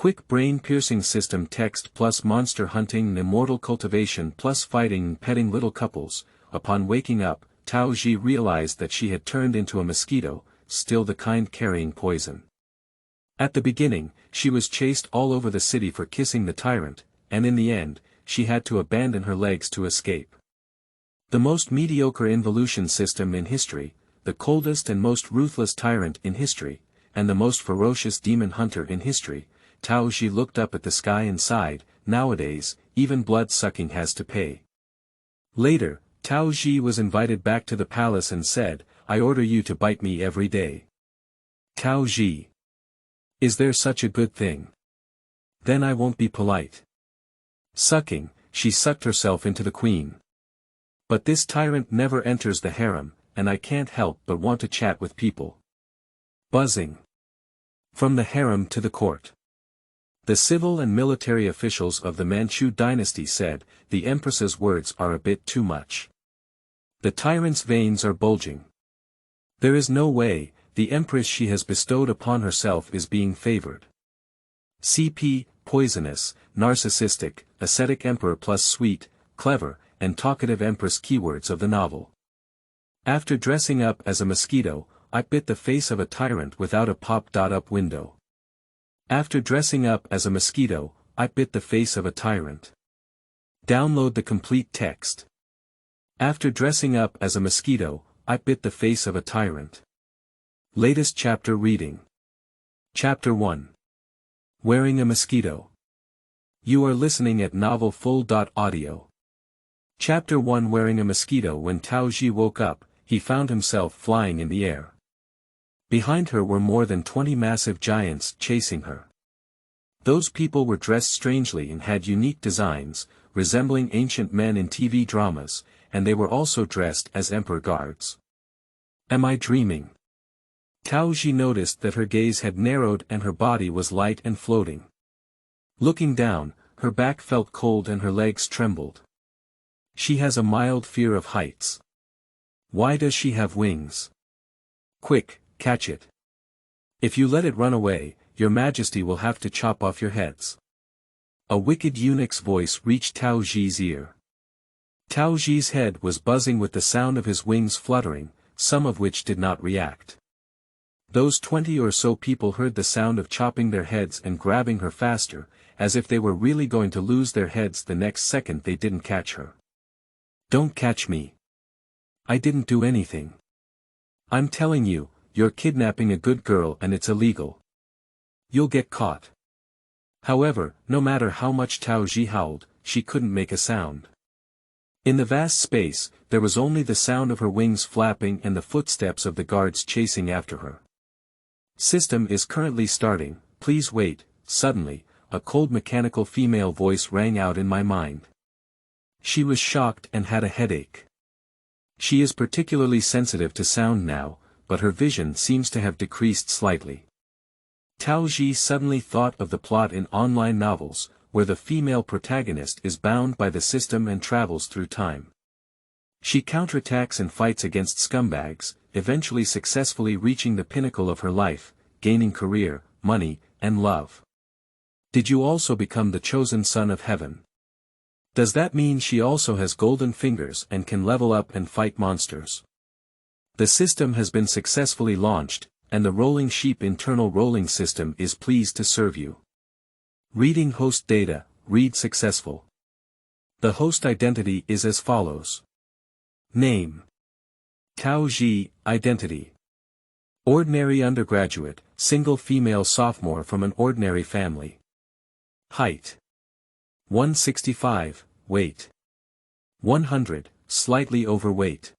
Quick brain-piercing system Text+Monster hunting and Immortal Cultivation+Fighting and petting little couples. Upon waking up, Tao Zhi realized that she had turned into a mosquito, still the kind carrying poison. At the beginning, she was chased all over the city for kissing the Tyrant, and in the end, she had to abandon her legs to escape. The most mediocre involution system in history, the coldest and most ruthless tyrant in history, and the most ferocious demon hunter in history, Tao Zhi looked up at the sky and sighed, nowadays, even blood-sucking has to pay. Later, Tao Zhi was invited back to the palace and said, I order you to bite me every day. Tao Zhi. Is there such a good thing? Then I won't be polite. Sucking, she sucked herself into the queen. But this tyrant never enters the harem, and I can't help but want to chat with people. Buzzing. From the harem to the court. The civil and military officials of the Manchu dynasty said, the empress's words are a bit too much. The tyrant's veins are bulging. There is no way, the empress she has bestowed upon herself is being favored. CP, poisonous, narcissistic, ascetic emperor plus sweet, clever, and talkative empress keywords of the novel. After dressing up as a mosquito, I bit the face of a tyrant without a pop-up window. After dressing up as a mosquito, I bit the face of a tyrant. Download the complete text. After dressing up as a mosquito, I bit the face of a tyrant. Latest chapter reading. Chapter 1. Wearing a mosquito. You are listening at novelfull.audio. Chapter 1. Wearing a mosquito. When Tao Zhi woke up, he found himself flying in the air. Behind her were more than 20 massive giants chasing her. Those people were dressed strangely and had unique designs, resembling ancient men in TV dramas, and they were also dressed as emperor guards. Am I dreaming? Tao Zhi noticed that her gaze had narrowed and her body was light and floating. Looking down, her back felt cold and her legs trembled. She has a mild fear of heights. Why does she have wings? Quick, catch it. If you let it run away, your majesty will have to chop off your heads. A wicked eunuch's voice reached Tao Zhi's ear. Tao Zhi's head was buzzing with the sound of his wings fluttering, some of which did not react. Those 20 or so people heard the sound of chopping their heads and grabbing her faster, as if they were really going to lose their heads the next second they didn't catch her. Don't catch me. I didn't do anything. I'm telling you, you're kidnapping a good girl and it's illegal. You'll get caught. However, no matter how much Tao Zhi howled, she couldn't make a sound. In the vast space, there was only the sound of her wings flapping and the footsteps of the guards chasing after her. System is currently starting, please wait. Suddenly, a cold mechanical female voice rang out in my mind. She was shocked and had a headache. She is particularly sensitive to sound now, but her vision seems to have decreased slightly. Tao Zhi suddenly thought of the plot in online novels, where the female protagonist is bound by the system and travels through time. She counterattacks and fights against scumbags, eventually successfully reaching the pinnacle of her life, gaining career, money, and love. Did you also become the chosen son of heaven? Does that mean she also has golden fingers and can level up and fight monsters? The system has been successfully launched, and the Rolling Sheep internal rolling system is pleased to serve you. Reading host data, read successful. The host identity is as follows. Name. Tao Zhi, identity. Ordinary undergraduate, single female sophomore from an ordinary family. Height. 165, weight. 100, slightly overweight.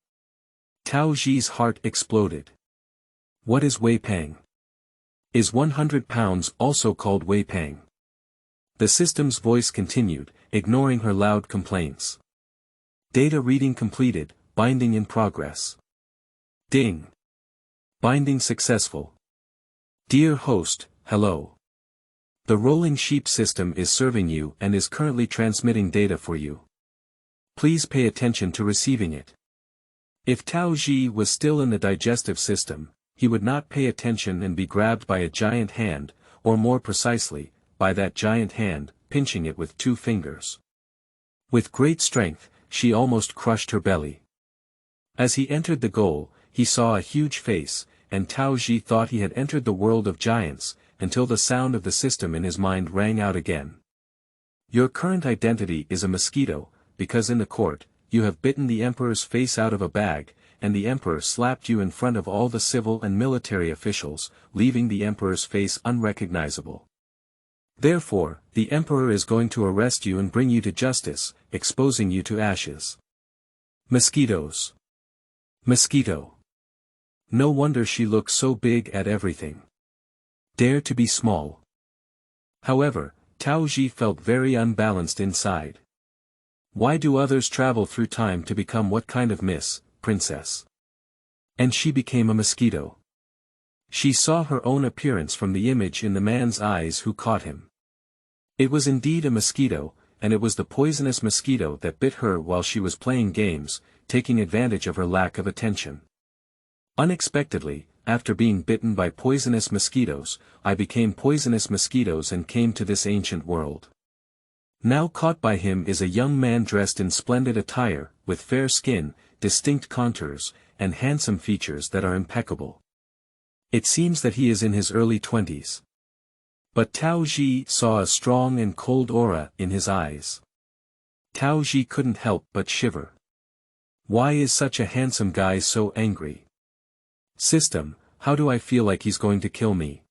Tao Zhi's heart exploded. What is Wei Pang? Is 100 pounds also called Wei Pang? The system's voice continued, ignoring her loud complaints. Data reading completed, binding in progress. Ding. Binding successful. Dear host, hello. The Rolling Sheep system is serving you and is currently transmitting data for you. Please pay attention to receiving it. If Tao Zhi was still in the digestive system, he would not pay attention and be grabbed by a giant hand, or more precisely, by that giant hand, pinching it with 2 fingers. With great strength, she almost crushed her belly. As he entered the goal, he saw a huge face, and Tao Zhi thought he had entered the world of giants, until the sound of the system in his mind rang out again. Your current identity is a mosquito, because in the court, you have bitten the emperor's face out of a bag, and the emperor slapped you in front of all the civil and military officials, leaving the emperor's face unrecognizable. Therefore, the emperor is going to arrest you and bring you to justice, exposing you to ashes. Mosquitoes. Mosquito. No wonder she looks so big at everything. Dare to be small. However, Tao Zhi felt very unbalanced inside. Why do others travel through time to become what kind of princess? And she became a mosquito. She saw her own appearance from the image in the man's eyes who caught him. It was indeed a mosquito, and it was the poisonous mosquito that bit her while she was playing games, taking advantage of her lack of attention. Unexpectedly, after being bitten by poisonous mosquitoes, I became poisonous mosquitoes and came to this ancient world. Now caught by him is a young man dressed in splendid attire, with fair skin, distinct contours, and handsome features that are impeccable. It seems that he is in his early 20s. But Tao Zhi saw a strong and cold aura in his eyes. Tao Zhi couldn't help but shiver. Why is such a handsome guy so angry? System, how do I feel like he's going to kill me?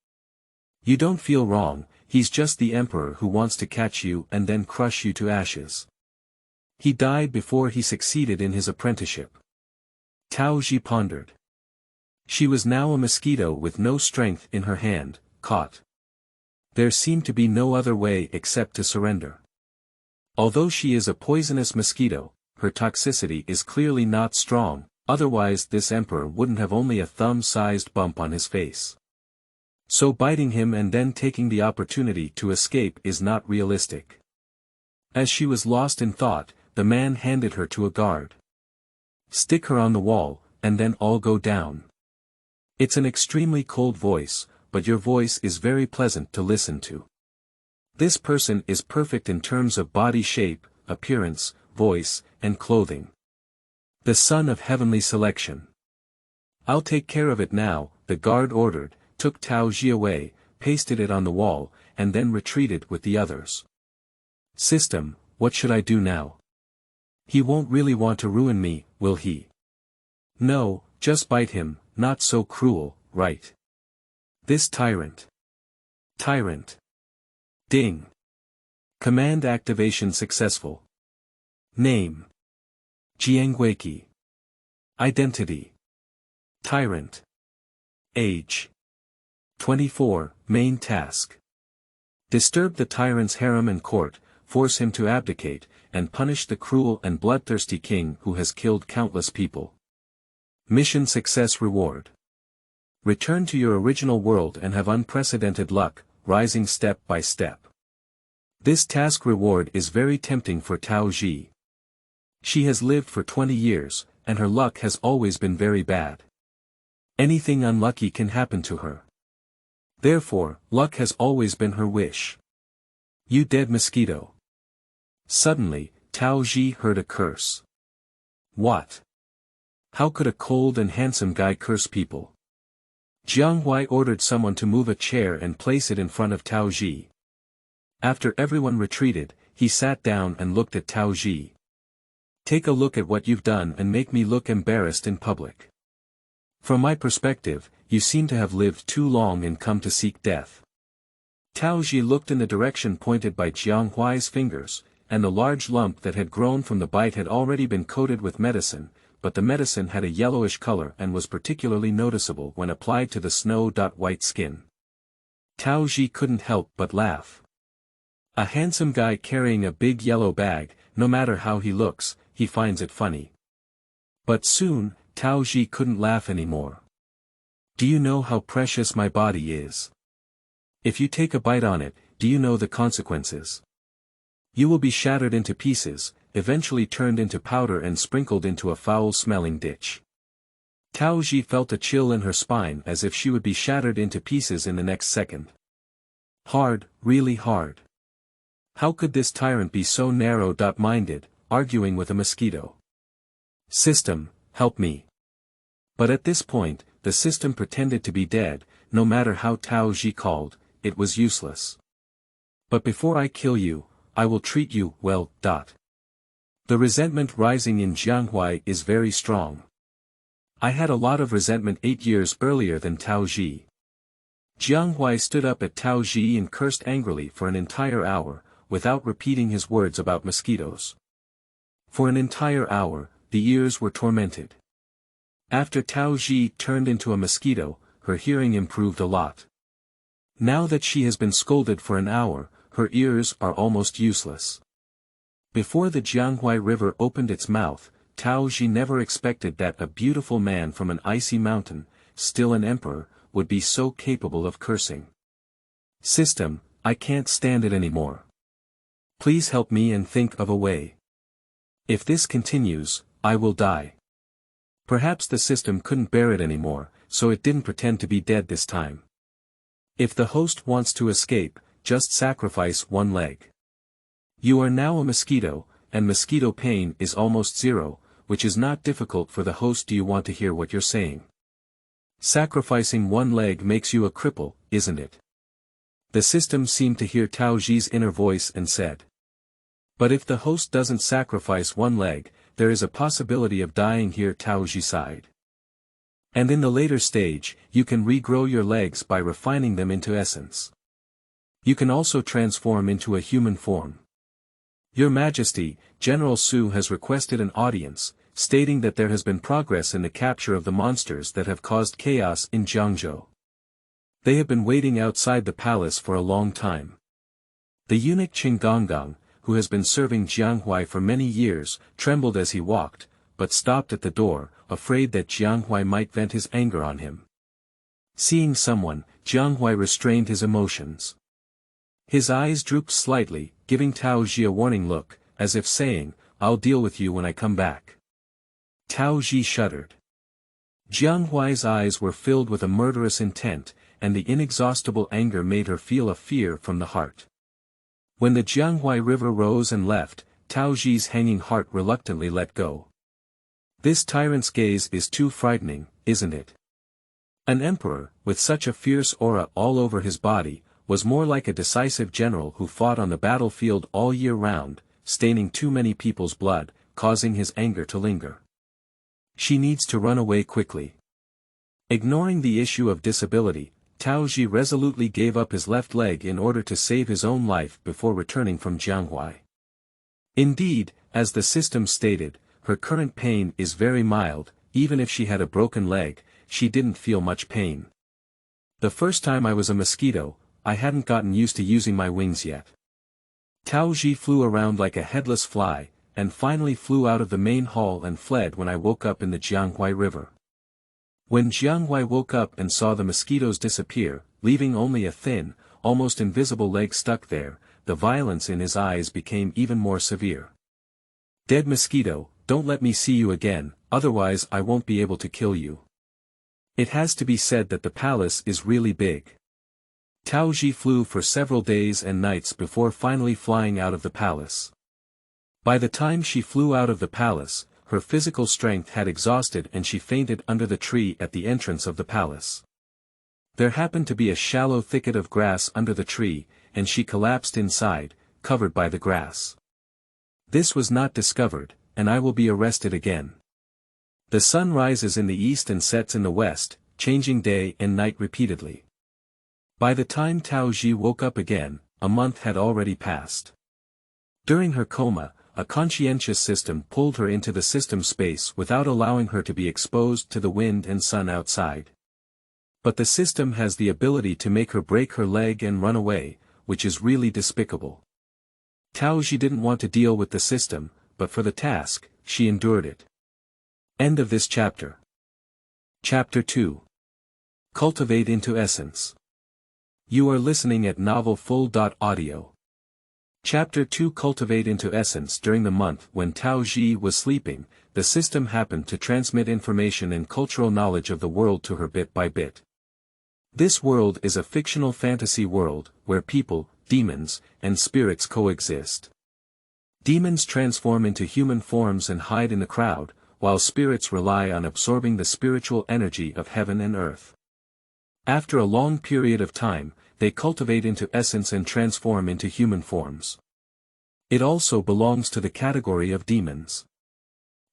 You don't feel wrong, he's just the emperor who wants to catch you and then crush you to ashes. He died before he succeeded in his apprenticeship. Tao Zhi pondered. She was now a mosquito with no strength in her hand, caught. There seemed to be no other way except to surrender. Although she is a poisonous mosquito, her toxicity is clearly not strong, otherwise this emperor wouldn't have only a thumb-sized bump on his face. So biting him and then taking the opportunity to escape is not realistic. As she was lost in thought, the man handed her to a guard. Stick her on the wall, and then all go down. It's an extremely cold voice, but your voice is very pleasant to listen to. This person is perfect in terms of body shape, appearance, voice, and clothing. The son of heavenly selection. I'll take care of it now, the guard ordered, took Tao Zhi away, pasted it on the wall, and then retreated with the others. System, what should I do now? He won't really want to ruin me, will he? No, just bite him, not so cruel, right? This tyrant. Tyrant. Ding. Command activation successful. Name. Jiangguiki. Identity. Tyrant. Age. 24, main task. Disturb the tyrant's harem and court, force him to abdicate, and punish the cruel and bloodthirsty king who has killed countless people. Mission success reward. Return to your original world and have unprecedented luck, rising step by step. This task reward is very tempting for Tao Zhi. She has lived for 20 years, and her luck has always been very bad. Anything unlucky can happen to her. Therefore, luck has always been her wish. You dead mosquito. Suddenly, Tao Zhi heard a curse. What? How could a cold and handsome guy curse people? Xiaobai ordered someone to move a chair and place it in front of Tao Zhi. After everyone retreated, he sat down and looked at Tao Zhi. Take a look at what you've done and make me look embarrassed in public. From my perspective, you seem to have lived too long and come to seek death. Tao Zhi looked in the direction pointed by Xiaobai's fingers, and the large lump that had grown from the bite had already been coated with medicine, but the medicine had a yellowish color and was particularly noticeable when applied to the snow-white skin. Tao Zhi couldn't help but laugh. A handsome guy carrying a big yellow bag, no matter how he looks, he finds it funny. But soon, Tao Zhi couldn't laugh anymore. Do you know how precious my body is? If you take a bite on it, do you know the consequences? You will be shattered into pieces, eventually turned into powder and sprinkled into a foul-smelling ditch. Tao Zhi felt a chill in her spine as if she would be shattered into pieces in the next second. Hard, really hard. How could this tyrant be so narrow-minded, arguing with a mosquito? System, help me. But at this point, the system pretended to be dead. No matter how Tao Zhi called, it was useless. But before I kill you, I will treat you well. The resentment rising in Xiaobai is very strong. I had a lot of resentment 8 years earlier than Tao Zhi. Xiaobai stood up at Tao Zhi and cursed angrily for an entire hour, without repeating his words about mosquitoes. For an entire hour, the ears were tormented. After Tao Zhi turned into a mosquito, her hearing improved a lot. Now that she has been scolded for an hour, her ears are almost useless. Before the Xiaobai River opened its mouth, Tao Zhi never expected that a beautiful man from an icy mountain, still an emperor, would be so capable of cursing. System, I can't stand it anymore. Please help me and think of a way. If this continues, I will die. Perhaps the system couldn't bear it anymore, so it didn't pretend to be dead this time. If the host wants to escape, just sacrifice one leg. You are now a mosquito, and mosquito pain is almost zero, which is not difficult for the host. Do you want to hear what you're saying? Sacrificing one leg makes you a cripple, isn't it? The system seemed to hear Tao Zhi's inner voice and said. But if the host doesn't sacrifice one leg, there is a possibility of dying here. Tao Zhi sighed. And in the later stage, you can regrow your legs by refining them into essence. You can also transform into a human form. Your Majesty, General Su has requested an audience, stating that there has been progress in the capture of the monsters that have caused chaos in Jiangzhou. They have been waiting outside the palace for a long time. The eunuch Qinggonggong, who has been serving Xiaobai for many years, trembled as he walked, but stopped at the door, afraid that Xiaobai might vent his anger on him. Seeing someone, Xiaobai restrained his emotions. His eyes drooped slightly, giving Tao Zhi a warning look, as if saying, I'll deal with you when I come back. Tao Zhi shuddered. Xiaobai's eyes were filled with a murderous intent, and the inexhaustible anger made her feel a fear from the heart. When the Xiaobai River rose and left, Tao Zhi's hanging heart reluctantly let go. This tyrant's gaze is too frightening, isn't it? An emperor, with such a fierce aura all over his body, was more like a decisive general who fought on the battlefield all year round, staining too many people's blood, causing his anger to linger. She needs to run away quickly. Ignoring the issue of disability, Tao Zhi resolutely gave up his left leg in order to save his own life before returning from Xiaobai. Indeed, as the system stated, her current pain is very mild. Even if she had a broken leg, she didn't feel much pain. The first time I was a mosquito, I hadn't gotten used to using my wings yet. Tao Zhi flew around like a headless fly, and finally flew out of the main hall and fled when I woke up in the Xiaobai River. When Xiaobai woke up and saw the mosquitoes disappear, leaving only a thin, almost invisible leg stuck there, the violence in his eyes became even more severe. Dead mosquito, don't let me see you again, otherwise I won't be able to kill you. It has to be said that the palace is really big. Tao Zhi flew for several days and nights before finally flying out of the palace. By the time she flew out of the palace, her physical strength had exhausted and she fainted under the tree at the entrance of the palace. There happened to be a shallow thicket of grass under the tree, and she collapsed inside, covered by the grass. This was not discovered, and I will be arrested again. The sun rises in the east and sets in the west, changing day and night repeatedly. By the time Tao Zhi woke up again, a month had already passed. During her coma, a conscientious system pulled her into the system space without allowing her to be exposed to the wind and sun outside. But the system has the ability to make her break her leg and run away, which is really despicable. Tao Zhi didn't want to deal with the system, but for the task, she endured it. End of this chapter. Chapter 2. Cultivate into Essence. You are listening at novelfull.audio. Chapter 2. Cultivate into Essence. During the month when Tao Zhi was sleeping, the system happened to transmit information and cultural knowledge of the world to her bit by bit. This world is a fictional fantasy world, where people, demons, and spirits coexist. Demons transform into human forms and hide in the crowd, while spirits rely on absorbing the spiritual energy of heaven and earth. After a long period of time, they cultivate into essence and transform into human forms. It also belongs to the category of demons.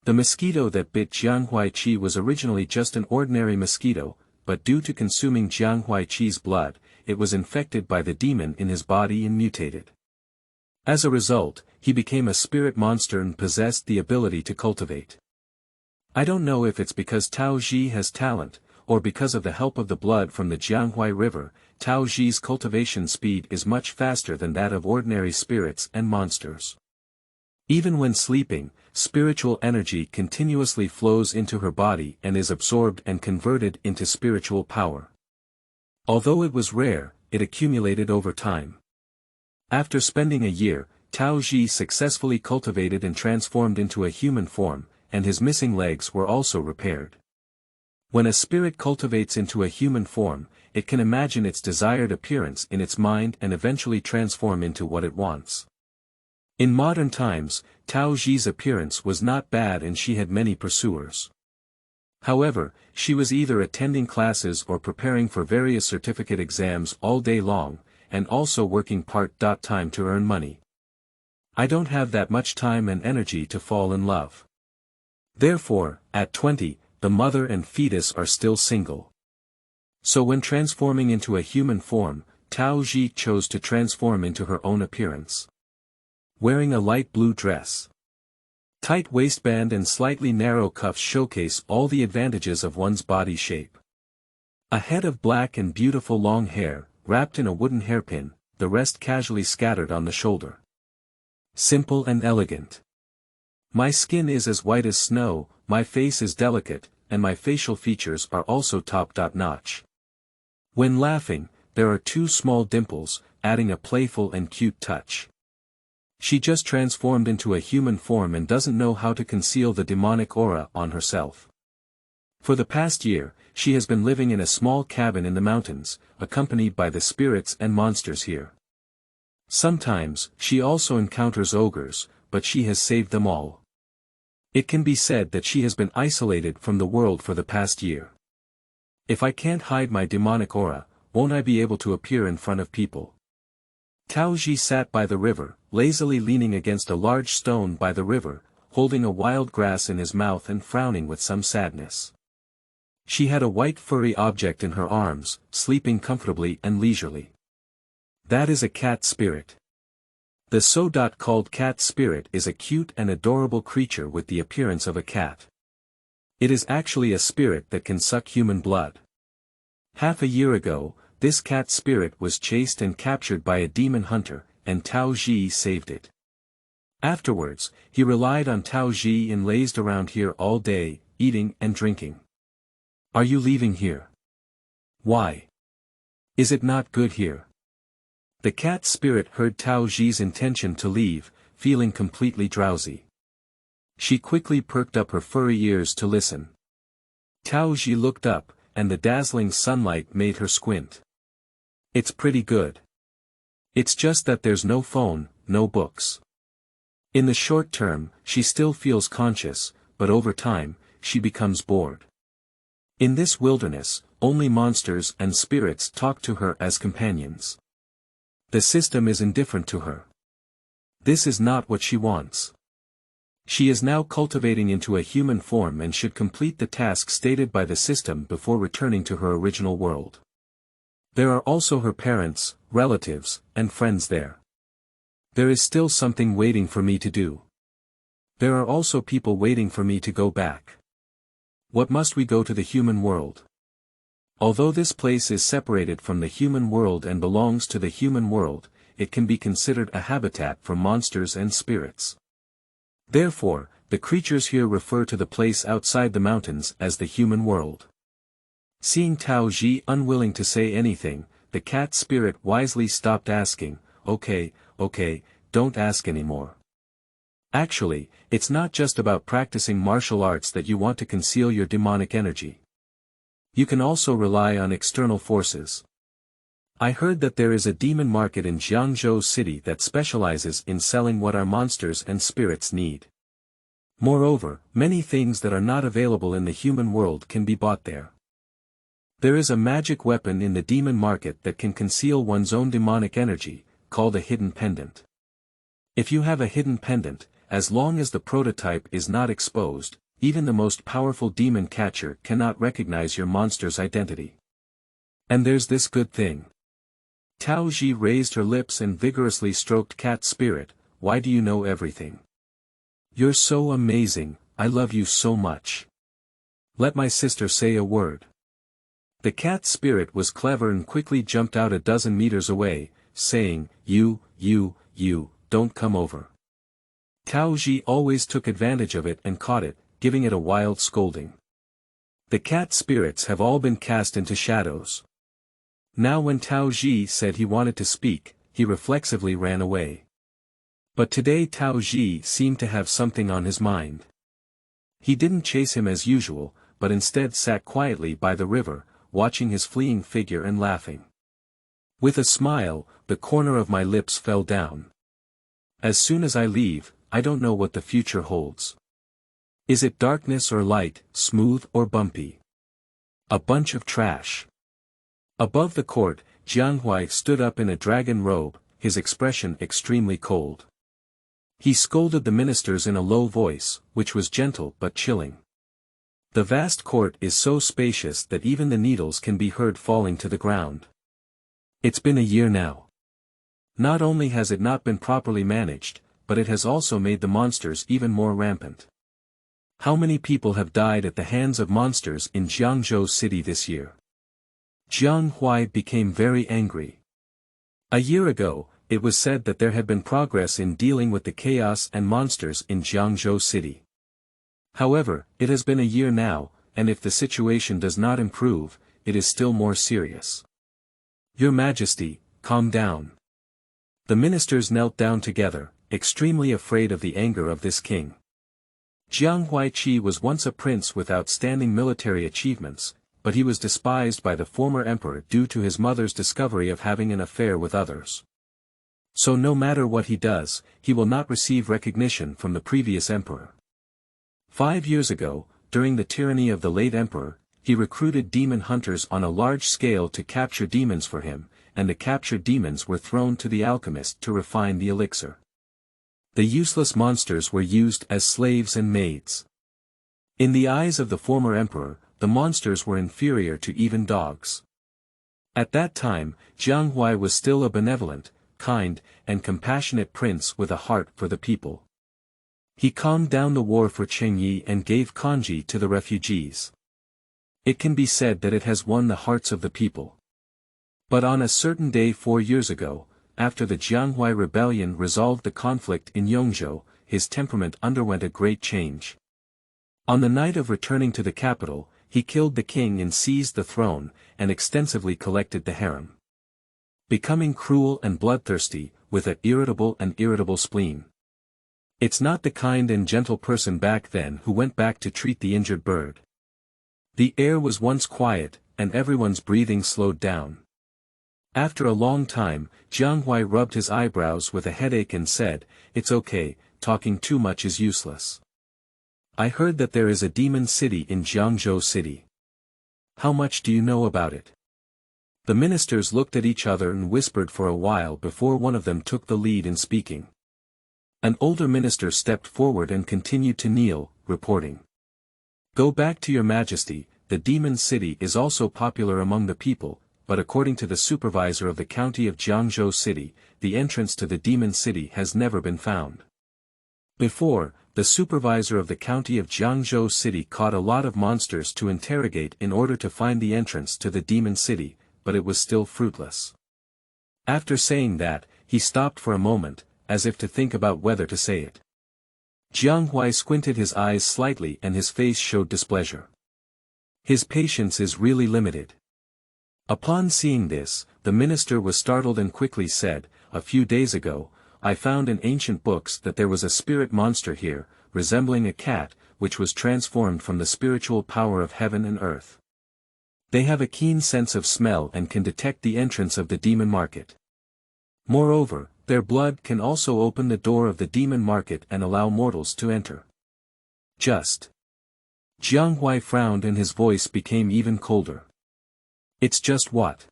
The mosquito that bit Jiang Huaiqi was originally just an ordinary mosquito, but due to consuming Jiang Huaiqi's blood, it was infected by the demon in his body and mutated. As a result, he became a spirit monster and possessed the ability to cultivate. I don't know if it's because Tao Zhi has talent, or because of the help of the blood from the Jianghuai River. Tao Zhi's cultivation speed is much faster than that of ordinary spirits and monsters. Even when sleeping, spiritual energy continuously flows into her body and is absorbed and converted into spiritual power. Although it was rare, it accumulated over time. After spending a year, Tao Zhi successfully cultivated and transformed into a human form, and his missing legs were also repaired. When a spirit cultivates into a human form, it can imagine its desired appearance in its mind and eventually transform into what it wants. In modern times, Tao Zhi's appearance was not bad and she had many pursuers. However, she was either attending classes or preparing for various certificate exams all day long, and also working part-time to earn money. I don't have that much time and energy to fall in love. Therefore, at 20, the mother and fetus are still single. So when transforming into a human form, Tao Zhi chose to transform into her own appearance. Wearing a light blue dress. Tight waistband and slightly narrow cuffs showcase all the advantages of one's body shape. A head of black and beautiful long hair, wrapped in a wooden hairpin, the rest casually scattered on the shoulder. Simple and elegant. My skin is as white as snow, my face is delicate, and my facial features are also top-notch. When laughing, there are two small dimples, adding a playful and cute touch. She just transformed into a human form and doesn't know how to conceal the demonic aura on herself. For the past year, she has been living in a small cabin in the mountains, accompanied by the spirits and monsters here. Sometimes, she also encounters ogres, but she has saved them all. It can be said that she has been isolated from the world for the past year. If I can't hide my demonic aura, won't I be able to appear in front of people? Tao Zhi sat by the river, lazily leaning against a large stone by the river, holding a wild grass in his mouth and frowning with some sadness. She had a white furry object in her arms, sleeping comfortably and leisurely. That is a cat spirit. The so-called cat spirit is a cute and adorable creature with the appearance of a cat. It is actually a spirit that can suck human blood. Half a year ago, this cat spirit was chased and captured by a demon hunter, and Tao Zhi saved it. Afterwards, he relied on Tao Zhi and lazed around here all day, eating and drinking. Are you leaving here? Why? Is it not good here? The cat spirit heard Tao Zhi's intention to leave, feeling completely drowsy. She quickly perked up her furry ears to listen. Tao Zhi looked up, and the dazzling sunlight made her squint. It's pretty good. It's just that there's no phone, no books. In the short term, she still feels conscious, but over time, she becomes bored. In this wilderness, only monsters and spirits talk to her as companions. The system is indifferent to her. This is not what she wants. She is now cultivating into a human form and should complete the task stated by the system before returning to her original world. There are also her parents, relatives, and friends there. There is still something waiting for me to do. There are also people waiting for me to go back. What must we go to the human world? Although this place is separated from the human world and belongs to the human world, it can be considered a habitat for monsters and spirits. Therefore, the creatures here refer to the place outside the mountains as the human world. Seeing Tao Zhi unwilling to say anything, the cat spirit wisely stopped asking, okay, don't ask anymore. Actually, it's not just about practicing martial arts that you want to conceal your demonic energy. You can also rely on external forces. I heard that there is a demon market in Jiangzhou City that specializes in selling what our monsters and spirits need. Moreover, many things that are not available in the human world can be bought there. There is a magic weapon in the demon market that can conceal one's own demonic energy, called a hidden pendant. If you have a hidden pendant, as long as the prototype is not exposed, even the most powerful demon catcher cannot recognize your monster's identity. And there's this good thing. Tao Zhi raised her lips and vigorously stroked Cat Spirit. Why do you know everything? You're so amazing, I love you so much. Let my sister say a word. The Cat Spirit was clever and quickly jumped out a dozen meters away, saying, You, don't come over. Tao Zhi always took advantage of it and caught it, giving it a wild scolding. The cat spirits have all been cast into shadows. Now when Tao Zhi said he wanted to speak, he reflexively ran away. But today Tao Zhi seemed to have something on his mind. He didn't chase him as usual, but instead sat quietly by the river, watching his fleeing figure and laughing. With a smile, the corner of my lips fell down. As soon as I leave, I don't know what the future holds. Is it darkness or light, smooth or bumpy? A bunch of trash. Above the court, Jianghuai stood up in a dragon robe, his expression extremely cold. He scolded the ministers in a low voice, which was gentle but chilling. The vast court is so spacious that even the needles can be heard falling to the ground. It's been a year now. Not only has it not been properly managed, but it has also made the monsters even more rampant. How many people have died at the hands of monsters in Jiangzhou City this year? Jianghuai became very angry. A year ago, it was said that there had been progress in dealing with the chaos and monsters in Jiangzhou City. However, it has been a year now, and if the situation does not improve, it is still more serious. Your Majesty, calm down. The ministers knelt down together, extremely afraid of the anger of this king. Jianghuai Qi was once a prince with outstanding military achievements, but he was despised by the former emperor due to his mother's discovery of having an affair with others. So no matter what he does, he will not receive recognition from the previous emperor. 5 years ago, during the tyranny of the late emperor, he recruited demon hunters on a large scale to capture demons for him, and the captured demons were thrown to the alchemist to refine the elixir. The useless monsters were used as slaves and maids. In the eyes of the former emperor, the monsters were inferior to even dogs. At that time, Jianghuai was still a benevolent, kind, and compassionate prince with a heart for the people. He calmed down the war for Chengyi and gave kanji to the refugees. It can be said that it has won the hearts of the people. But on a certain day 4 years ago, after the Jianghuai rebellion resolved the conflict in Yongzhou, his temperament underwent a great change. On the night of returning to the capital, he killed the king and seized the throne, and extensively collected the harem. Becoming cruel and bloodthirsty, with an irritable spleen. It's not the kind and gentle person back then who went back to treat the injured bird. The air was once quiet, and everyone's breathing slowed down. After a long time, Jianghuai rubbed his eyebrows with a headache and said, "It's okay, talking too much is useless. I heard that there is a demon city in Jiangzhou City. How much do you know about it?" The ministers looked at each other and whispered for a while before one of them took the lead in speaking. An older minister stepped forward and continued to kneel, reporting. "Go back to your Majesty, the demon city is also popular among the people, but according to the supervisor of the county of Jiangzhou City, the entrance to the demon city has never been found. Before, the supervisor of the county of Jiangzhou City caught a lot of monsters to interrogate in order to find the entrance to the demon city, but it was still fruitless." After saying that, he stopped for a moment, as if to think about whether to say it. Jianghuai squinted his eyes slightly and his face showed displeasure. His patience is really limited. Upon seeing this, the minister was startled and quickly said, "A few days ago, I found in ancient books that there was a spirit monster here, resembling a cat, which was transformed from the spiritual power of heaven and earth. They have a keen sense of smell and can detect the entrance of the demon market. Moreover, their blood can also open the door of the demon market and allow mortals to enter. Just. Jiang Hui frowned and his voice became even colder. It's just what?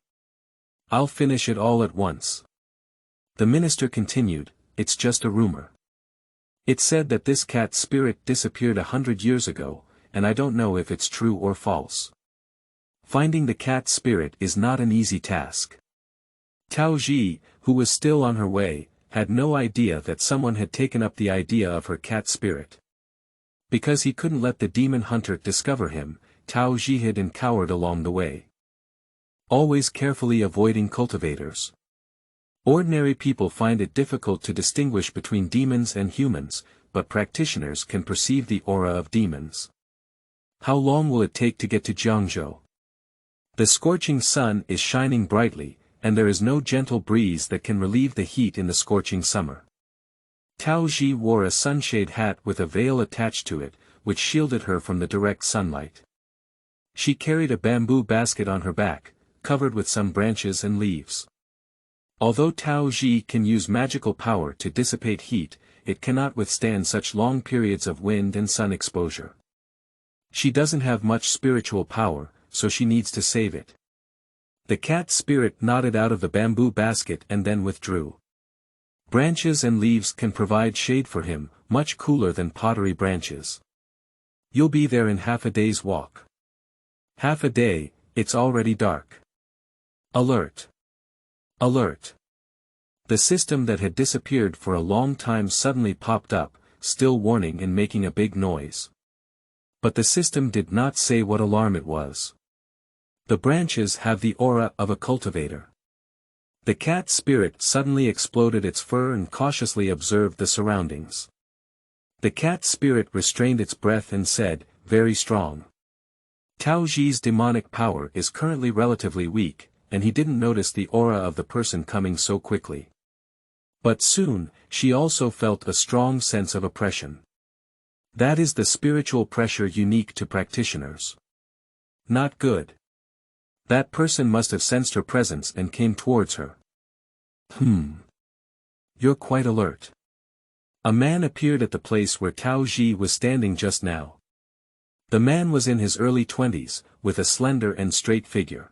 I'll finish it all at once. The minister continued, it's just a rumor. It's said that this cat spirit disappeared 100 years ago, and I don't know if it's true or false. Finding the cat spirit is not an easy task. Tao Zhi, who was still on her way, had no idea that someone had taken up the idea of her cat spirit. Because he couldn't let the demon hunter discover him, Tao Zhi hid and cowered along the way. Always carefully avoiding cultivators. Ordinary people find it difficult to distinguish between demons and humans, but practitioners can perceive the aura of demons. How long will it take to get to Jiangzhou? The scorching sun is shining brightly, and there is no gentle breeze that can relieve the heat in the scorching summer. Tao Zhi wore a sunshade hat with a veil attached to it, which shielded her from the direct sunlight. She carried a bamboo basket on her back, covered with some branches and leaves. Although Tao Zhi can use magical power to dissipate heat, it cannot withstand such long periods of wind and sun exposure. She doesn't have much spiritual power, so she needs to save it. The cat spirit nodded out of the bamboo basket and then withdrew. Branches and leaves can provide shade for him, much cooler than pottery branches. You'll be there in half a day's walk. Half a day, it's already dark. Alert! Alert! The system that had disappeared for a long time suddenly popped up, still warning and making a big noise. But the system did not say what alarm it was. The branches have the aura of a cultivator. The cat spirit suddenly exploded its fur and cautiously observed the surroundings. The cat spirit restrained its breath and said, very strong. Tao Zhi's demonic power is currently relatively weak, and he didn't notice the aura of the person coming so quickly. But soon, she also felt a strong sense of oppression. That is the spiritual pressure unique to practitioners. Not good. That person must have sensed her presence and came towards her. You're quite alert. A man appeared at the place where Tao Zhi was standing just now. The man was in his early 20s, with a slender and straight figure.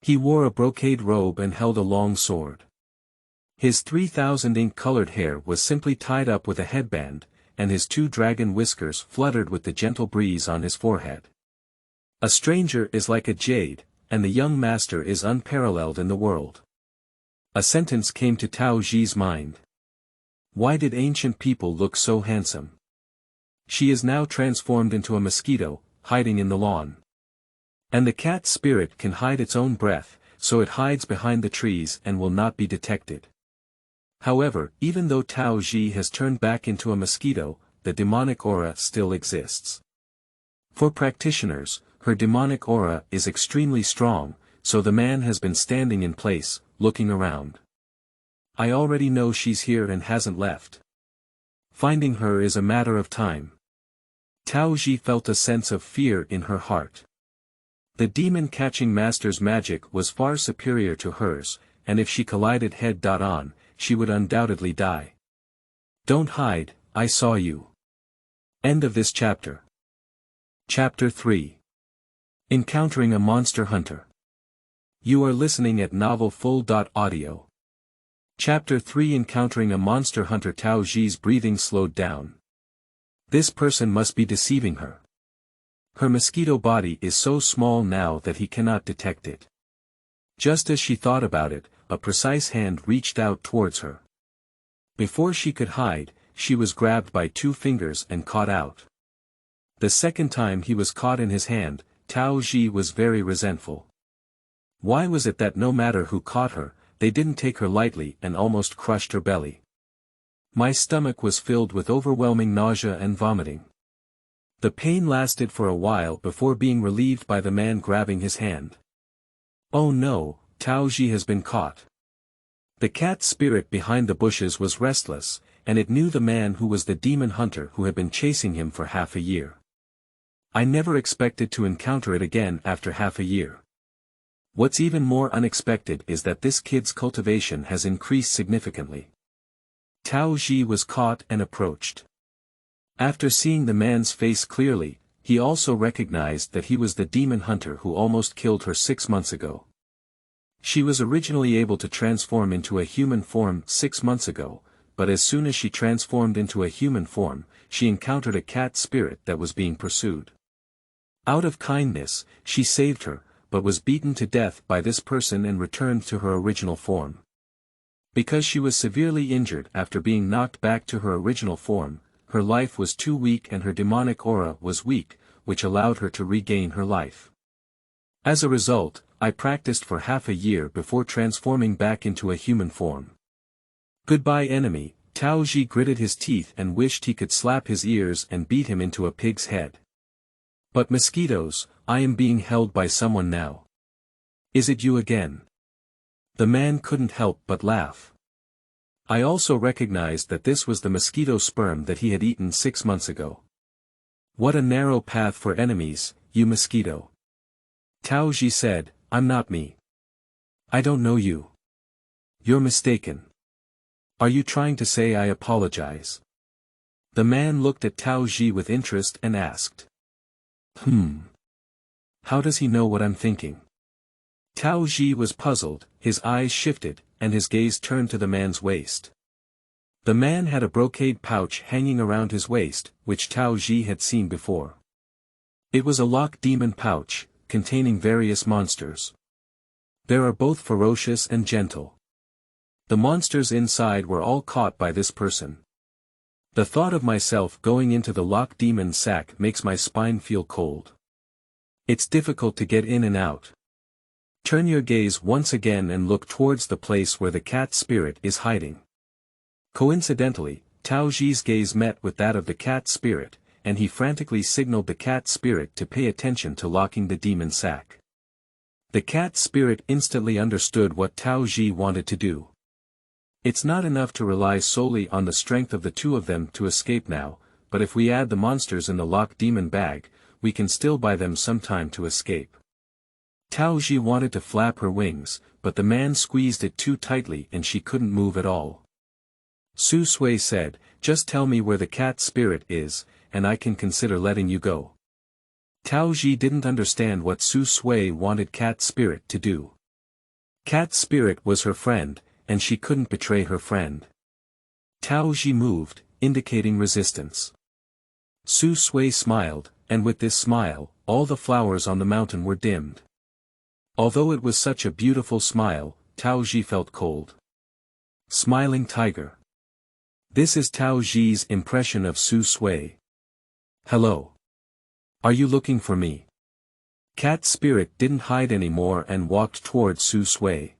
He wore a brocade robe and held a long sword. His 3,000 ink-colored hair was simply tied up with a headband, and his 2 dragon whiskers fluttered with the gentle breeze on his forehead. A stranger is like a jade, and the young master is unparalleled in the world. A sentence came to Tao Zhi's mind. Why did ancient people look so handsome? She is now transformed into a mosquito, hiding in the lawn. And the cat spirit can hide its own breath, so it hides behind the trees and will not be detected. However, even though Tao Zhi has turned back into a mosquito, the demonic aura still exists. For practitioners, her demonic aura is extremely strong, so the man has been standing in place, looking around. I already know she's here and hasn't left. Finding her is a matter of time. Tao Zhi felt a sense of fear in her heart. The demon-catching master's magic was far superior to hers, and if she collided head-on, she would undoubtedly die. Don't hide, I saw you. End of this chapter. Chapter 3. Encountering a Monster Hunter. You are listening at novelfull.audio. Chapter 3. Encountering a Monster Hunter. Tao Zhi's breathing slowed down. This person must be deceiving her. Her mosquito body is so small now that he cannot detect it. Just as she thought about it, a precise hand reached out towards her. Before she could hide, she was grabbed by 2 fingers and caught out. The second time he was caught in his hand, Tao Zhi was very resentful. Why was it that no matter who caught her, they didn't take her lightly and almost crushed her belly? My stomach was filled with overwhelming nausea and vomiting. The pain lasted for a while before being relieved by the man grabbing his hand. Oh no, Tao Zhi has been caught. The cat spirit behind the bushes was restless, and it knew the man who was the demon hunter who had been chasing him for half a year. I never expected to encounter it again after half a year. What's even more unexpected is that this kid's cultivation has increased significantly. Tao Zhi was caught and approached. After seeing the man's face clearly, he also recognized that he was the demon hunter who almost killed her 6 months ago. She was originally able to transform into a human form 6 months ago, but as soon as she transformed into a human form, she encountered a cat spirit that was being pursued. Out of kindness, she saved her, but was beaten to death by this person and returned to her original form. Because she was severely injured after being knocked back to her original form, her life was too weak and her demonic aura was weak, which allowed her to regain her life. As a result, I practiced for half a year before transforming back into a human form. Goodbye enemy. Tao Zhi gritted his teeth and wished he could slap his ears and beat him into a pig's head. But mosquitoes, I am being held by someone now. Is it you again? The man couldn't help but laugh. I also recognized that this was the mosquito sperm that he had eaten 6 months ago. What a narrow path for enemies, you mosquito. Tao Zhi said, I'm not me. I don't know you. You're mistaken. Are you trying to say I apologize? The man looked at Tao Zhi with interest and asked. How does he know what I'm thinking? Tao Zhi was puzzled, his eyes shifted, and his gaze turned to the man's waist. The man had a brocade pouch hanging around his waist, which Tao Zhi had seen before. It was a lock demon pouch, containing various monsters. There are both ferocious and gentle. The monsters inside were all caught by this person. The thought of myself going into the lock demon sack makes my spine feel cold. It's difficult to get in and out. Turn your gaze once again and look towards the place where the cat spirit is hiding. Coincidentally, Tao Zhi's gaze met with that of the cat spirit, and he frantically signaled the cat spirit to pay attention to locking the demon sack. The cat spirit instantly understood what Tao Zhi wanted to do. It's not enough to rely solely on the strength of the two of them to escape now, but if we add the monsters in the locked demon bag, we can still buy them some time to escape. Tao Zhi wanted to flap her wings, but the man squeezed it too tightly and she couldn't move at all. Su Sui said, just tell me where the cat spirit is, and I can consider letting you go. Tao Zhi didn't understand what Su Sui wanted cat spirit to do. Cat spirit was her friend, and she couldn't betray her friend. Tao Zhi moved, indicating resistance. Su Sui smiled, and with this smile, all the flowers on the mountain were dimmed. Although it was such a beautiful smile, Tao Zhi felt cold. Smiling tiger. This is Tao Zhi's impression of Su Sui. Hello. Are you looking for me? Cat spirit didn't hide anymore and walked towards Su Sui.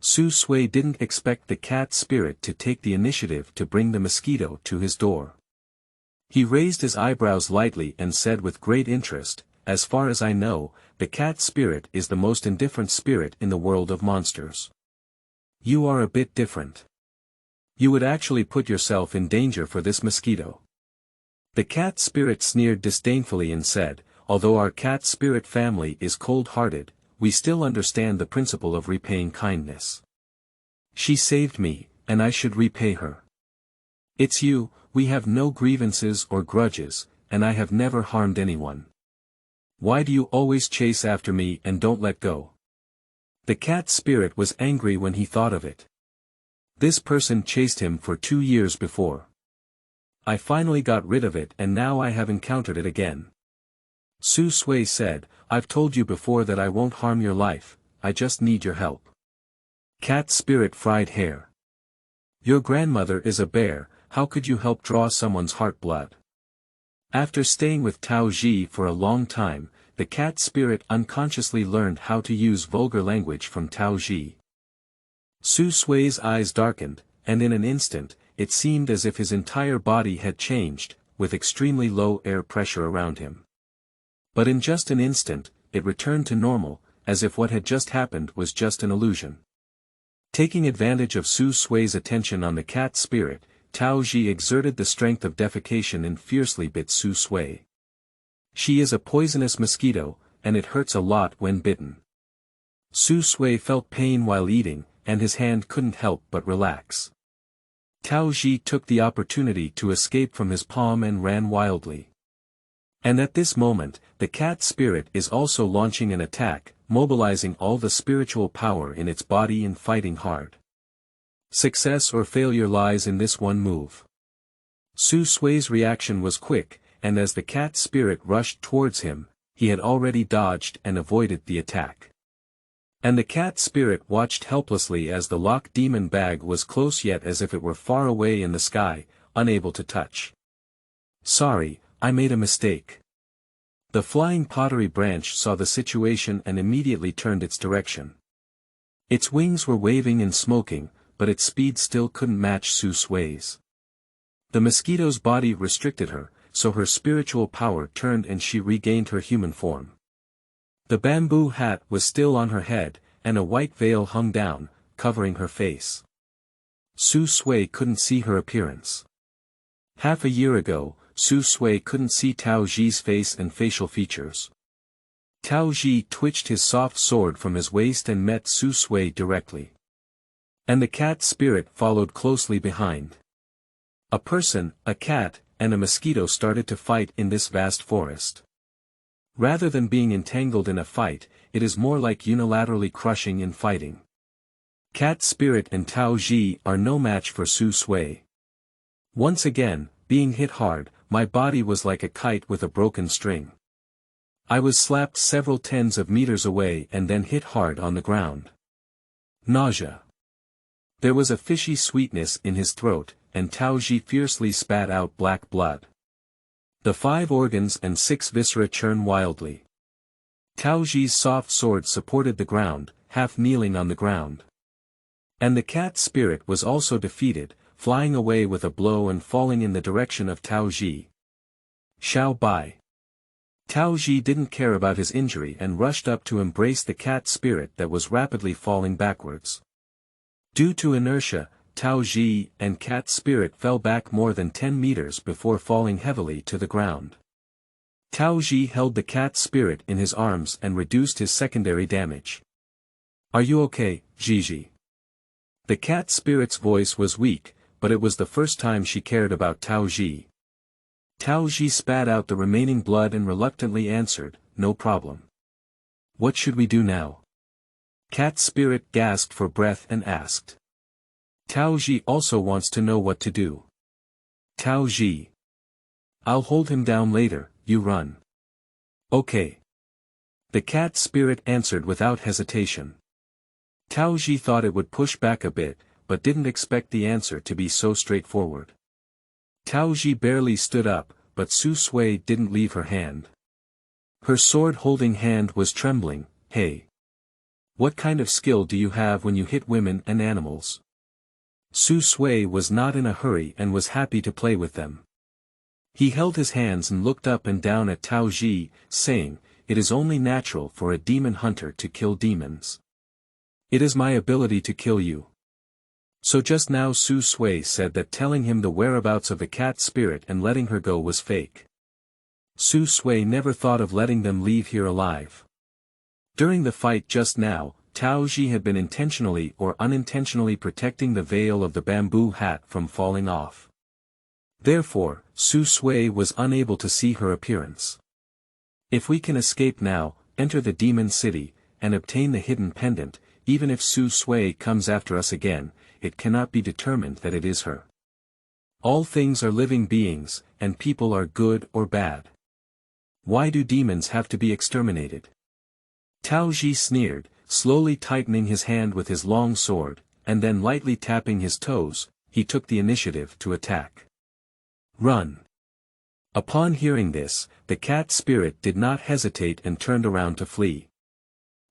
Su Sui didn't expect the cat spirit to take the initiative to bring the mosquito to his door. He raised his eyebrows lightly and said with great interest, as far as I know, the cat spirit is the most indifferent spirit in the world of monsters. You are a bit different. You would actually put yourself in danger for this mosquito. The cat spirit sneered disdainfully and said, although our cat spirit family is cold-hearted, we still understand the principle of repaying kindness. She saved me, and I should repay her. It's you, we have no grievances or grudges, and I have never harmed anyone. Why do you always chase after me and don't let go? The cat spirit was angry when he thought of it. This person chased him for 2 years before. I finally got rid of it and now I have encountered it again. Su Sui said, I've told you before that I won't harm your life, I just need your help. Cat spirit fried hair. Your grandmother is a bear, how could you help draw someone's heart blood? After staying with Tao Zhi for a long time, the cat spirit unconsciously learned how to use vulgar language from Tao Zhi. Su Sui's eyes darkened, and in an instant, it seemed as if his entire body had changed, with extremely low air pressure around him. But in just an instant, it returned to normal, as if what had just happened was just an illusion. Taking advantage of Su Sui's attention on the cat spirit, Tao Zhi exerted the strength of defecation and fiercely bit Su Sui. She is a poisonous mosquito, and it hurts a lot when bitten. Su Sui felt pain while eating, and his hand couldn't help but relax. Tao Zhi took the opportunity to escape from his palm and ran wildly. And at this moment, the cat spirit is also launching an attack, mobilizing all the spiritual power in its body and fighting hard. Success or failure lies in this one move. Su Sui's reaction was quick, and as the cat spirit rushed towards him, he had already dodged and avoided the attack. And the cat spirit watched helplessly as the lock demon bag was close yet as if it were far away in the sky, unable to touch. Sorry, I made a mistake. The flying pottery branch saw the situation and immediately turned its direction. Its wings were waving and smoking, but its speed still couldn't match Su Sui's. The mosquito's body restricted her, so her spiritual power turned and she regained her human form. The bamboo hat was still on her head, and a white veil hung down, covering her face. Su Sui couldn't see her appearance. Half a year ago, Su Sui couldn't see Tao Zhi's face and facial features. Tao Zhi twitched his soft sword from his waist and met Su Sui directly. And the cat spirit followed closely behind. A person, a cat, and a mosquito started to fight in this vast forest. Rather than being entangled in a fight, it is more like unilaterally crushing and fighting. Cat spirit and Tao Zhi are no match for Su Sui. Once again, being hit hard, my body was like a kite with a broken string. I was slapped several tens of meters away and then hit hard on the ground. Nausea. There was a fishy sweetness in his throat, and Tao Zhi fiercely spat out black blood. The 5 organs and 6 viscera churn wildly. Tao Zhi's soft sword supported the ground, half kneeling on the ground. And the cat spirit was also defeated, flying away with a blow and falling in the direction of Tao Zhi. Xiaobai. Tao Zhi didn't care about his injury and rushed up to embrace the cat spirit that was rapidly falling backwards. Due to inertia, Tao Zhi and cat spirit fell back more than 10 meters before falling heavily to the ground. Tao Zhi held the cat spirit in his arms and reduced his secondary damage. Are you okay, Gigi? The cat spirit's voice was weak, but it was the first time she cared about Tao Zhi. Tao Zhi spat out the remaining blood and reluctantly answered, no problem. What should we do now? Cat spirit gasped for breath and asked. Tao Zhi also wants to know what to do. Tao Zhi. I'll hold him down later, you run. Okay. The cat spirit answered without hesitation. Tao Zhi thought it would push back a bit, but didn't expect the answer to be so straightforward. Tao Zhi barely stood up, but Su Sui didn't leave her hand. Her sword-holding hand was trembling. Hey. What kind of skill do you have when you hit women and animals? Su Sui was not in a hurry and was happy to play with them. He held his hands and looked up and down at Tao Zhi, saying, it is only natural for a demon hunter to kill demons. It is my ability to kill you. So just now Su Sui said that telling him the whereabouts of the cat spirit and letting her go was fake. Su Sui never thought of letting them leave here alive. During the fight just now, Tao Zhi had been intentionally or unintentionally protecting the veil of the bamboo hat from falling off. Therefore, Su Sui was unable to see her appearance. If we can escape now, enter the demon city, and obtain the hidden pendant, even if Su Sui comes after us again, it cannot be determined that it is her. All things are living beings, and people are good or bad. Why do demons have to be exterminated? Tao Zhi sneered, slowly tightening his hand with his long sword, and then lightly tapping his toes, he took the initiative to attack. Run! Upon hearing this, the cat spirit did not hesitate and turned around to flee.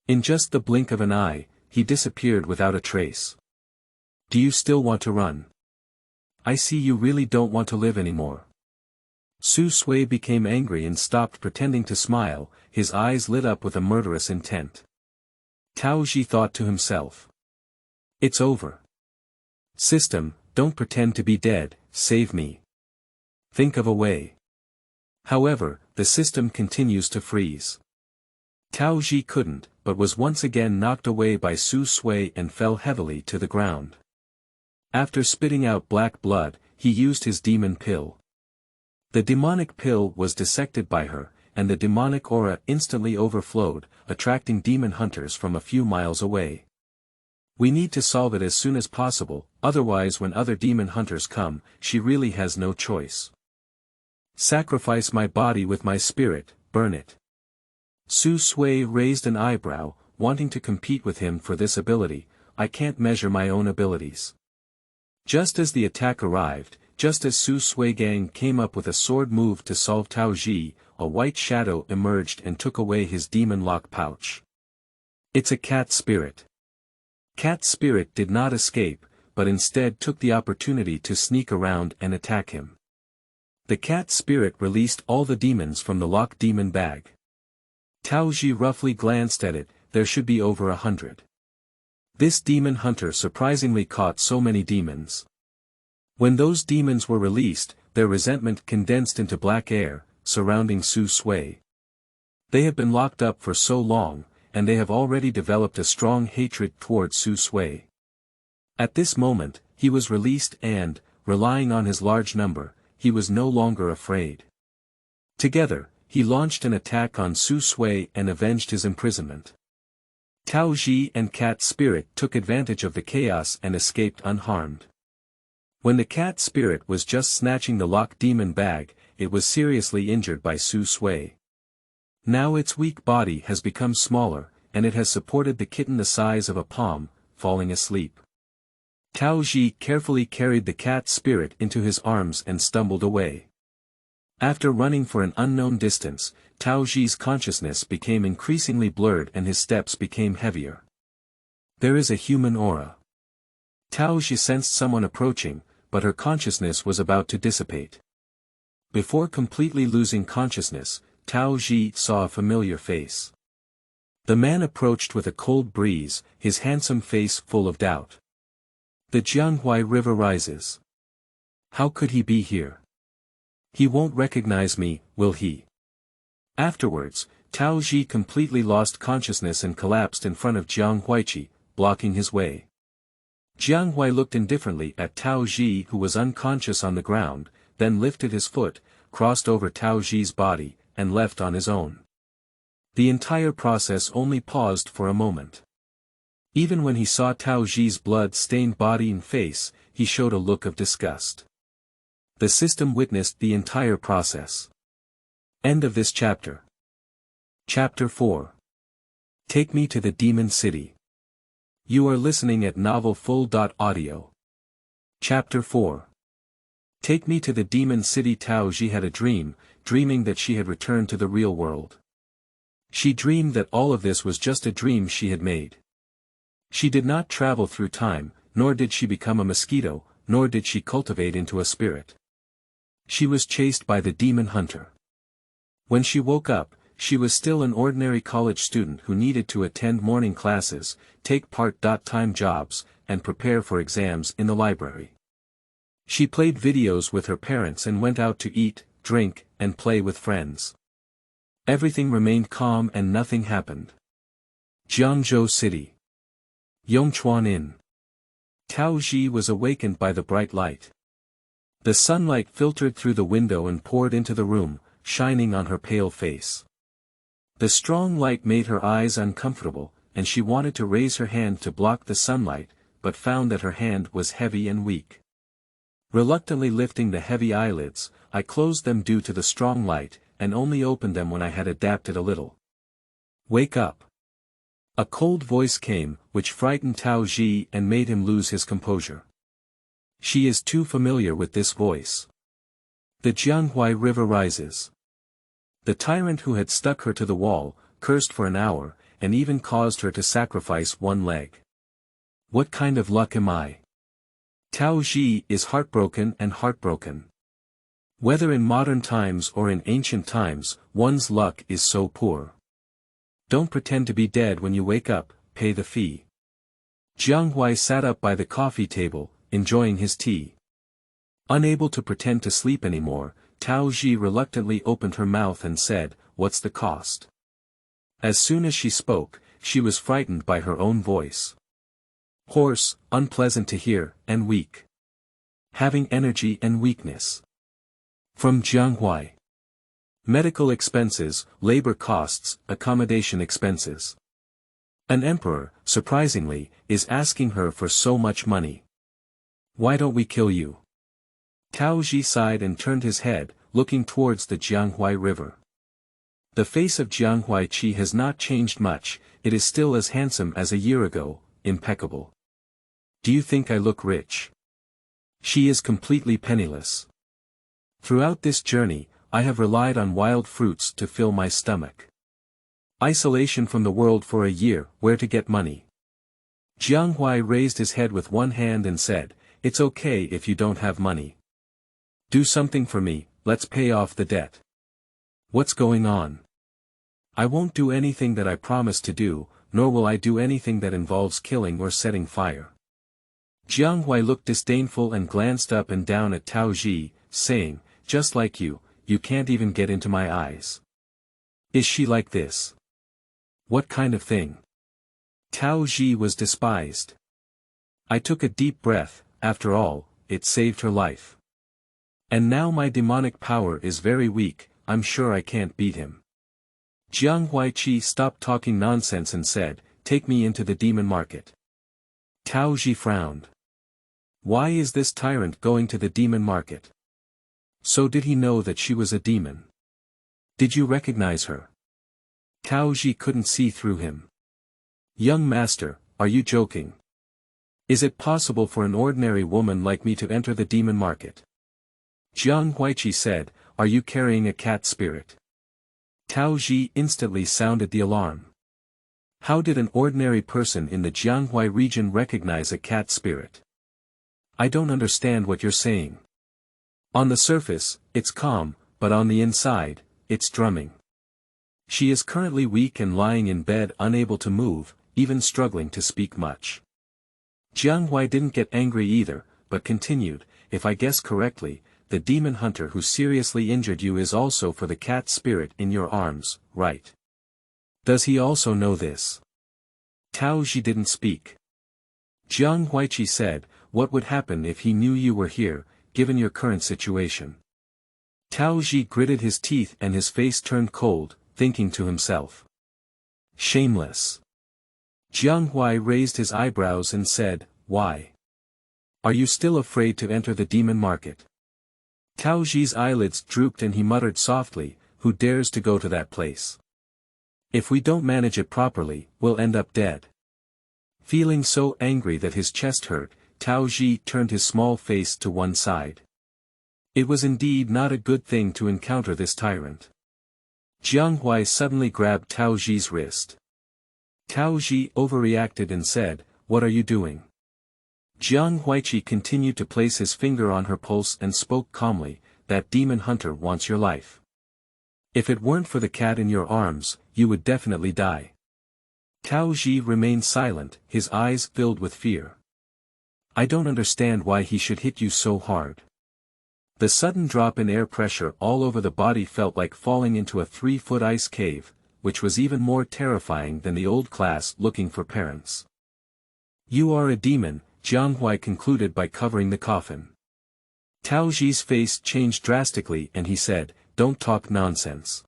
In just the blink of an eye, he disappeared without a trace. Do you still want to run? I see you really don't want to live anymore. Su Sui became angry and stopped pretending to smile, his eyes lit up with a murderous intent. Tao Zhi thought to himself. It's over. System, don't pretend to be dead, save me. Think of a way. However, the system continues to freeze. Tao Zhi couldn't, but was once again knocked away by Su Sui and fell heavily to the ground. After spitting out black blood, he used his demon pill. The demonic pill was dissected by her, and the demonic aura instantly overflowed, attracting demon hunters from a few miles away. We need to solve it as soon as possible, otherwise when other demon hunters come, she really has no choice. Sacrifice my body with my spirit, burn it. Su Sui raised an eyebrow, wanting to compete with him for this ability. I can't measure my own abilities. Just as the attack arrived, just as Su Sui Gang came up with a sword move to solve Tao Zhi, a white shadow emerged and took away his demon lock pouch. It's a cat spirit. Cat spirit did not escape, but instead took the opportunity to sneak around and attack him. The cat spirit released all the demons from the locked demon bag. Tao Zhi roughly glanced at it, there should be over 100. This demon hunter surprisingly caught so many demons. When those demons were released, their resentment condensed into black air, surrounding Su Sui. They have been locked up for so long, and they have already developed a strong hatred towards Su Sui. At this moment, he was released and, relying on his large number, he was no longer afraid. Together, he launched an attack on Su Sui and avenged his imprisonment. Tao Zhi and Cat Spirit took advantage of the chaos and escaped unharmed. When the Cat Spirit was just snatching the locked demon bag, it was seriously injured by Su Sui. Now its weak body has become smaller, and it has supported the kitten the size of a palm, falling asleep. Tao Zhi carefully carried the cat spirit into his arms and stumbled away. After running for an unknown distance, Tao Zhi's consciousness became increasingly blurred and his steps became heavier. There is a human aura. Tao Zhi sensed someone approaching, but her consciousness was about to dissipate. Before completely losing consciousness, Tao Zhi saw a familiar face. The man approached with a cold breeze, his handsome face full of doubt. The Xiaobai River rises. How could he be here? He won't recognize me, will he? Afterwards, Tao Zhi completely lost consciousness and collapsed in front of Jiang Huaiqi, blocking his way. Jiang Hui looked indifferently at Tao Zhi who was unconscious on the ground, then lifted his foot, crossed over Tao Zhi's body, and left on his own. The entire process only paused for a moment. Even when he saw Tao Zhi's blood-stained body and face, he showed a look of disgust. The system witnessed the entire process. End of this chapter. Chapter 4. Take me to the Demon City. You are listening at novelfull.audio. Chapter 4. Take me to the Demon City. Tao Zhi had a dream, dreaming that she had returned to the real world. She dreamed that all of this was just a dream she had made. She did not travel through time, nor did she become a mosquito, nor did she cultivate into a spirit. She was chased by the demon hunter. When she woke up, she was still an ordinary college student who needed to attend morning classes, take part-time jobs, and prepare for exams in the library. She played videos with her parents and went out to eat, drink, and play with friends. Everything remained calm and nothing happened. Jiangzhou City. Yongchuan Inn. Tao Zhi was awakened by the bright light. The sunlight filtered through the window and poured into the room, shining on her pale face. The strong light made her eyes uncomfortable, and she wanted to raise her hand to block the sunlight, but found that her hand was heavy and weak. Reluctantly lifting the heavy eyelids, I closed them due to the strong light, and only opened them when I had adapted a little. Wake up. A cold voice came, which frightened Tao Zhi and made him lose his composure. She is too familiar with this voice. The Jiangbai River rises. The tyrant who had stuck her to the wall, cursed for an hour, and even caused her to sacrifice one leg. What kind of luck am I? Tao Zhi is heartbroken and heartbroken. Whether in modern times or in ancient times, one's luck is so poor. Don't pretend to be dead when you wake up, pay the fee. Jiang Hui sat up by the coffee table, enjoying his tea. Unable to pretend to sleep anymore, Tao Zhi reluctantly opened her mouth and said, "What's the cost?" As soon as she spoke, she was frightened by her own voice. Hoarse, unpleasant to hear, and weak. Having energy and weakness. From Xiaobai. Medical expenses, labor costs, accommodation expenses. An emperor, surprisingly, is asking her for so much money. Why don't we kill you? Tao Zhi sighed and turned his head, looking towards the Jianghuai River. The face of Jianghuai Qi has not changed much, it is still as handsome as a year ago, impeccable. Do you think I look rich? She is completely penniless. Throughout this journey, I have relied on wild fruits to fill my stomach. Isolation from the world for a year, where to get money? Jianghuai raised his head with one hand and said, "It's okay if you don't have money. Do something for me, let's pay off the debt." What's going on? I won't do anything that I promised to do, nor will I do anything that involves killing or setting fire. Jianghuai looked disdainful and glanced up and down at Tao Zhi, saying, "Just like you can't even get into my eyes. Is she like this? What kind of thing?" Tao Zhi was despised. I took a deep breath, after all, it saved her life. And now my demonic power is very weak, I'm sure I can't beat him. Jianghuai Qi stopped talking nonsense and said, "Take me into the demon market." Tao Zhi frowned. Why is this tyrant going to the demon market? So did he know that she was a demon? Did you recognize her? Tao Zhi couldn't see through him. Young master, are you joking? Is it possible for an ordinary woman like me to enter the demon market? Jiang Huaiqi said, "Are you carrying a cat spirit?" Tao Zhi instantly sounded the alarm. How did an ordinary person in the Jianghuai region recognize a cat spirit? I don't understand what you're saying. On the surface, it's calm, but on the inside, it's drumming. She is currently weak and lying in bed unable to move, even struggling to speak much. Jianghuai didn't get angry either, but continued, "If I guess correctly, the demon hunter who seriously injured you is also for the cat spirit in your arms, right? Does he also know this?" Tao Zhi didn't speak. Jiang Huaiqi said, "What would happen if he knew you were here, given your current situation?" Tao Zhi gritted his teeth and his face turned cold, thinking to himself. Shameless. Jiang Hui raised his eyebrows and said, "Why? Are you still afraid to enter the demon market?" Tao Zhi's eyelids drooped and he muttered softly, "Who dares to go to that place? If we don't manage it properly, we'll end up dead." Feeling so angry that his chest hurt, Tao Zhi turned his small face to one side. It was indeed not a good thing to encounter this tyrant. Jiang Hui suddenly grabbed Tao Zhi's wrist. Tao Zhi overreacted and said, "What are you doing?" Jiang Huaiqi continued to place his finger on her pulse and spoke calmly, "That demon hunter wants your life. If it weren't for the cat in your arms, you would definitely die." Tao Zhi remained silent, his eyes filled with fear. "I don't understand why he should hit you so hard." The sudden drop in air pressure all over the body felt like falling into a 3-foot ice cave, which was even more terrifying than the old class looking for parents. "You are a demon," Jiang Hui concluded by covering the coffin. Tao Zhi's face changed drastically and he said, "Don't talk nonsense."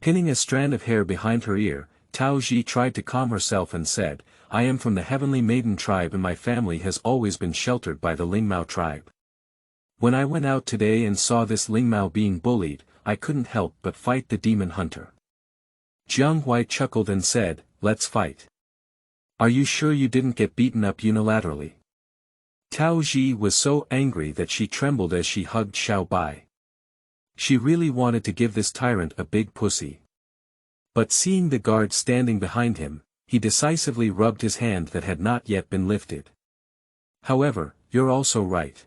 Pinning a strand of hair behind her ear, Tao Zhi tried to calm herself and said, "I am from the Heavenly Maiden tribe and my family has always been sheltered by the Lingmao tribe. When I went out today and saw this Lingmao being bullied, I couldn't help but fight the demon hunter." Jiang Hui chuckled and said, "Let's fight. Are you sure you didn't get beaten up unilaterally?" Tao Zhi was so angry that she trembled as she hugged Xiaobai. She really wanted to give this tyrant a big pussy. But seeing the guard standing behind him, he decisively rubbed his hand that had not yet been lifted. "However, you're also right.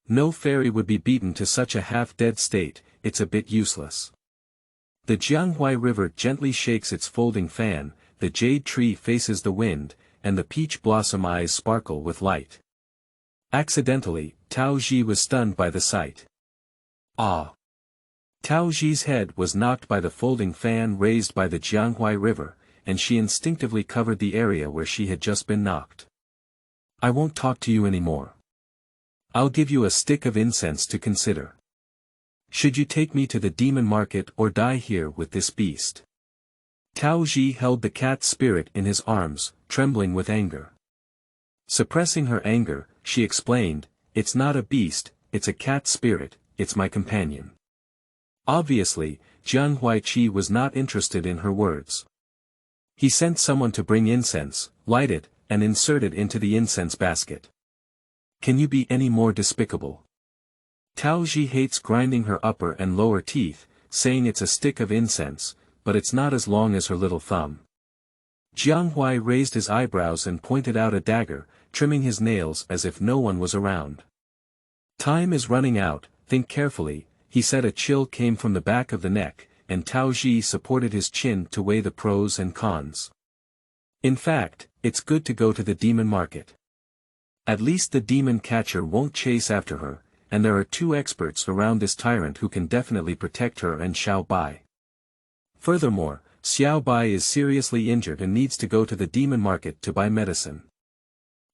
No fairy would be beaten to such a half-dead state, it's a bit useless." The Jianghuai River gently shakes its folding fan, the jade tree faces the wind, and the peach blossom eyes sparkle with light. Accidentally, Tao Zhi was stunned by the sight. Ah! Tao Zhi's head was knocked by the folding fan raised by the Jianghuai River, and she instinctively covered the area where she had just been knocked. I won't talk to you anymore. I'll give you a stick of incense to consider. Should you take me to the demon market or die here with this beast? Tao Zhi held the cat spirit in his arms, trembling with anger. Suppressing her anger, she explained, it's not a beast, it's a cat spirit, it's my companion. Obviously, Jiang Huaiqi was not interested in her words. He sent someone to bring incense, light it, and insert it into the incense basket. Can you be any more despicable? Tao Zhi hates grinding her upper and lower teeth, saying it's a stick of incense, but it's not as long as her little thumb. Jiang Hui raised his eyebrows and pointed out a dagger, trimming his nails as if no one was around. Time is running out, think carefully, he said. A chill came from the back of the neck, and Tao Zhi supported his chin to weigh the pros and cons. In fact, it's good to go to the demon market. At least the demon catcher won't chase after her, and there are 2 experts around this tyrant who can definitely protect her and Xiaobai. Furthermore, Xiaobai is seriously injured and needs to go to the demon market to buy medicine.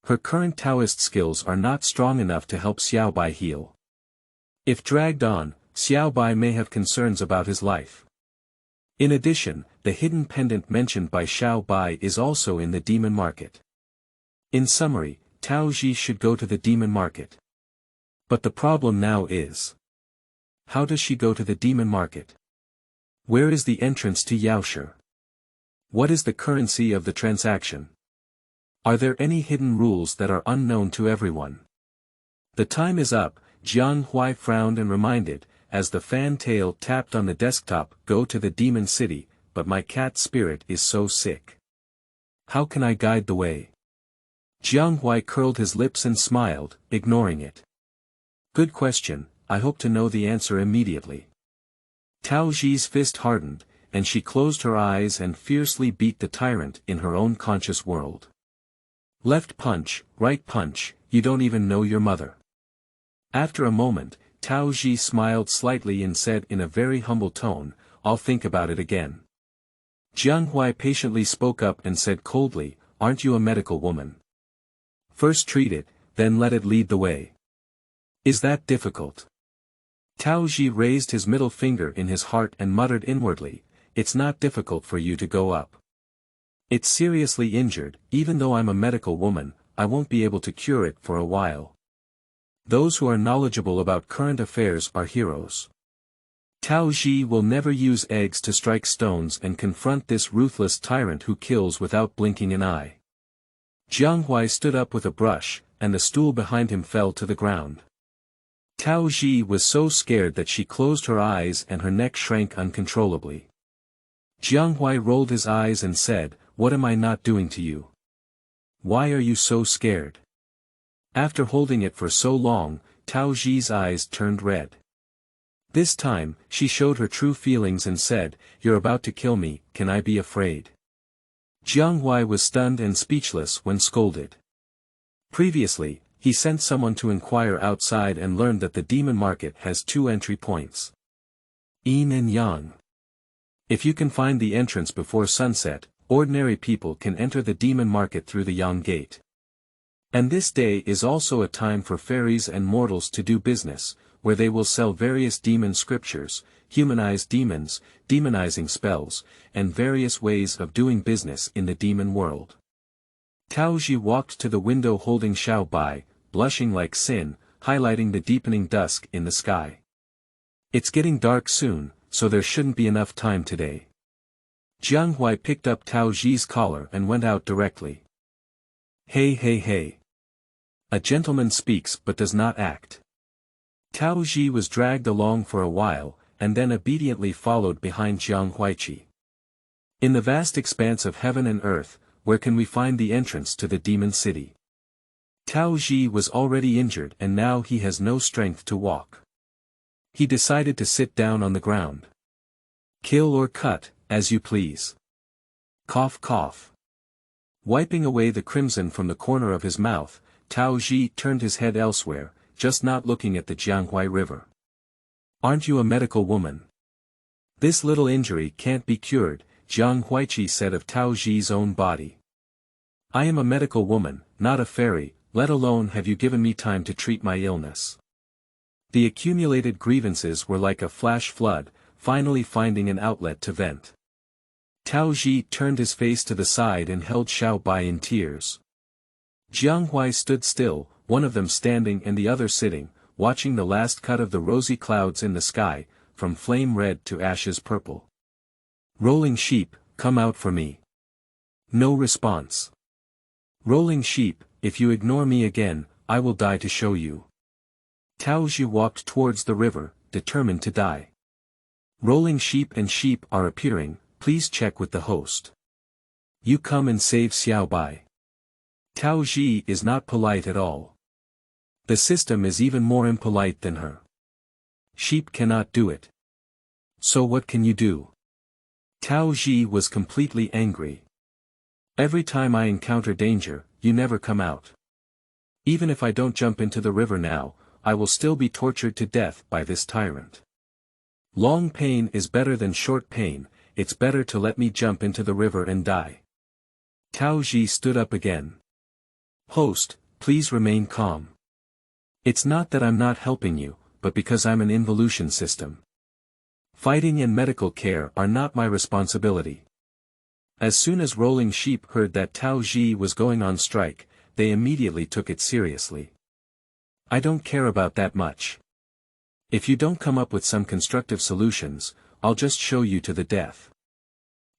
Her current Taoist skills are not strong enough to help Xiaobai heal. If dragged on, Xiaobai may have concerns about his life. In addition, the hidden pendant mentioned by Xiaobai is also in the demon market. In summary, Tao Zhi should go to the demon market. But the problem now is, how does she go to the demon market? Where is the entrance to Yaoshi? What is the currency of the transaction? Are there any hidden rules that are unknown to everyone? The time is up, Jiang Hui frowned and reminded, as the fan tail tapped on the desktop, go to the demon city, but my cat spirit is so sick. How can I guide the way? Jiang Hui curled his lips and smiled, ignoring it. Good question, I hope to know the answer immediately. Tao Zhi's fist hardened, and she closed her eyes and fiercely beat the tyrant in her own conscious world. Left punch, right punch, you don't even know your mother. After a moment, Tao Zhi smiled slightly and said in a very humble tone, I'll think about it again. Jiang Hui patiently spoke up and said coldly, aren't you a medical woman? First treat it, then let it lead the way. Is that difficult? Tao Zhi raised his middle finger in his heart and muttered inwardly, it's not difficult for you to go up. It's seriously injured, even though I'm a medical woman, I won't be able to cure it for a while. Those who are knowledgeable about current affairs are heroes. Tao Zhi will never use eggs to strike stones and confront this ruthless tyrant who kills without blinking an eye. Jiang Hui stood up with a brush, and the stool behind him fell to the ground. Tao Zhi was so scared that she closed her eyes and her neck shrank uncontrollably. Jiang Hui rolled his eyes and said, what am I not doing to you? Why are you so scared? After holding it for so long, Tao Zhi's eyes turned red. This time, she showed her true feelings and said, you're about to kill me, can I be afraid? Jiang Hui was stunned and speechless when scolded. Previously, he sent someone to inquire outside and learned that the demon market has 2 entry points. Yin and Yang. If you can find the entrance before sunset, ordinary people can enter the demon market through the Yang gate. And this day is also a time for fairies and mortals to do business, where they will sell various demon scriptures, humanized demons, demonizing spells, and various ways of doing business in the demon world. Tao Zhi walked to the window holding Xiaobai, blushing like sin, highlighting the deepening dusk in the sky. It's getting dark soon, so there shouldn't be enough time today. Jiang Hui picked up Tao Zhi's collar and went out directly. Hey hey hey. A gentleman speaks but does not act. Tao Zhi was dragged along for a while, and then obediently followed behind Jiang Huaiqi. In the vast expanse of heaven and earth, where can we find the entrance to the demon city? Tao Zhi was already injured and now he has no strength to walk. He decided to sit down on the ground. Kill or cut, as you please. Cough cough. Wiping away the crimson from the corner of his mouth, Tao Zhi turned his head elsewhere, just not looking at the Jianghuai River. Aren't you a medical woman? This little injury can't be cured, Jiang Huiqi said of Tao Zhi's own body. I am a medical woman, not a fairy, let alone have you given me time to treat my illness. The accumulated grievances were like a flash flood, finally finding an outlet to vent. Tao Zhi turned his face to the side and held Xiaobai in tears. Jiang Hui stood still, one of them standing and the other sitting, watching the last cut of the rosy clouds in the sky, from flame red to ashes purple. Rolling sheep, come out for me. No response. Rolling sheep, if you ignore me again, I will die to show you. Tao Zhi walked towards the river, determined to die. Rolling sheep and sheep are appearing, please check with the host. You come and save Xiaobai. Tao Zhi is not polite at all. The system is even more impolite than her. Sheep cannot do it. So what can you do? Tao Zhi was completely angry. Every time I encounter danger, you never come out. Even if I don't jump into the river now, I will still be tortured to death by this tyrant. Long pain is better than short pain, it's better to let me jump into the river and die. Tao Zhi stood up again. Host, please remain calm. It's not that I'm not helping you, but because I'm an involution system. Fighting and medical care are not my responsibility. As soon as Rolling Sheep heard that Tao Zhi was going on strike, they immediately took it seriously. I don't care about that much. If you don't come up with some constructive solutions, I'll just show you to the death.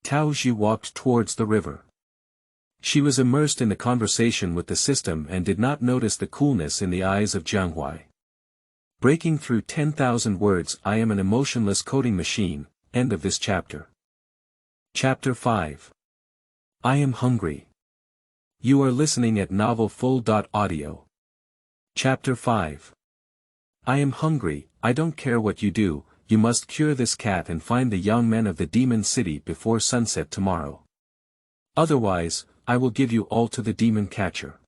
Tao Zhi walked towards the river. She was immersed in the conversation with the system and did not notice the coolness in the eyes of Jiang Hui. Breaking through 10,000 words. I am an emotionless coding machine. End of this chapter. Chapter 5. I am hungry. You are listening at novelfull.audio. Chapter 5. I am hungry, I don't care what you do, you must cure this cat and find the young men of the demon city before sunset tomorrow. Otherwise, I will give you all to the demon catcher.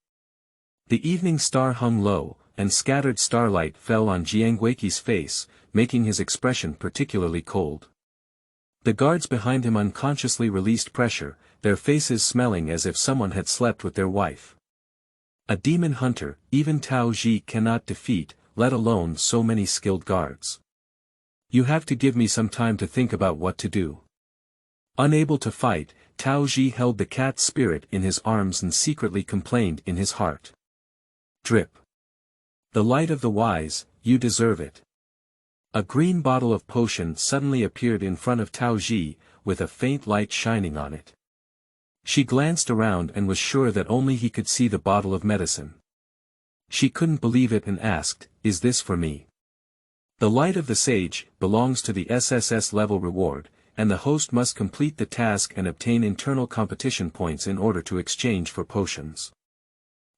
The evening star hung low, and scattered starlight fell on Jiang Huiqi's face, making his expression particularly cold. The guards behind him unconsciously released pressure, their faces smelling as if someone had slept with their wife. A demon hunter, even Tao Zhi cannot defeat, let alone so many skilled guards. You have to give me some time to think about what to do. Unable to fight, Tao Zhi held the cat's spirit in his arms and secretly complained in his heart. Drip. The light of the wise, you deserve it. A green bottle of potion suddenly appeared in front of Tao Zhi, with a faint light shining on it. She glanced around and was sure that only he could see the bottle of medicine. She couldn't believe it and asked, "Is this for me?" The light of the sage belongs to the SSS level reward, and the host must complete the task and obtain internal competition points in order to exchange for potions.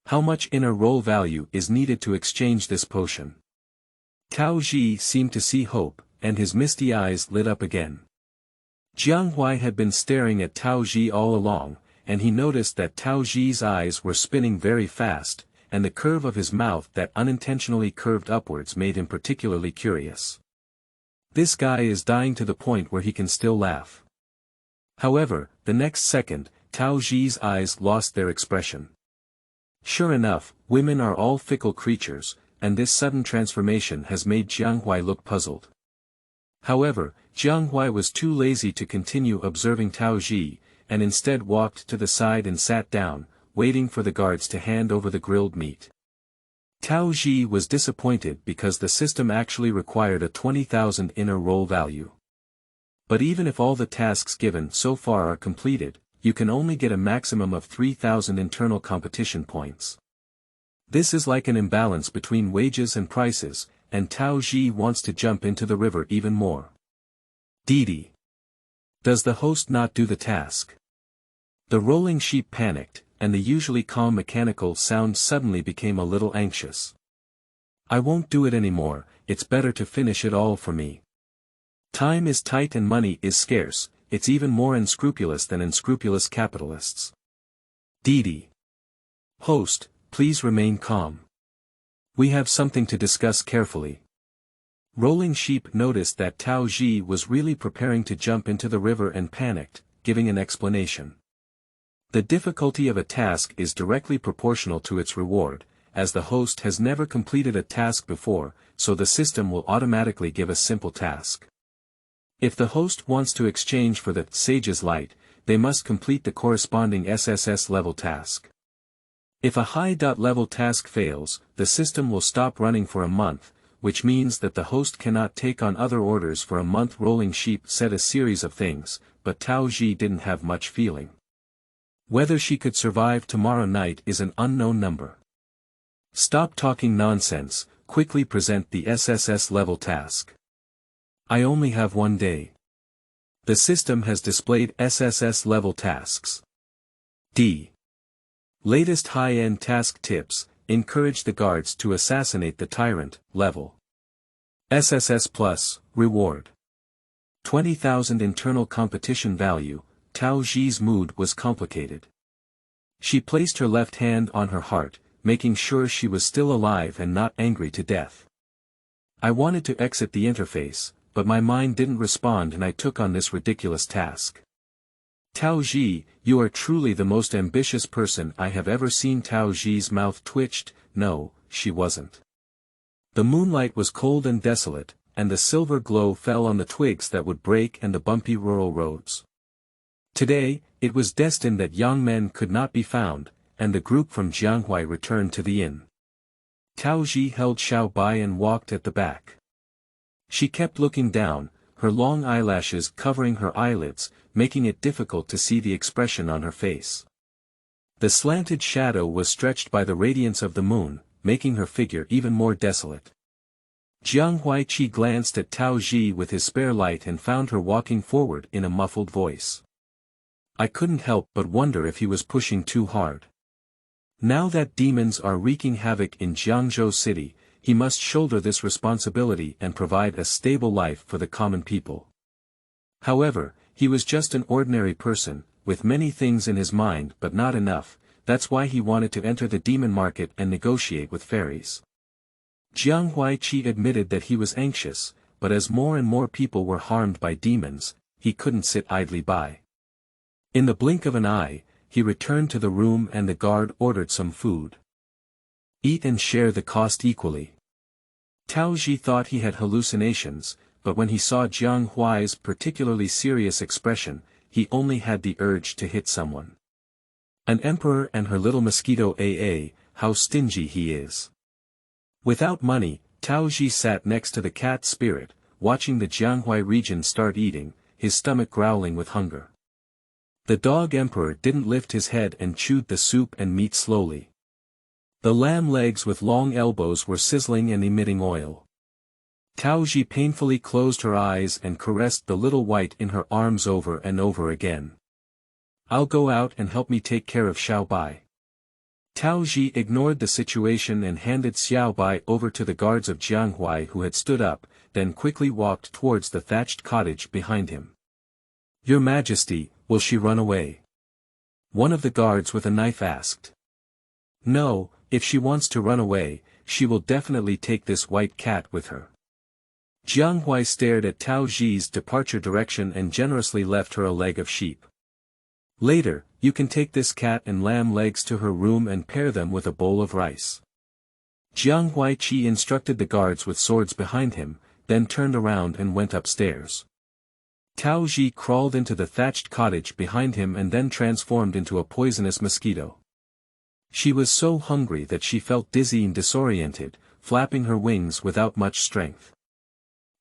How much inner roll value is needed to exchange this potion? Tao Zhi seemed to see hope, and his misty eyes lit up again. Jiang Hui had been staring at Tao Zhi all along, and he noticed that Tao Zhi's eyes were spinning very fast, and the curve of his mouth that unintentionally curved upwards made him particularly curious. This guy is dying to the point where he can still laugh. However, the next second, Tao Zhi's eyes lost their expression. Sure enough, women are all fickle creatures, and this sudden transformation has made Jiang Hui look puzzled. However, Jiang Hui was too lazy to continue observing Tao Zhi, and instead walked to the side and sat down, waiting for the guards to hand over the grilled meat. Tao Zhi was disappointed because the system actually required a 20,000 inner roll value. But even if all the tasks given so far are completed, you can only get a maximum of 3,000 internal competition points. This is like an imbalance between wages and prices, and Tao Zhi wants to jump into the river even more. Didi. Does the host not do the task? The rolling sheep panicked, and the usually calm mechanical sound suddenly became a little anxious. I won't do it anymore, it's better to finish it all for me. Time is tight and money is scarce, it's even more unscrupulous than unscrupulous capitalists. Didi. Host, please remain calm. We have something to discuss carefully. Rolling Sheep noticed that Tao Zhi was really preparing to jump into the river and panicked, giving an explanation. The difficulty of a task is directly proportional to its reward, as the host has never completed a task before, so the system will automatically give a simple task. If the host wants to exchange for the Sage's Light, they must complete the corresponding SSS level task. If a high-level task fails, the system will stop running for a month, which means that the host cannot take on other orders for a month. Rolling Sheep said a series of things, but Tao Zhi didn't have much feeling. Whether she could survive tomorrow night is an unknown number. Stop talking nonsense, quickly present the SSS level task. I only have 1 day. The system has displayed SSS level tasks. D. Latest high-end task tips, encourage the guards to assassinate the Tyrant, level. SSS Plus, reward. 20,000 internal competition value. Tao Zhi's mood was complicated. She placed her left hand on her heart, making sure she was still alive and not angry to death. I wanted to exit the interface, but my mind didn't respond and I took on this ridiculous task. Tao Zhi, you are truly the most ambitious person I have ever seen. Tao Zhi's mouth twitched. No, she wasn't. The moonlight was cold and desolate, and the silver glow fell on the twigs that would break and the bumpy rural roads. Today, it was destined that young men could not be found, and the group from Xiaobai returned to the inn. Tao Zhi held Xiaobai and walked at the back. She kept looking down, her long eyelashes covering her eyelids, making it difficult to see the expression on her face. The slanted shadow was stretched by the radiance of the moon, making her figure even more desolate. Jiang Huaiqi glanced at Tao Zhi with his spare light and found her walking forward in a muffled voice. I couldn't help but wonder if he was pushing too hard. Now that demons are wreaking havoc in Jiangzhou City, he must shoulder this responsibility and provide a stable life for the common people. However, he was just an ordinary person, with many things in his mind but not enough. That's why he wanted to enter the demon market and negotiate with fairies. Jiang Huaiqi admitted that he was anxious, but as more and more people were harmed by demons, he couldn't sit idly by. In the blink of an eye, he returned to the room and the guard ordered some food. Eat and share the cost equally. Tao Zhi thought he had hallucinations, but when he saw Jiang Huai's particularly serious expression, he only had the urge to hit someone. An emperor and her little mosquito how stingy he is. Without money, Tao Zhi sat next to the cat spirit, watching the Jianghuai region start eating, his stomach growling with hunger. The dog emperor didn't lift his head and chewed the soup and meat slowly. The lamb legs with long elbows were sizzling and emitting oil. Tao Zhi painfully closed her eyes and caressed the little white in her arms over and over again. I'll go out and help me take care of Xiaobai. Tao Zhi ignored the situation and handed Xiaobai over to the guards of Jianghuai who had stood up, then quickly walked towards the thatched cottage behind him. Your Majesty, will she run away? One of the guards with a knife asked. No, if she wants to run away, she will definitely take this white cat with her. Jianghuai stared at Tao Zhi's departure direction and generously left her a leg of sheep. Later, you can take this cat and lamb legs to her room and pair them with a bowl of rice. Jiang Huaiqi instructed the guards with swords behind him, then turned around and went upstairs. Tao Zhi crawled into the thatched cottage behind him and then transformed into a poisonous mosquito. She was so hungry that she felt dizzy and disoriented, flapping her wings without much strength.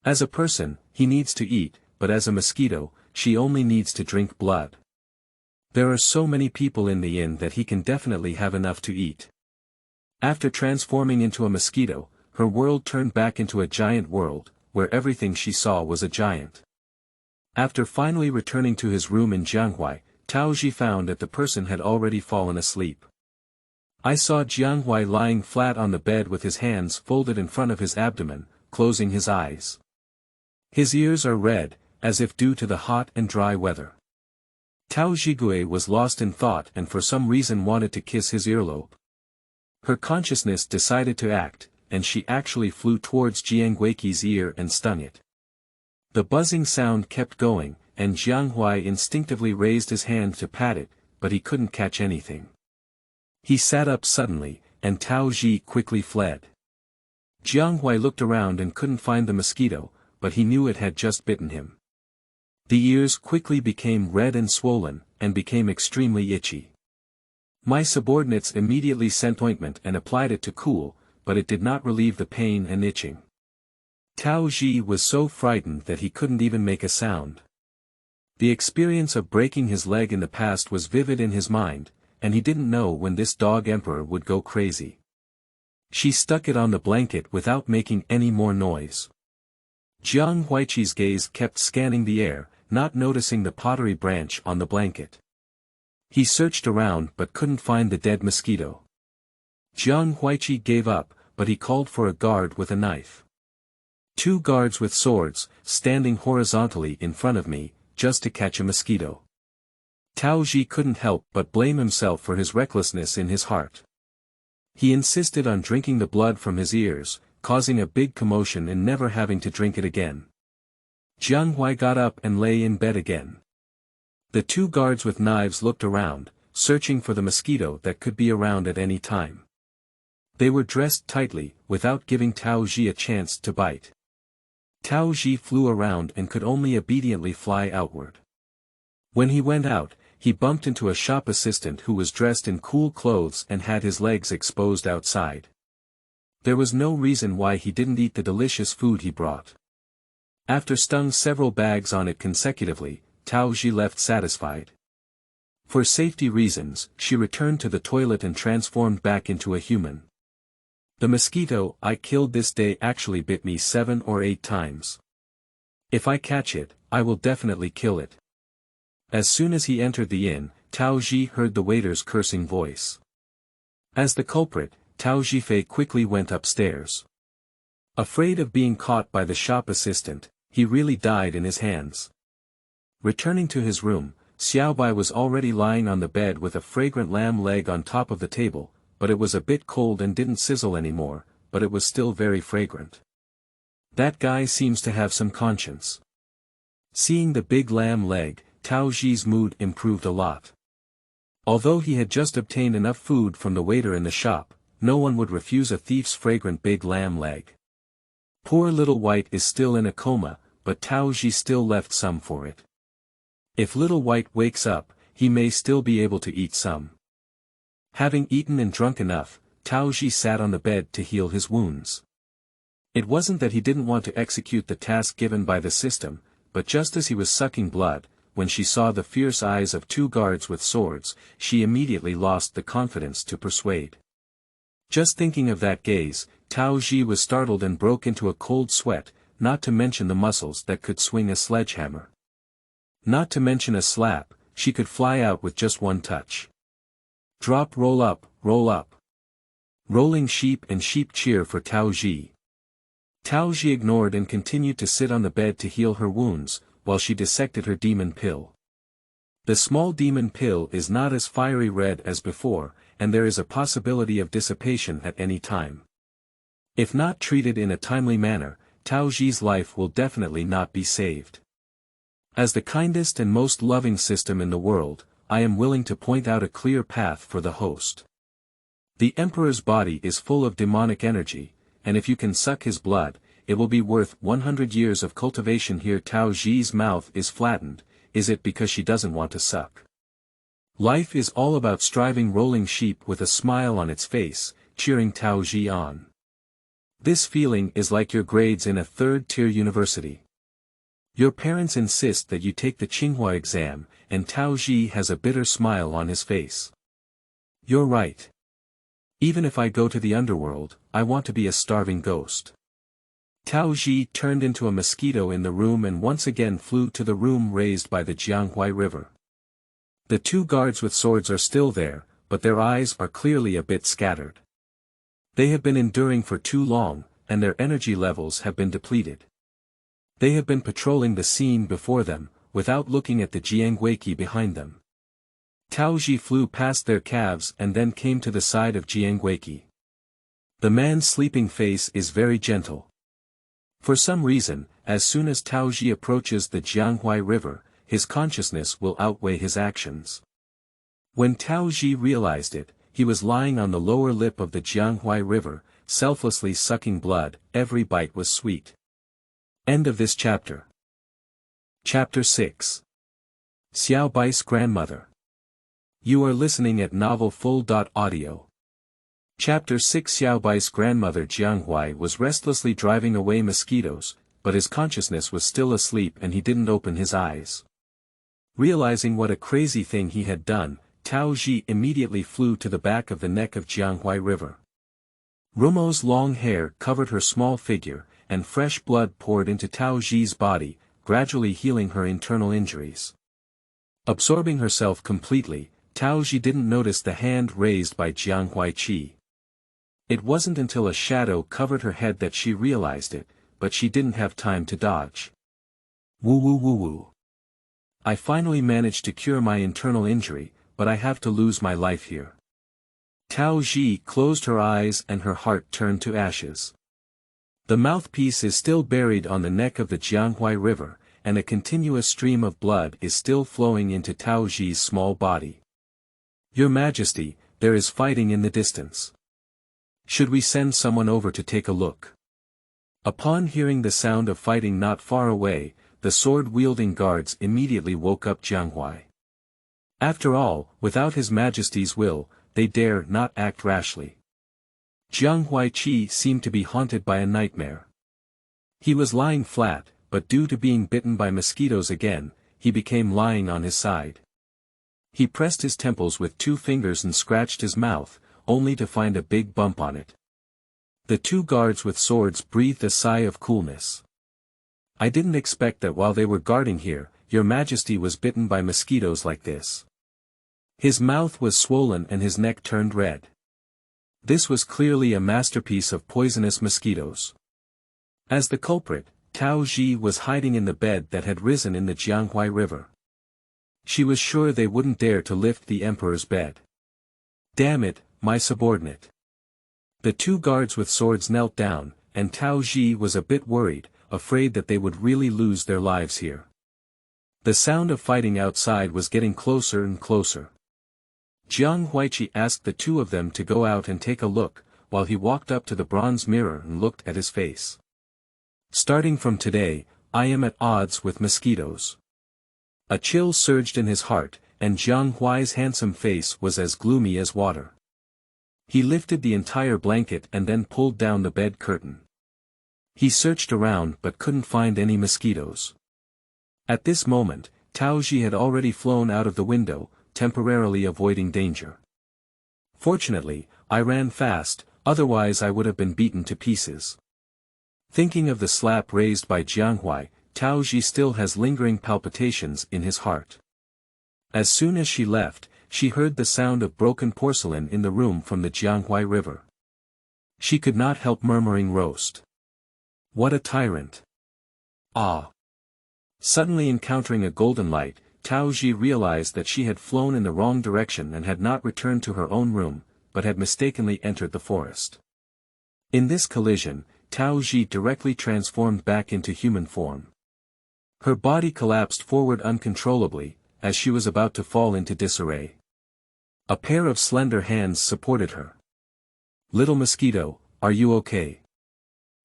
As a person, he needs to eat, but as a mosquito, she only needs to drink blood. There are so many people in the inn that he can definitely have enough to eat. After transforming into a mosquito, her world turned back into a giant world, where everything she saw was a giant. After finally returning to his room in Jianghuai, Tao Zhi found that the person had already fallen asleep. I saw Jianghuai lying flat on the bed with his hands folded in front of his abdomen, closing his eyes. His ears are red, as if due to the hot and dry weather. Tao Zhigui was lost in thought and for some reason wanted to kiss his earlobe. Her consciousness decided to act, and she actually flew towards Jianghuiqi's ear and stung it. The buzzing sound kept going, and Jianghui instinctively raised his hand to pat it, but he couldn't catch anything. He sat up suddenly, and Tao Zhi quickly fled. Jianghui looked around and couldn't find the mosquito, but he knew it had just bitten him. The ears quickly became red and swollen, and became extremely itchy. My subordinates immediately sent ointment and applied it to cool, but it did not relieve the pain and itching. Tao Zhi was so frightened that he couldn't even make a sound. The experience of breaking his leg in the past was vivid in his mind, and he didn't know when this dog emperor would go crazy. She stuck it on the blanket without making any more noise. Jiang Huiqi's gaze kept scanning the air, not noticing the pottery branch on the blanket. He searched around but couldn't find the dead mosquito. Jiang Huiqi gave up, but he called for a guard with a knife. 2 guards with swords, standing horizontally in front of me, just to catch a mosquito. Tao Zhi couldn't help but blame himself for his recklessness in his heart. He insisted on drinking the blood from his ears, causing a big commotion and never having to drink it again. Jianghui got up and lay in bed again. The 2 guards with knives looked around, searching for the mosquito that could be around at any time. They were dressed tightly, without giving Tao Zhi a chance to bite. Tao Zhi flew around and could only obediently fly outward. When he went out, he bumped into a shop assistant who was dressed in cool clothes and had his legs exposed outside. There was no reason why he didn't eat the delicious food he brought. After stung several bags on it consecutively, Tao Zhi left satisfied. For safety reasons, she returned to the toilet and transformed back into a human. The mosquito I killed this day actually bit me 7 or 8 times. If I catch it, I will definitely kill it. As soon as he entered the inn, Tao Zhi heard the waiter's cursing voice. As the culprit, Tao Zhifei quickly went upstairs. Afraid of being caught by the shop assistant, he really died in his hands. Returning to his room, Xiaobai was already lying on the bed with a fragrant lamb leg on top of the table, but it was a bit cold and didn't sizzle anymore, but it was still very fragrant. That guy seems to have some conscience. Seeing the big lamb leg, Tao Zhi's mood improved a lot. Although he had just obtained enough food from the waiter in the shop, no one would refuse a thief's fragrant big lamb leg. Poor little White is still in a coma, but Tao Zhi still left some for it. If little White wakes up, he may still be able to eat some. Having eaten and drunk enough, Tao Zhi sat on the bed to heal his wounds. It wasn't that he didn't want to execute the task given by the system, but just as he was sucking blood, when she saw the fierce eyes of 2 guards with swords, she immediately lost the confidence to persuade. Just thinking of that gaze, Tao Zhi was startled and broke into a cold sweat, not to mention the muscles that could swing a sledgehammer. Not to mention a slap, she could fly out with just one touch. Drop, roll up, roll up. Rolling sheep and sheep cheer for Tao Zhi. Tao Zhi ignored and continued to sit on the bed to heal her wounds, while she dissected her demon pill. The small demon pill is not as fiery red as before, and there is a possibility of dissipation at any time. If not treated in a timely manner, Tao Zhi's life will definitely not be saved. As the kindest and most loving system in the world, I am willing to point out a clear path for the host. The Emperor's body is full of demonic energy, and if you can suck his blood, it will be worth 100 years of cultivation. Here Tao Zhi's mouth is flattened. Is it because she doesn't want to suck? Life is all about striving. Rolling sheep with a smile on its face, cheering Tao Zhi on. This feeling is like your grades in a 3rd-tier university. Your parents insist that you take the Tsinghua exam, and Tao Zhi has a bitter smile on his face. You're right. Even if I go to the underworld, I want to be a starving ghost. Tao Zhi turned into a mosquito in the room and once again flew to the room raised by the Jianghui River. The 2 guards with swords are still there, but their eyes are clearly a bit scattered. They have been enduring for too long, and their energy levels have been depleted. They have been patrolling the scene before them, without looking at the Jianghuiqi behind them. Tao Zhi flew past their calves and then came to the side of Jianghuiqi. The man's sleeping face is very gentle. For some reason, as soon as Tao Zhi approaches the Jianghuai River, his consciousness will outweigh his actions. When Tao Zhi realized it, he was lying on the lower lip of the Jianghuai River, selflessly sucking blood. Every bite was sweet. End of this chapter. Chapter 6. Xiaobai's grandmother. You are listening at novelfull.audio. Chapter 6. Xiaobai's grandmother Jianghuai was restlessly driving away mosquitoes, but his consciousness was still asleep and he didn't open his eyes. Realizing what a crazy thing he had done, Tao Zhi immediately flew to the back of the neck of Jianghuai River. Rumo's long hair covered her small figure, and fresh blood poured into Tao Zhi's body, gradually healing her internal injuries. Absorbing herself completely, Tao Zhi didn't notice the hand raised by Jianghuai Qi. It wasn't until a shadow covered her head that she realized it, but she didn't have time to dodge. Woo woo woo woo. I finally managed to cure my internal injury, but I have to lose my life here. Tao Zhi closed her eyes and her heart turned to ashes. The mouthpiece is still buried on the neck of the Jianghuai River, and a continuous stream of blood is still flowing into Tao Zhi's small body. Your Majesty, there is fighting in the distance. Should we send someone over to take a look? Upon hearing the sound of fighting not far away, the sword-wielding guards immediately woke up Jianghuai. After all, without His Majesty's will, they dare not act rashly. Jianghuai Qi seemed to be haunted by a nightmare. He was lying flat, but due to being bitten by mosquitoes again, he became lying on his side. He pressed his temples with 2 fingers and scratched his mouth, only to find a big bump on it. The 2 guards with swords breathed a sigh of coolness. I didn't expect that while they were guarding here, Your Majesty was bitten by mosquitoes like this. His mouth was swollen and his neck turned red. This was clearly a masterpiece of poisonous mosquitoes. As the culprit, Tao Zhi was hiding in the bed that had risen in the Jianghuai River. She was sure they wouldn't dare to lift the emperor's bed. Damn it, my subordinate. The 2 guards with swords knelt down, and Tao Zhi was a bit worried, afraid that they would really lose their lives here. The sound of fighting outside was getting closer and closer. Jianghuai Qi asked the 2 of them to go out and take a look, while he walked up to the bronze mirror and looked at his face. Starting from today, I am at odds with mosquitoes. A chill surged in his heart, and Jianghuai's handsome face was as gloomy as water. He lifted the entire blanket and then pulled down the bed curtain. He searched around but couldn't find any mosquitoes. At this moment, Tao Zhi had already flown out of the window, temporarily avoiding danger. Fortunately, I ran fast, otherwise I would have been beaten to pieces. Thinking of the slap raised by Jianghuai, Tao Zhi still has lingering palpitations in his heart. As soon as she left, she heard the sound of broken porcelain in the room from the Jianghuai River. She could not help murmuring roast. What a tyrant. Ah. Suddenly encountering a golden light, Tao Zhi realized that she had flown in the wrong direction and had not returned to her own room, but had mistakenly entered the forest. In this collision, Tao Zhi directly transformed back into human form. Her body collapsed forward uncontrollably, as she was about to fall into disarray. A pair of slender hands supported her. Little Mosquito, are you okay?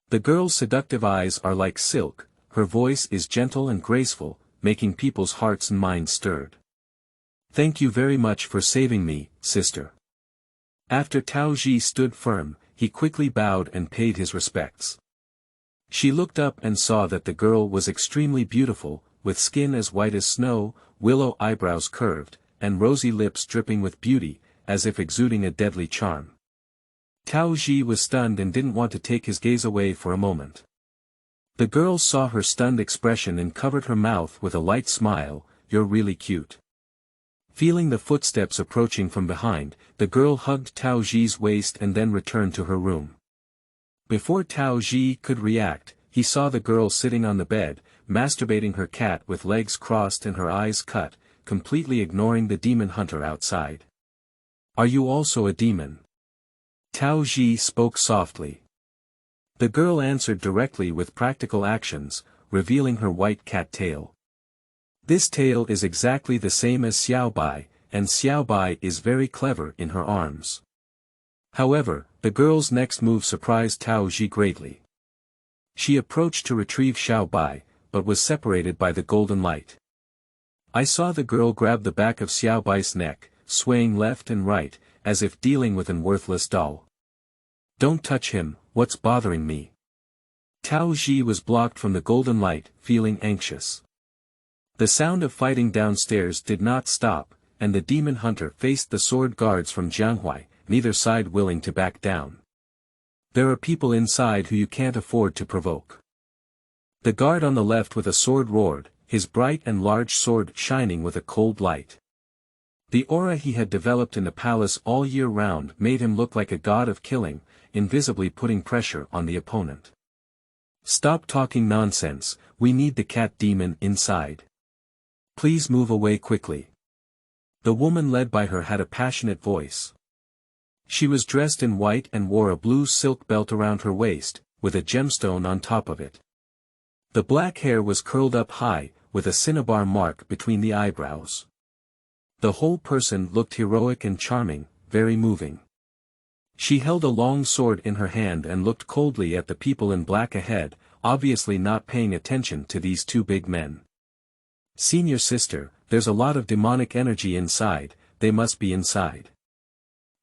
The girl's seductive eyes are like silk, her voice is gentle and graceful, making people's hearts and minds stirred. Thank you very much for saving me, sister. After Tao Zhi stood firm, he quickly bowed and paid his respects. She looked up and saw that the girl was extremely beautiful, with skin as white as snow, willow eyebrows curved, and rosy lips dripping with beauty, as if exuding a deadly charm. Tao Zhi was stunned and didn't want to take his gaze away for a moment. The girl saw her stunned expression and covered her mouth with a light smile. You're really cute. Feeling the footsteps approaching from behind, the girl hugged Tao Zhi's waist and then returned to her room. Before Tao Zhi could react, he saw the girl sitting on the bed, masturbating her cat with legs crossed and her eyes cut, completely ignoring the demon hunter outside. Are you also a demon? Tao Zhi spoke softly. The girl answered directly with practical actions, revealing her white cat tail. This tail is exactly the same as Xiaobai, and Xiaobai is very clever in her arms. However, the girl's next move surprised Tao Zhi greatly. She approached to retrieve Xiaobai, but was separated by the golden light. I saw the girl grab the back of Xiaobai's neck, swaying left and right, as if dealing with an worthless doll. Don't touch him, what's bothering me? Tao Zhi was blocked from the golden light, feeling anxious. The sound of fighting downstairs did not stop, and the demon hunter faced the sword guards from Jianghuai, neither side willing to back down. There are people inside who you can't afford to provoke. The guard on the left with a sword roared, his bright and large sword shining with a cold light. The aura he had developed in the palace all year round made him look like a god of killing, invisibly putting pressure on the opponent. Stop talking nonsense, we need the cat demon inside. Please move away quickly. The woman led by her had a passionate voice. She was dressed in white and wore a blue silk belt around her waist, with a gemstone on top of it. The black hair was curled up high, with a cinnabar mark between the eyebrows. The whole person looked heroic and charming, very moving. She held a long sword in her hand and looked coldly at the people in black ahead, obviously not paying attention to these two big men. Senior sister, there's a lot of demonic energy inside, they must be inside.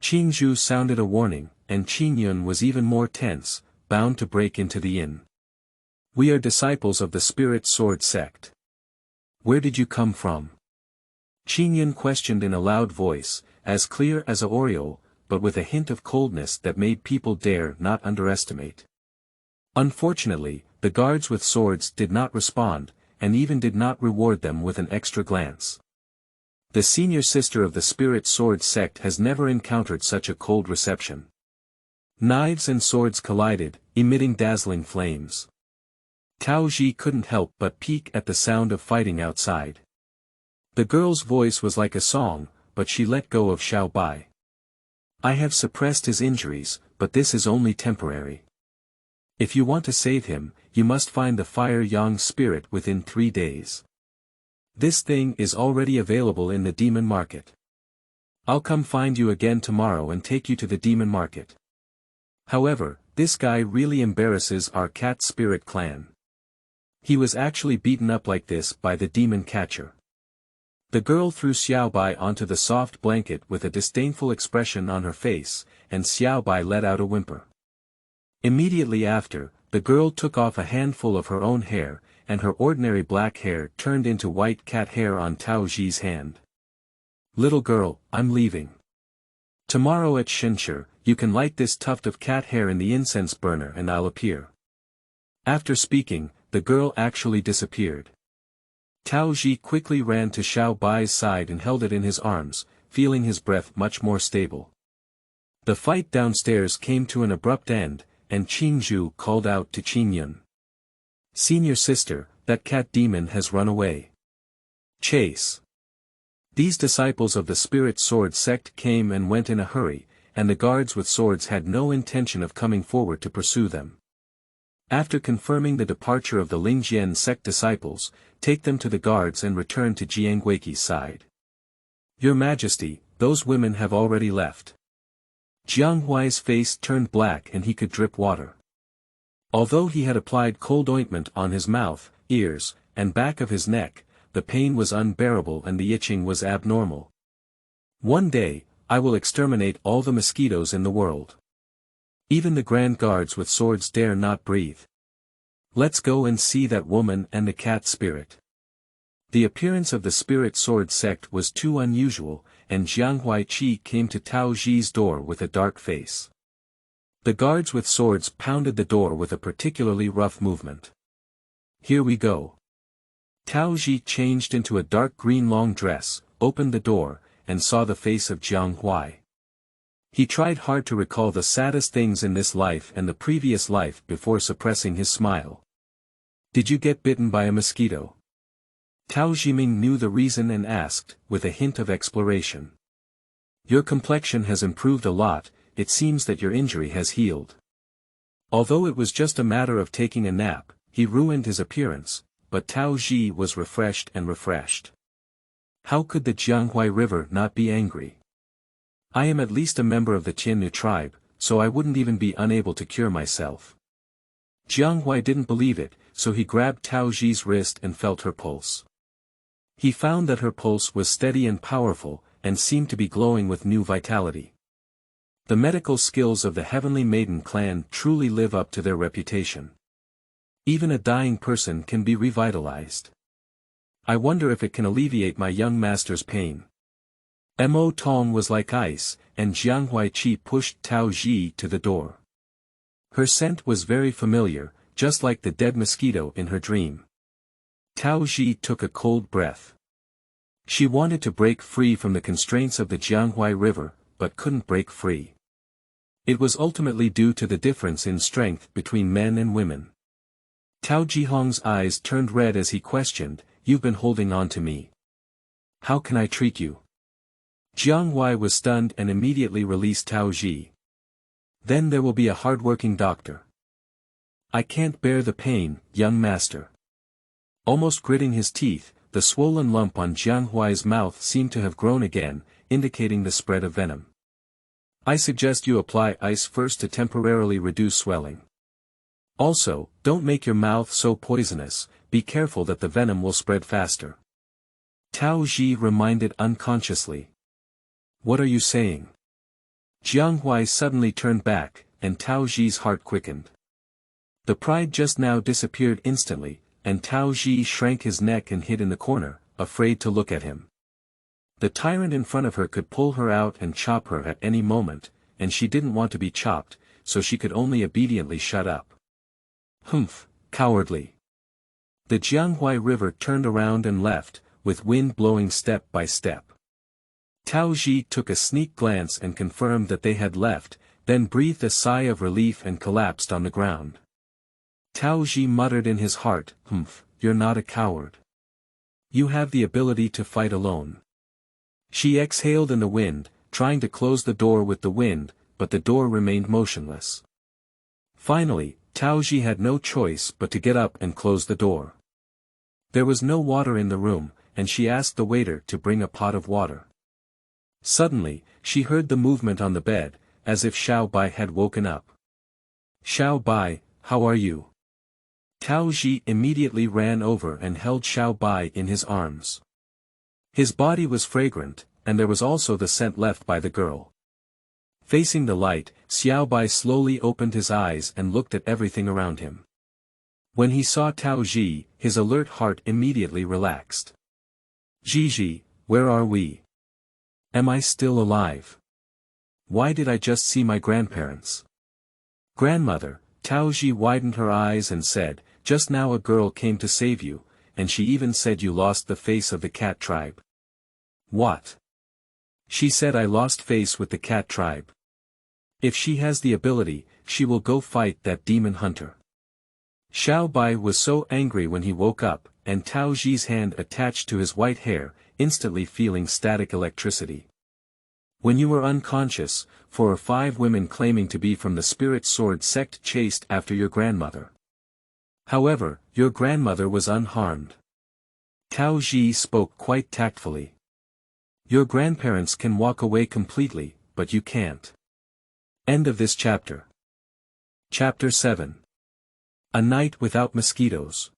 Qingzhu sounded a warning, and Qingyun was even more tense, bound to break into the inn. We are disciples of the Spirit Sword sect. Where did you come from? Qingyun questioned in a loud voice, as clear as a oriole, but with a hint of coldness that made people dare not underestimate. Unfortunately, the guards with swords did not respond, and even did not reward them with an extra glance. The senior sister of the Spirit Sword sect has never encountered such a cold reception. Knives and swords collided, emitting dazzling flames. Tao Zhi couldn't help but peek at the sound of fighting outside. The girl's voice was like a song, but she let go of Xiaobai. I have suppressed his injuries, but this is only temporary. If you want to save him, you must find the Fire Yang spirit within 3 days. This thing is already available in the demon market. I'll come find you again tomorrow and take you to the demon market. However, this guy really embarrasses our cat spirit clan. He was actually beaten up like this by the demon catcher. The girl threw Xiaobai onto the soft blanket with a disdainful expression on her face, and Xiaobai let out a whimper. Immediately after, the girl took off a handful of her own hair, and her ordinary black hair turned into white cat hair on Tao Zhi's hand. Little girl, I'm leaving. Tomorrow at Shenshur, you can light this tuft of cat hair in the incense burner and I'll appear. After speaking, the girl actually disappeared. Tao Zhi quickly ran to Xiaobai's side and held it in his arms, feeling his breath much more stable. The fight downstairs came to an abrupt end, and Qingzhu called out to Qingyun. Senior sister, that cat demon has run away. Chase. These disciples of the Spirit Sword sect came and went in a hurry, and the guards with swords had no intention of coming forward to pursue them. After confirming the departure of the Lingjian sect disciples, take them to the guards and return to Jiangguiqi's side. Your Majesty, those women have already left. Jianghuai's face turned black and he could drip water. Although he had applied cold ointment on his mouth, ears, and back of his neck, the pain was unbearable and the itching was abnormal. One day, I will exterminate all the mosquitoes in the world. Even the grand guards with swords dare not breathe. Let's go and see that woman and the cat spirit. The appearance of the Spirit Sword sect was too unusual, and Jianghuai Qi came to Tao Zhi's door with a dark face. The guards with swords pounded the door with a particularly rough movement. Here we go. Tao Zhi changed into a dark green long dress, opened the door, and saw the face of Jianghuai. He tried hard to recall the saddest things in this life and the previous life before suppressing his smile. Did you get bitten by a mosquito? Tao Zhiming knew the reason and asked, with a hint of exploration. Your complexion has improved a lot, it seems that your injury has healed. Although it was just a matter of taking a nap, he ruined his appearance, but Tao Zhi was refreshed and refreshed. How could the Xiaobai River not be angry? I am at least a member of the Qiannu tribe, so I wouldn't even be unable to cure myself. Xiaobai didn't believe it, so he grabbed Tao Zhi's wrist and felt her pulse. He found that her pulse was steady and powerful, and seemed to be glowing with new vitality. The medical skills of the Heavenly Maiden clan truly live up to their reputation. Even a dying person can be revitalized. I wonder if it can alleviate my young master's pain. Mo Tong was like ice, and Jiang Huaiqi pushed Tao Zhi to the door. Her scent was very familiar, just like the dead mosquito in her dream. Tao Zhi took a cold breath. She wanted to break free from the constraints of the Jianghuai River, but couldn't break free. It was ultimately due to the difference in strength between men and women. Tao Jihong's eyes turned red as he questioned, "You've been holding on to me. How can I treat you?" Jiang Wei was stunned and immediately released Tao Zhi. "Then there will be a hard-working doctor." "I can't bear the pain, young master." Almost gritting his teeth, the swollen lump on Jiang Huai's mouth seemed to have grown again, indicating the spread of venom. "I suggest you apply ice first to temporarily reduce swelling. Also, don't make your mouth so poisonous, be careful that the venom will spread faster." Tao Zhi reminded unconsciously. "What are you saying?" Jiang Hui suddenly turned back, and Tao Zhi's heart quickened. The pride just now disappeared instantly, and Tao Zhi shrank his neck and hid in the corner, afraid to look at him. The tyrant in front of her could pull her out and chop her at any moment, and she didn't want to be chopped, so she could only obediently shut up. "Humph, cowardly." The Jianghuai River turned around and left, with wind blowing step by step. Tao Zhi took a sneak glance and confirmed that they had left, then breathed a sigh of relief and collapsed on the ground. Tao Zhi muttered in his heart, "Humph, you're not a coward. You have the ability to fight alone." She exhaled in the wind, trying to close the door with the wind, but the door remained motionless. Finally, Tao Zhi had no choice but to get up and close the door. There was no water in the room, and she asked the waiter to bring a pot of water. Suddenly, she heard the movement on the bed, as if Xiaobai had woken up. "Xiaobai, how are you?" Tao Zhi immediately ran over and held Xiaobai in his arms. His body was fragrant, and there was also the scent left by the girl. Facing the light, Xiaobai slowly opened his eyes and looked at everything around him. When he saw Tao Zhi, his alert heart immediately relaxed. "Zhi, where are we? Am I still alive? Why did I just see my grandparents?" "Grandmother," Tao Zhi widened her eyes and said, "Just now a girl came to save you, and she even said you lost the face of the cat tribe." "What?" "She said I lost face with the cat tribe. If she has the ability, she will go fight that demon hunter." Xiaobai was so angry when he woke up, and Tao Zhi's hand attached to his white hair, instantly feeling static electricity. "When you were unconscious, 4 or 5 women claiming to be from the Spirit Sword sect chased after your grandmother. However, your grandmother was unharmed." Tao Zhi spoke quite tactfully. "Your grandparents can walk away completely, but you can't." End of this chapter. Chapter 7. A Night Without Mosquitoes.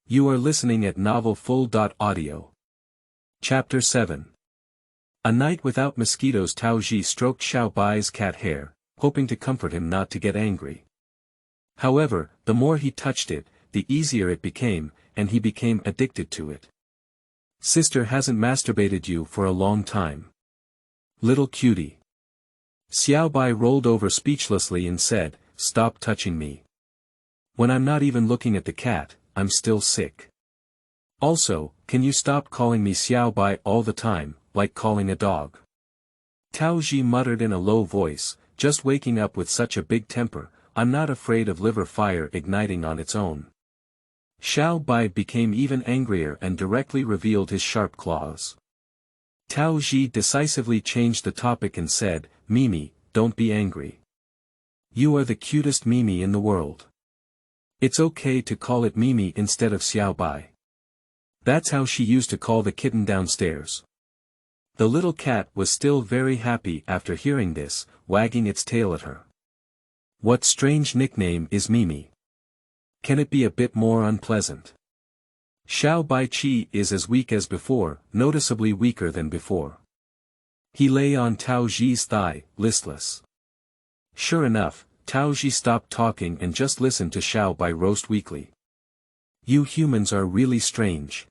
You are listening at novelfull.audio. Chapter 7. A Night Without Mosquitoes. Tao Zhi stroked Xiaobai's cat hair, hoping to comfort him not to get angry. However, the more he touched it, the easier it became, and he became addicted to it. "Sister hasn't masturbated you for a long time. Little cutie." Xiaobai rolled over speechlessly and said, "Stop touching me. When I'm not even looking at the cat, I'm still sick. Also, can you stop calling me Xiaobai all the time, like calling a dog?" Tao Zhi muttered in a low voice, "Just waking up with such a big temper, I'm not afraid of liver fire igniting on its own." Xiaobai became even angrier and directly revealed his sharp claws. Tao Zhi decisively changed the topic and said, "Mimi, don't be angry. You are the cutest Mimi in the world. It's okay to call it Mimi instead of Xiaobai. That's how she used to call the kitten downstairs. The little cat was still very happy after hearing this, wagging its tail at her. What strange nickname is Mimi? Can it be a bit more unpleasant? Xiaobai Qi is as weak as before, noticeably weaker than before. He lay on Tao Zhi's thigh, listless. Sure enough, Tao Zhi stopped talking and just listened to Xiaobai roast weakly. You humans are really strange.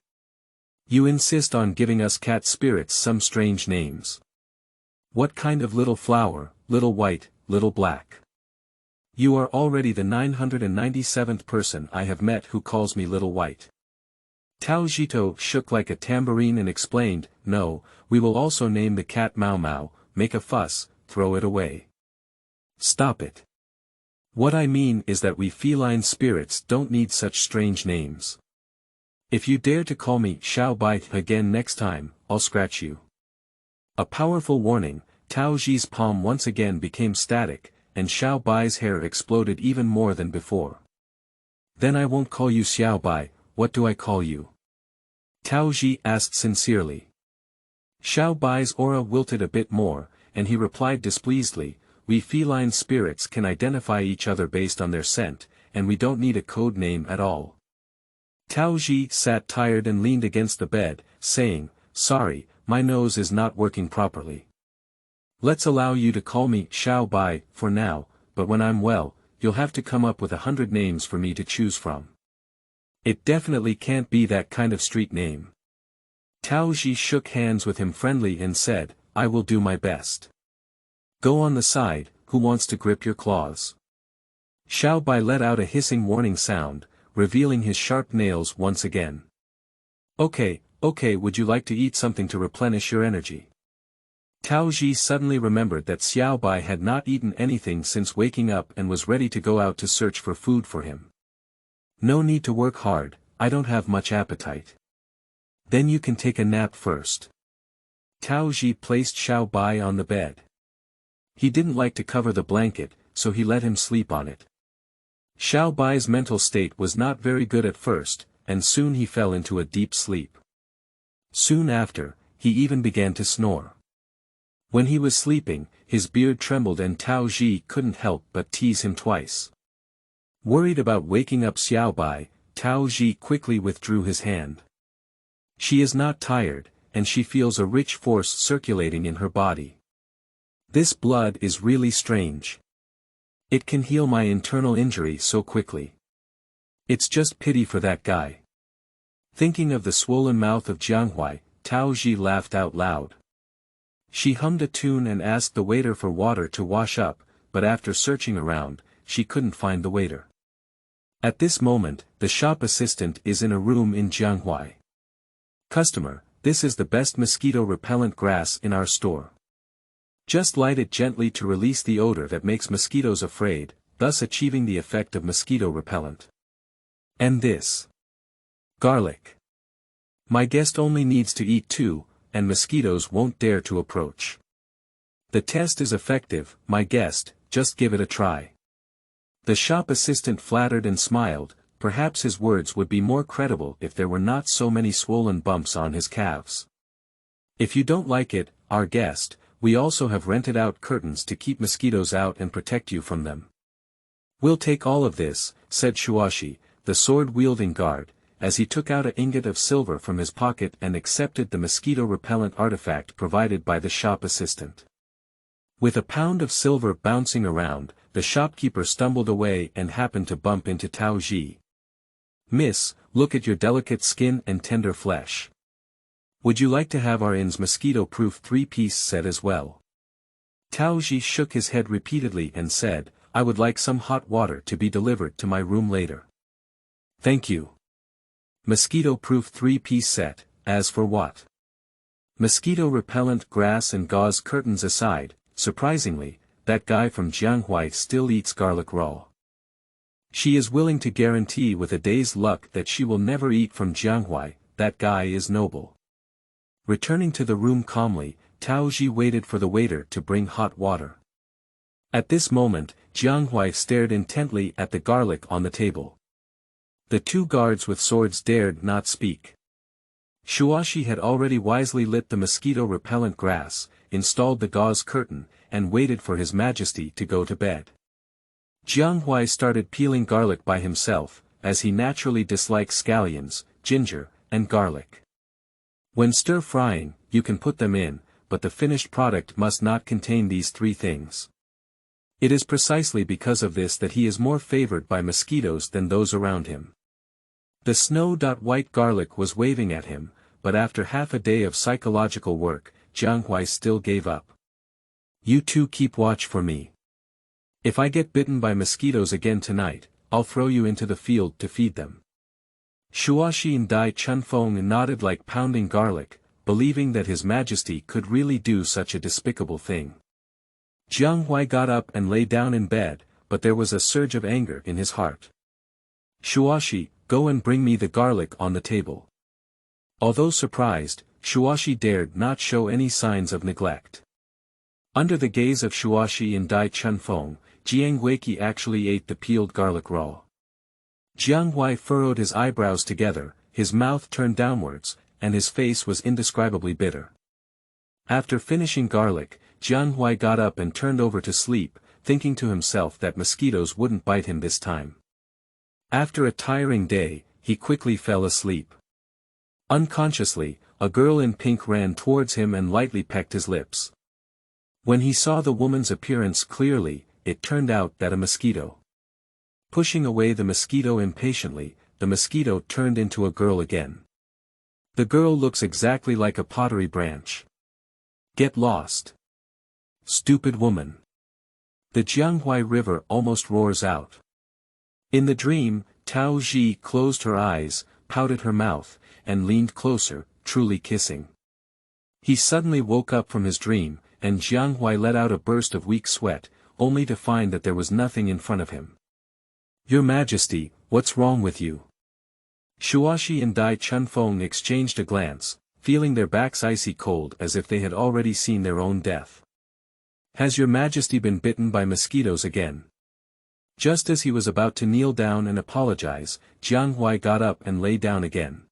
You insist on giving us cat spirits some strange names. What kind of little flower, little white, little black? You are already the 997th person I have met who calls me little white. Tao Zhito shook like a tambourine and explained, no, we will also name the cat Mau Mau, make a fuss, throw it away. Stop it. What I mean is that we feline spirits don't need such strange names. If you dare to call me Xiaobai again next time, I'll scratch you. A powerful warning, Tao Zhi's palm once again became static, and Xiaobai's hair exploded even more than before. Then I won't call you Xiaobai, what do I call you? Tao Zhi asked sincerely. Xiaobai's aura wilted a bit more, and he replied displeasedly, we feline spirits can identify each other based on their scent, and we don't need a code name at all. Tao Zhi sat tired and leaned against the bed, saying, sorry, my nose is not working properly. Let's allow you to call me Xiaobai for now, but when I'm well, you'll have to come up with 100 names for me to choose from. It definitely can't be that kind of street name. Tao Zhi shook hands with him friendly and said, I will do my best. Go on the side, who wants to grip your claws? Xiaobai let out a hissing warning sound, revealing his sharp nails once again. Okay, would you like to eat something to replenish your energy? Tao Zhi suddenly remembered that Xiaobai had not eaten anything since waking up and was ready to go out to search for food for him. No need to work hard, I don't have much appetite. Then you can take a nap first. Tao Zhi placed Xiaobai on the bed. He didn't like to cover the blanket, so he let him sleep on it. Xiaobai's mental state was not very good at first, and soon he fell into a deep sleep. Soon after, he even began to snore. When he was sleeping, his beard trembled and Tao Zhi couldn't help but tease him twice. Worried about waking up Xiaobai, Tao Zhi quickly withdrew his hand. She is not tired, and she feels a rich force circulating in her body. This blood is really strange. It can heal my internal injury so quickly. It's just pity for that guy. Thinking of the swollen mouth of Jianghuai, Tao Zhi laughed out loud. She hummed a tune and asked the waiter for water to wash up, but after searching around, she couldn't find the waiter. At this moment, the shop assistant is in a room in Jianghuai. Customer, this is the best mosquito repellent grass in our store. Just light it gently to release the odor that makes mosquitoes afraid, thus achieving the effect of mosquito repellent. And this. Garlic. My guest only needs to eat 2, and mosquitoes won't dare to approach. The test is effective, my guest, just give it a try. The shop assistant flattered and smiled, perhaps his words would be more credible if there were not so many swollen bumps on his calves. If you don't like it, our guest, we also have rented out curtains to keep mosquitoes out and protect you from them. We'll take all of this, said Shuashi, the sword-wielding guard, as he took out an ingot of silver from his pocket and accepted the mosquito-repellent artifact provided by the shop assistant. With a pound of silver bouncing around, the shopkeeper stumbled away and happened to bump into Tao Zhi. Miss, look at your delicate skin and tender flesh. Would you like to have our inn's mosquito-proof 3-piece set as well? Tao Zhi shook his head repeatedly and said, I would like some hot water to be delivered to my room later. Thank you. Mosquito-proof 3-piece set, as for what? Mosquito-repellent grass and gauze curtains aside, surprisingly, that guy from Jianghuai still eats garlic raw. She is willing to guarantee with a day's luck that she will never eat from Jianghuai, that guy is noble. Returning to the room calmly, Tao Zhi waited for the waiter to bring hot water. At this moment, Jianghuai stared intently at the garlic on the table. The two guards with swords dared not speak. Shuashi had already wisely lit the mosquito-repellent grass, installed the gauze curtain, and waited for His Majesty to go to bed. Jianghuai started peeling garlic by himself, as he naturally dislikes scallions, ginger, and garlic. When stir-frying, you can put them in, but the finished product must not contain these three things. It is precisely because of this that he is more favored by mosquitoes than those around him. The snow-white garlic was waving at him, but after half a day of psychological work, Jianghuai still gave up. You two keep watch for me. If I get bitten by mosquitoes again tonight, I'll throw you into the field to feed them. Shuashi and Dai Chunfeng nodded like pounding garlic, believing that His Majesty could really do such a despicable thing. Jianghuai got up and lay down in bed, but there was a surge of anger in his heart. Shuashi, go and bring me the garlic on the table. Although surprised, Shuashi dared not show any signs of neglect. Under the gaze of Shuashi and Dai Chunfeng, Jianghuai actually ate the peeled garlic raw. Jianghuai furrowed his eyebrows together, his mouth turned downwards, and his face was indescribably bitter. After finishing garlic, Jianghuai got up and turned over to sleep, thinking to himself that mosquitoes wouldn't bite him this time. After a tiring day, he quickly fell asleep. Unconsciously, a girl in pink ran towards him and lightly pecked his lips. When he saw the woman's appearance clearly, it turned out that a mosquito. Pushing away the mosquito impatiently, the mosquito turned into a girl again. The girl looks exactly like a pottery branch. Get lost. Stupid woman. The Jianghuai River almost roars out. In the dream, Tao Zhi closed her eyes, pouted her mouth, and leaned closer, truly kissing. He suddenly woke up from his dream, and Jianghuai let out a burst of weak sweat, only to find that there was nothing in front of him. Your Majesty, what's wrong with you? Shuashi and Dai Chunfeng exchanged a glance, feeling their backs icy cold as if they had already seen their own death. Has your Majesty been bitten by mosquitoes again? Just as he was about to kneel down and apologize, Jianghuai got up and lay down again.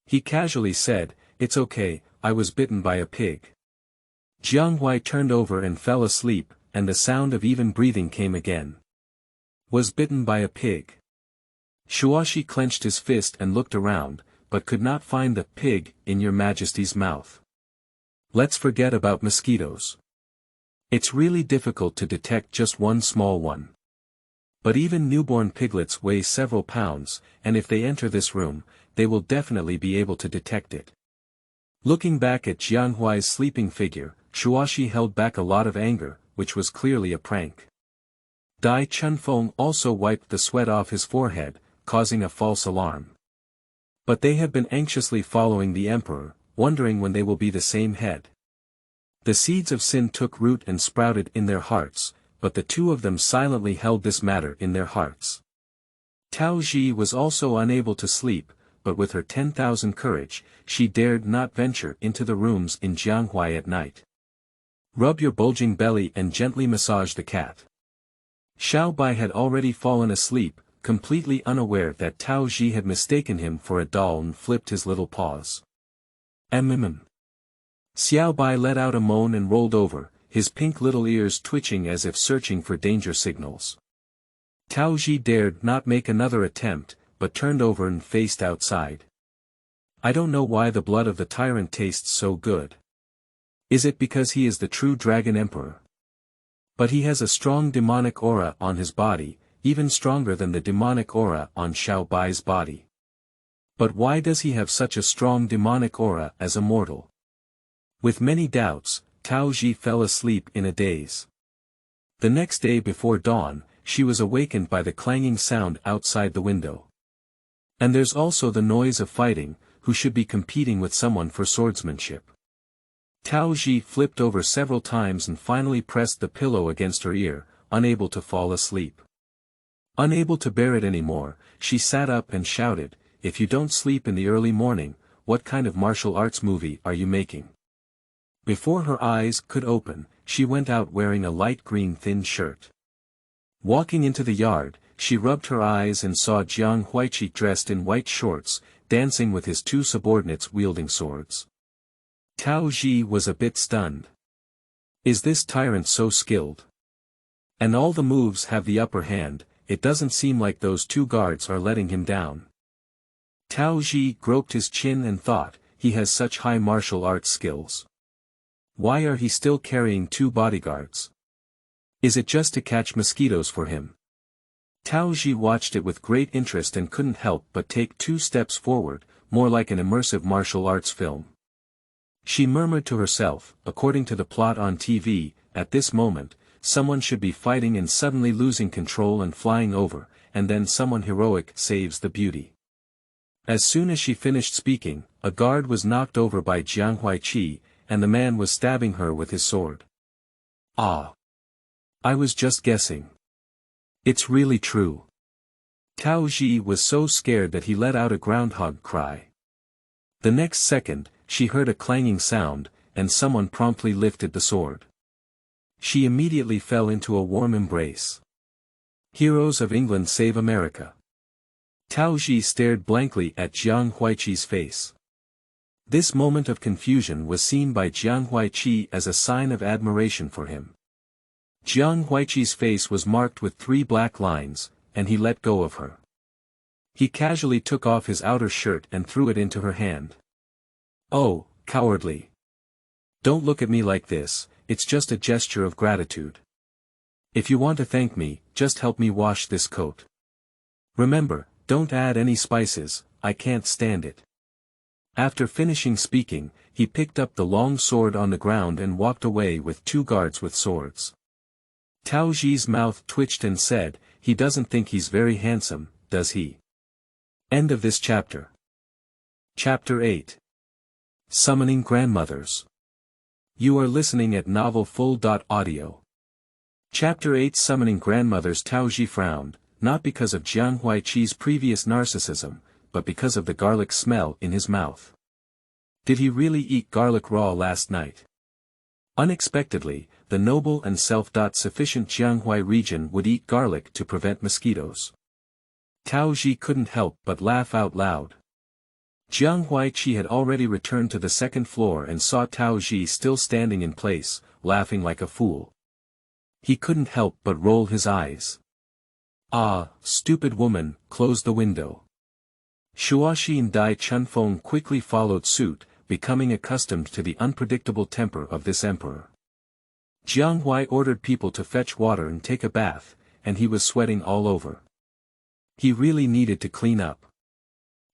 He casually said, It's okay, I was bitten by a pig. Jianghuai turned over and fell asleep, and the sound of even breathing came again. Was bitten by a pig. Shuashi clenched his fist and looked around, but could not find the pig in your Majesty's mouth. Let's forget about mosquitoes. It's really difficult to detect just one small one. But even newborn piglets weigh several pounds, and if they enter this room, they will definitely be able to detect it. Looking back at Jianghuai's sleeping figure, Shuashi held back a lot of anger, which was clearly a prank. Dai Chunfeng also wiped the sweat off his forehead, causing a false alarm. But they have been anxiously following the emperor, wondering when they will be the same head. The seeds of sin took root and sprouted in their hearts, but the two of them silently held this matter in their hearts. Tao Zhi was also unable to sleep, but with her 10,000 courage, she dared not venture into the rooms in Jianghuai at night. Rub your bulging belly and gently massage the cat. Xiaobai had already fallen asleep, completely unaware that Tao Zhi had mistaken him for a doll and flipped his little paws. Xiaobai let out a moan and rolled over, his pink little ears twitching as if searching for danger signals. Tao Zhi dared not make another attempt, but turned over and faced outside. I don't know why the blood of the tyrant tastes so good. Is it because he is the true dragon emperor? But he has a strong demonic aura on his body, even stronger than the demonic aura on Xiaobai's body. But why does he have such a strong demonic aura as a mortal? With many doubts, Tao Zhi fell asleep in a daze. The next day before dawn, she was awakened by the clanging sound outside the window. And there's also the noise of fighting, who should be competing with someone for swordsmanship. Tao Zhi flipped over several times and finally pressed the pillow against her ear, unable to fall asleep. Unable to bear it anymore, she sat up and shouted, If you don't sleep in the early morning, what kind of martial arts movie are you making? Before her eyes could open, she went out wearing a light green thin shirt. Walking into the yard, she rubbed her eyes and saw Jiang Huaiqi dressed in white shorts, dancing with his two subordinates wielding swords. Tao Zhi was a bit stunned. Is this tyrant so skilled? And all the moves have the upper hand, it doesn't seem like those two guards are letting him down. Tao Zhi groped his chin and thought, he has such high martial arts skills. Why are he still carrying two bodyguards? Is it just to catch mosquitoes for him? Tao Zhi watched it with great interest and couldn't help but take 2 steps forward, more like an immersive martial arts film. She murmured to herself, according to the plot on TV, at this moment, someone should be fighting and suddenly losing control and flying over, and then someone heroic saves the beauty. As soon as she finished speaking, a guard was knocked over by Jiang Huaiqi, and the man was stabbing her with his sword. Ah! I was just guessing. It's really true. Tao Zhi was so scared that he let out a groundhog cry. The next second, she heard a clanging sound, and someone promptly lifted the sword. She immediately fell into a warm embrace. Heroes of England save America. Tao Zhi stared blankly at Jiang Huaiqi's face. This moment of confusion was seen by Jiang Huaiqi as a sign of admiration for him. Jiang Huaiqi's face was marked with 3 black lines, and he let go of her. He casually took off his outer shirt and threw it into her hand. Oh, cowardly. Don't look at me like this, it's just a gesture of gratitude. If you want to thank me, just help me wash this coat. Remember, don't add any spices, I can't stand it. After finishing speaking, he picked up the long sword on the ground and walked away with 2 guards with swords. Tao Zhi's mouth twitched and said, he doesn't think he's very handsome, does he? End of this chapter. Chapter 8. Summoning Grandmothers. You are listening at novelfull.audio. Chapter 8. Summoning Grandmothers. Tao Zhi frowned, not because of Jiang Huaiqi's previous narcissism, but because of the garlic smell in his mouth. Did he really eat garlic raw last night? Unexpectedly, the noble and self-sufficient Jianghuai region would eat garlic to prevent mosquitoes. Tao Zhi couldn't help but laugh out loud. Jiang Huaiqi had already returned to the 2nd floor and saw Tao Zhi still standing in place, laughing like a fool. He couldn't help but roll his eyes. Ah, stupid woman, close the window. Shuaxi and Dai Chunfeng quickly followed suit, becoming accustomed to the unpredictable temper of this emperor. Jiang Hui ordered people to fetch water and take a bath, and he was sweating all over. He really needed to clean up.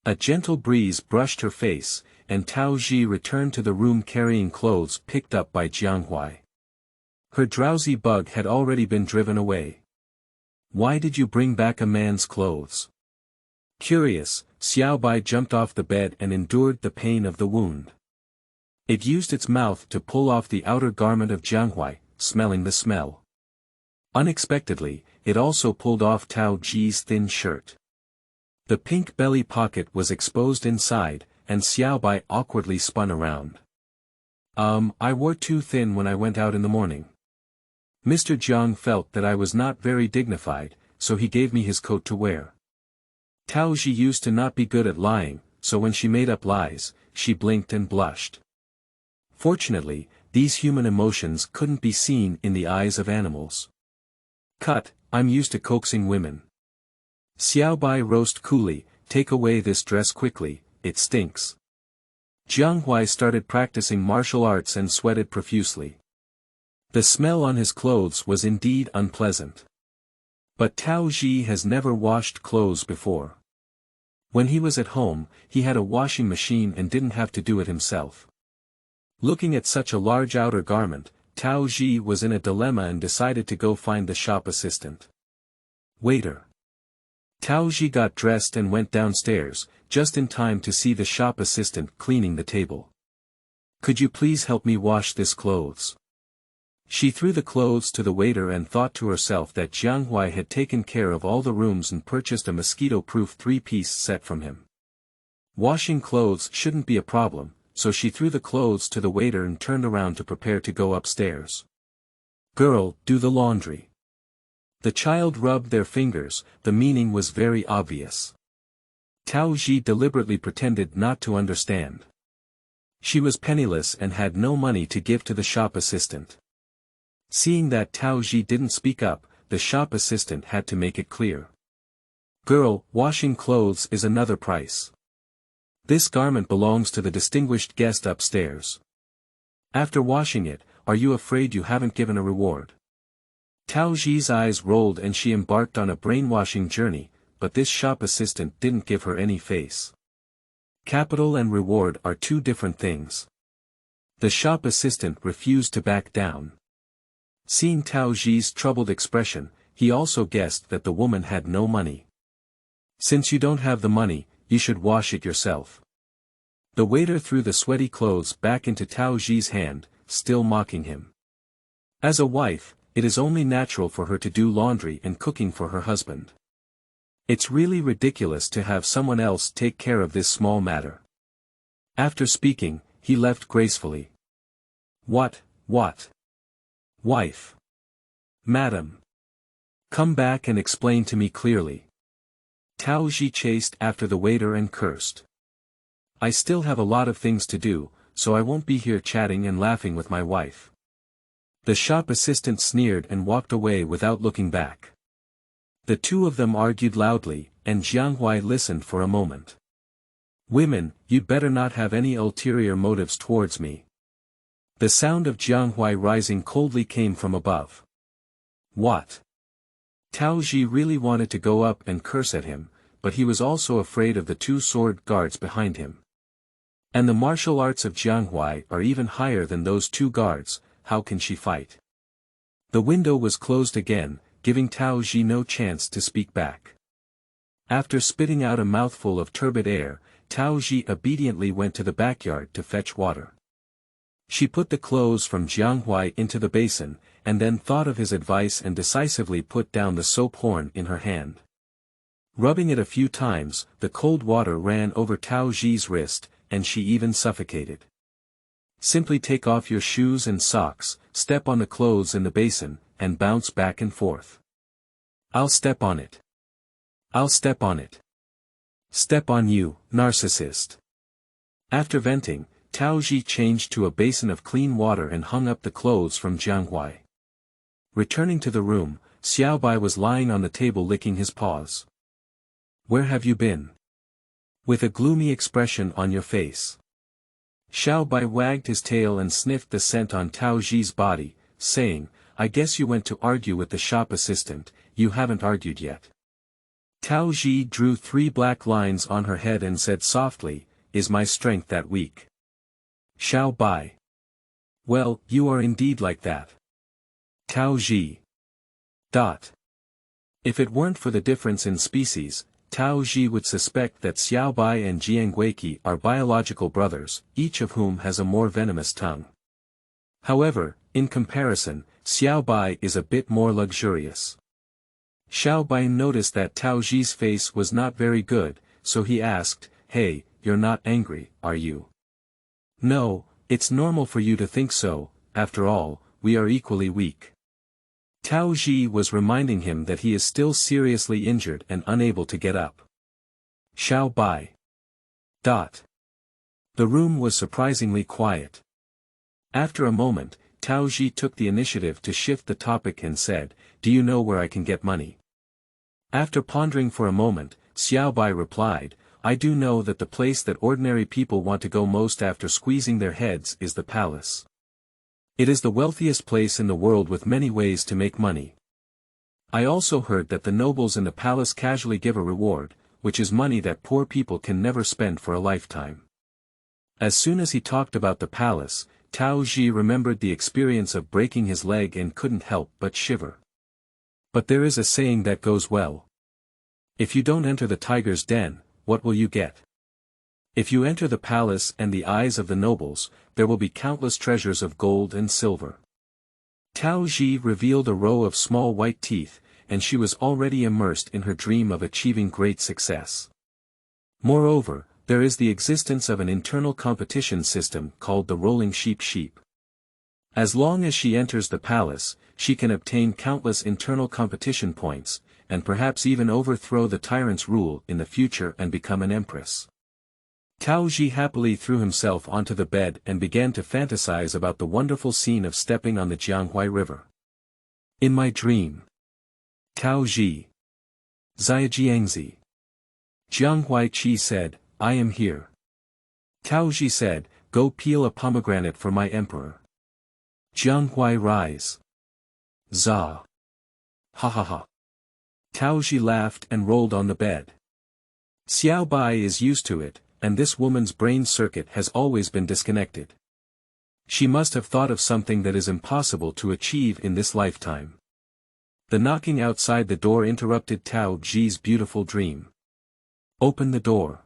A gentle breeze brushed her face, and Tao Zhi returned to the room carrying clothes picked up by Jiang Hui. Her drowsy bug had already been driven away. Why did you bring back a man's clothes? Curious, Xiaobai jumped off the bed and endured the pain of the wound. It used its mouth to pull off the outer garment of Jiang Hui, smelling the smell. Unexpectedly, it also pulled off Tao Zhi's thin shirt. The pink belly pocket was exposed inside, and Xiaobai awkwardly spun around. I wore too thin when I went out in the morning. Mr. Jiang felt that I was not very dignified, so he gave me his coat to wear. Tao Zhi used to not be good at lying, so when she made up lies, she blinked and blushed. Fortunately, these human emotions couldn't be seen in the eyes of animals. Cut, I'm used to coaxing women. Xiaobai roast coolly, take away this dress quickly, it stinks. Jiang Hui started practicing martial arts and sweated profusely. The smell on his clothes was indeed unpleasant. But Tao Zhi has never washed clothes before. When he was at home, he had a washing machine and didn't have to do it himself. Looking at such a large outer garment, Tao Zhi was in a dilemma and decided to go find the shop assistant. Waiter. Tao Zhi got dressed and went downstairs, just in time to see the shop assistant cleaning the table. Could you please help me wash this clothes? She threw the clothes to the waiter and thought to herself that Jiang Hui had taken care of all the rooms and purchased a mosquito-proof 3-piece set from him. Washing clothes shouldn't be a problem, so she threw the clothes to the waiter and turned around to prepare to go upstairs. Girl, do the laundry. The child rubbed their fingers, the meaning was very obvious. Tao Zhi deliberately pretended not to understand. She was penniless and had no money to give to the shop assistant. Seeing that Tao Zhi didn't speak up, the shop assistant had to make it clear. Girl, washing clothes is another price. This garment belongs to the distinguished guest upstairs. After washing it, are you afraid you haven't given a reward? Tao Zhi's eyes rolled and she embarked on a brainwashing journey, but this shop assistant didn't give her any face. Capital and reward are two different things. The shop assistant refused to back down. Seeing Tao Zhi's troubled expression, he also guessed that the woman had no money. Since you don't have the money, you should wash it yourself. The waiter threw the sweaty clothes back into Tao Zhi's hand, still mocking him. As a wife, it is only natural for her to do laundry and cooking for her husband. It's really ridiculous to have someone else take care of this small matter. After speaking, he left gracefully. What? Wife. Madam. Come back and explain to me clearly. Tao Zhi chased after the waiter and cursed. I still have a lot of things to do, so I won't be here chatting and laughing with my wife. The shop assistant sneered and walked away without looking back. The two of them argued loudly, and Xiaobai listened for a moment. Women, you'd better not have any ulterior motives towards me. The sound of Xiaobai rising coldly came from above. What? Tao Zhi really wanted to go up and curse at him, but he was also afraid of the two sword guards behind him. And the martial arts of Xiaobai are even higher than those two guards, how can she fight? The window was closed again, giving Tao Zhi no chance to speak back. After spitting out a mouthful of turbid air, Tao Zhi obediently went to the backyard to fetch water. She put the clothes from Xiaobai into the basin, and then thought of his advice and decisively put down the soap horn in her hand. Rubbing it a few times, the cold water ran over Tao Zhi's wrist, and she even suffocated. Simply take off your shoes and socks, step on the clothes in the basin, and bounce back and forth. I'll step on it. I'll step on it. Step on you, narcissist. After venting, Tao Zhi changed to a basin of clean water and hung up the clothes from Xiaobai. Returning to the room, Xiaobai was lying on the table licking his paws. Where have you been? With a gloomy expression on your face. Xiaobai wagged his tail and sniffed the scent on Tao Zhi's body, saying, I guess you went to argue with the shop assistant, you haven't argued yet. Tao Zhi drew 3 black lines on her head and said softly, Is my strength that weak? Xiaobai. Well, you are indeed like that. Tao Zhi. If it weren't for the difference in species, Tao Zhi would suspect that Xiaobai and Jiangweiki are biological brothers, each of whom has a more venomous tongue. However, in comparison, Xiaobai is a bit more luxurious. Xiaobai noticed that Tao Zhi's face was not very good, so he asked, Hey, you're not angry, are you? No, it's normal for you to think so, after all, we are equally weak. Tao Zhi was reminding him that he is still seriously injured and unable to get up. Xiaobai. The room was surprisingly quiet. After a moment, Tao Zhi took the initiative to shift the topic and said, Do you know where I can get money? After pondering for a moment, Xiaobai replied, I do know that the place that ordinary people want to go most after squeezing their heads is the palace. It is the wealthiest place in the world with many ways to make money. I also heard that the nobles in the palace casually give a reward, which is money that poor people can never spend for a lifetime. As soon as he talked about the palace, Tao Zhi remembered the experience of breaking his leg and couldn't help but shiver. But there is a saying that goes well. If you don't enter the tiger's den, what will you get? If you enter the palace and the eyes of the nobles, there will be countless treasures of gold and silver. Tao Zhi revealed a row of small white teeth, and she was already immersed in her dream of achieving great success. Moreover, there is the existence of an internal competition system called the rolling sheep. As long as she enters the palace, she can obtain countless internal competition points, and perhaps even overthrow the tyrant's rule in the future and become an empress. Tao Zhi happily threw himself onto the bed and began to fantasize about the wonderful scene of stepping on the Jianghuai River. In my dream. Tao Zhi. Ziajiangzi. Jianghuai Qi said, I am here. Tao Zhi said, go peel a pomegranate for my emperor. Jianghuai rise. Za. Ha ha ha. Tao Zhi laughed and rolled on the bed. Xiaobai is used to it, and this woman's brain circuit has always been disconnected. She must have thought of something that is impossible to achieve in this lifetime. The knocking outside the door interrupted Tao Zhi's beautiful dream. Open the door.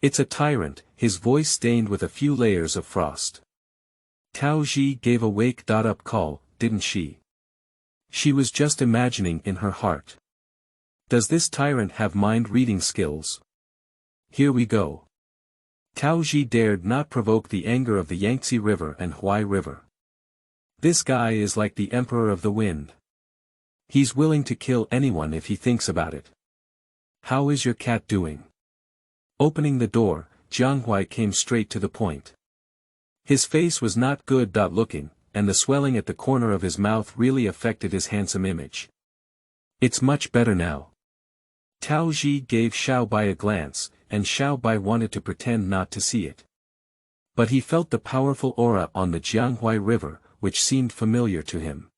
It's a tyrant, his voice stained with a few layers of frost. Tao Zhi gave a wake-up call, didn't she? She was just imagining in her heart. Does this tyrant have mind-reading skills? Here we go. Tao Zhi dared not provoke the anger of the Yangtze River and Huai River. This guy is like the Emperor of the Wind. He's willing to kill anyone if he thinks about it. How is your cat doing? Opening the door, Jianghuai came straight to the point. His face was not good looking, and the swelling at the corner of his mouth really affected his handsome image. It's much better now. Tao Zhi gave Xiaobai a glance, and Xiaobai wanted to pretend not to see it. But he felt the powerful aura on the Jianghuai River, which seemed familiar to him.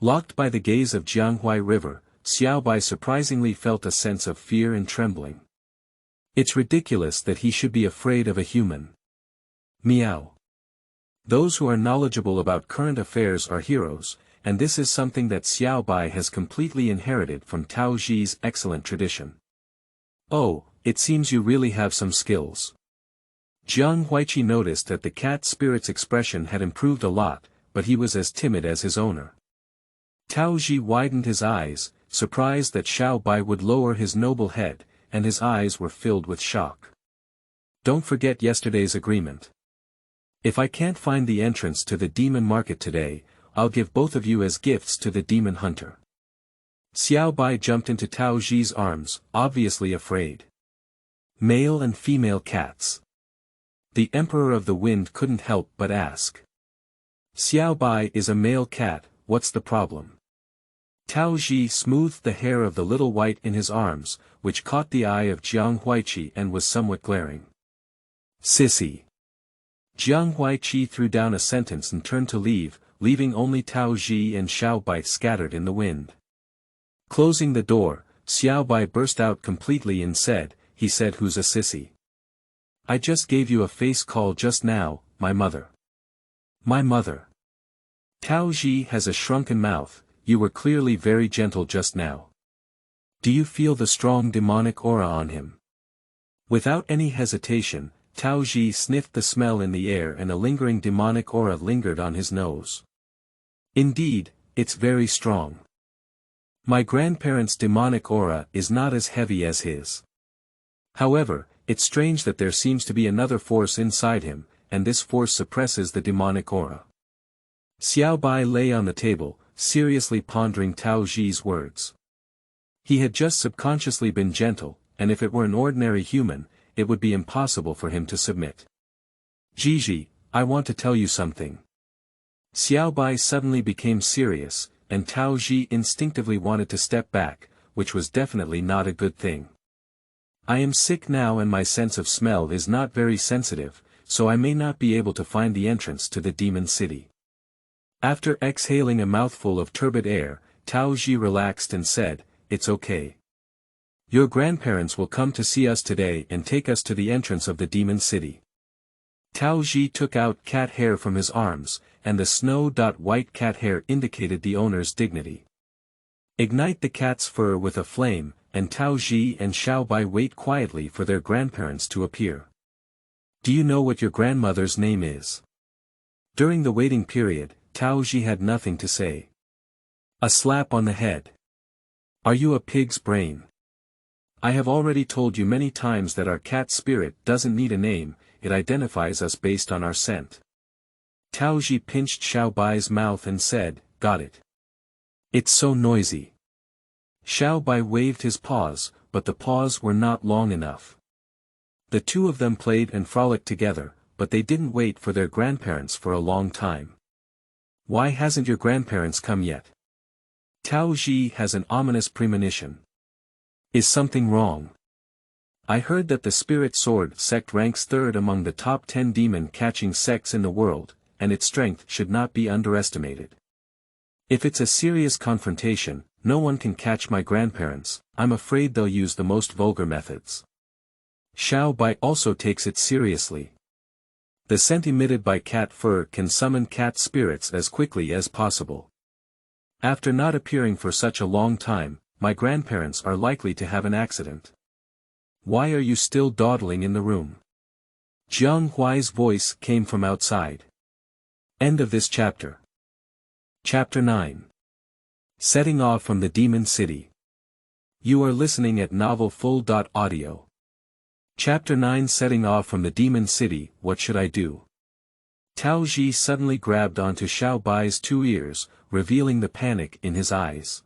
Locked by the gaze of Jianghuai River, Xiaobai surprisingly felt a sense of fear and trembling. It's ridiculous that he should be afraid of a human. Meow. Those who are knowledgeable about current affairs are heroes, and this is something that Xiaobai has completely inherited from Tao Zhi's excellent tradition. Oh, it seems you really have some skills. Jiang Huaiqi noticed that the cat spirit's expression had improved a lot, but he was as timid as his owner. Tao Zhi widened his eyes, surprised that Xiaobai would lower his noble head, and his eyes were filled with shock. Don't forget yesterday's agreement. If I can't find the entrance to the demon market today, I'll give both of you as gifts to the demon hunter. Xiaobai jumped into Tao Zhi's arms, obviously afraid. Male and female cats. The Emperor of the Wind couldn't help but ask. Xiaobai is a male cat, what's the problem? Tao Zhi smoothed the hair of the little white in his arms, which caught the eye of Jiang Huaiqi and was somewhat glaring. Sissy. Jiang Huaiqi threw down a sentence and turned to leave, leaving only Tao Zhi and Xiaobai scattered in the wind. Closing the door, Xiaobai burst out completely and said, he said, who's a sissy? I just gave you a face call just now, my mother. My mother. Tao Zhi has a shrunken mouth, you were clearly very gentle just now. Do you feel the strong demonic aura on him? Without any hesitation, Tao Zhi sniffed the smell in the air and a lingering demonic aura lingered on his nose. Indeed, it's very strong. My grandparents' demonic aura is not as heavy as his. However, it's strange that there seems to be another force inside him, and this force suppresses the demonic aura. Xiaobai lay on the table, seriously pondering Tao Zhi's words. He had just subconsciously been gentle, and if it were an ordinary human, it would be impossible for him to submit. Zhi, I want to tell you something. Xiaobai suddenly became serious, and Tao Zhi instinctively wanted to step back, which was definitely not a good thing. I am sick now and my sense of smell is not very sensitive, so I may not be able to find the entrance to the demon city. After exhaling a mouthful of turbid air, Tao Zhi relaxed and said, it's okay. Your grandparents will come to see us today and take us to the entrance of the demon city. Tao Zhi took out cat hair from his arms, and the snow-white cat hair indicated the owner's dignity. Ignite the cat's fur with a flame, and Tao Zhi and Xiaobai wait quietly for their grandparents to appear. Do you know what your grandmother's name is? During the waiting period, Tao Zhi had nothing to say. A slap on the head. Are you a pig's brain? I have already told you many times that our cat spirit doesn't need a name, it identifies us based on our scent. Tao Zhi pinched Xiaobai's mouth and said, "Got it. It's so noisy." Xiaobai waved his paws, but the paws were not long enough. The two of them played and frolicked together, but they didn't wait for their grandparents for a long time. "Why hasn't your grandparents come yet?" Tao Zhi has an ominous premonition. "Is something wrong? I heard that the Spirit Sword sect ranks third among the top 10 demon-catching sects in the world, and its strength should not be underestimated. If it's a serious confrontation, no one can catch my grandparents. I'm afraid they'll use the most vulgar methods." Xiaobai also takes it seriously. The scent emitted by cat fur can summon cat spirits as quickly as possible. After not appearing for such a long time, my grandparents are likely to have an accident. "Why are you still dawdling in the room?" Jiang Huai's voice came from outside. End of this chapter. Chapter 9. Setting off from the Demon City. You are listening at novelfull.audio. Chapter 9. Setting off from the Demon City. What should I do? Tao Zhi suddenly grabbed onto Xiaobai's two ears, revealing the panic in his eyes.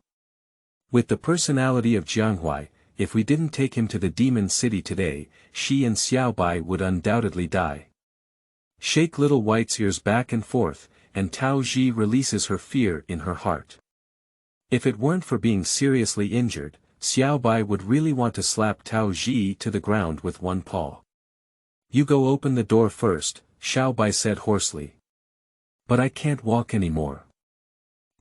With the personality of Jianghuai, if we didn't take him to the Demon City today, she and Xiaobai would undoubtedly die. Shake Little White's ears back and forth, and Tao Zhi releases her fear in her heart. If it weren't for being seriously injured, Xiaobai would really want to slap Tao Zhi to the ground with one paw. "You go open the door first," Xiaobai said hoarsely. "But I can't walk anymore."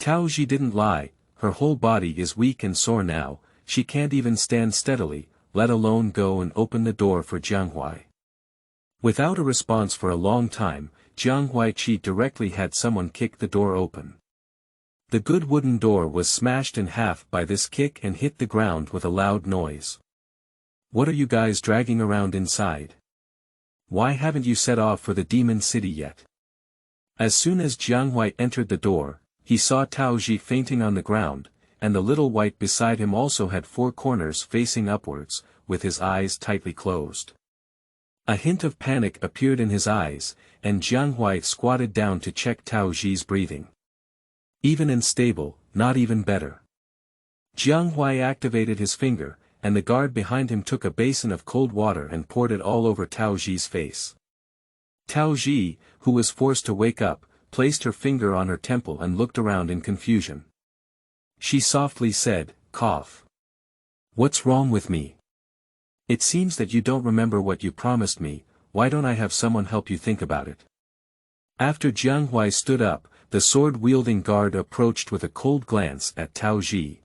Tao Zhi didn't lie, her whole body is weak and sore now, she can't even stand steadily, let alone go and open the door for Jianghuai. Without a response for a long time, Jianghuai directly had someone kick the door open. The good wooden door was smashed in half by this kick and hit the ground with a loud noise. "What are you guys dragging around inside? Why haven't you set off for the Demon City yet?" As soon as Jianghuai entered the door, he saw Tao Zhi fainting on the ground, and the little white beside him also had four corners facing upwards, with his eyes tightly closed. A hint of panic appeared in his eyes, and Jianghuai squatted down to check Tao Zhi's breathing. Even unstable, not even better. Jianghuai activated his finger, and the guard behind him took a basin of cold water and poured it all over Tao Zhi's face. Tao Zhi, who was forced to wake up, placed her finger on her temple and looked around in confusion. She softly said, "Cough. What's wrong with me? It seems that you don't remember what you promised me. Why don't I have someone help you think about it?" After Jianghuai stood up, the sword-wielding guard approached with a cold glance at Tao Zhi.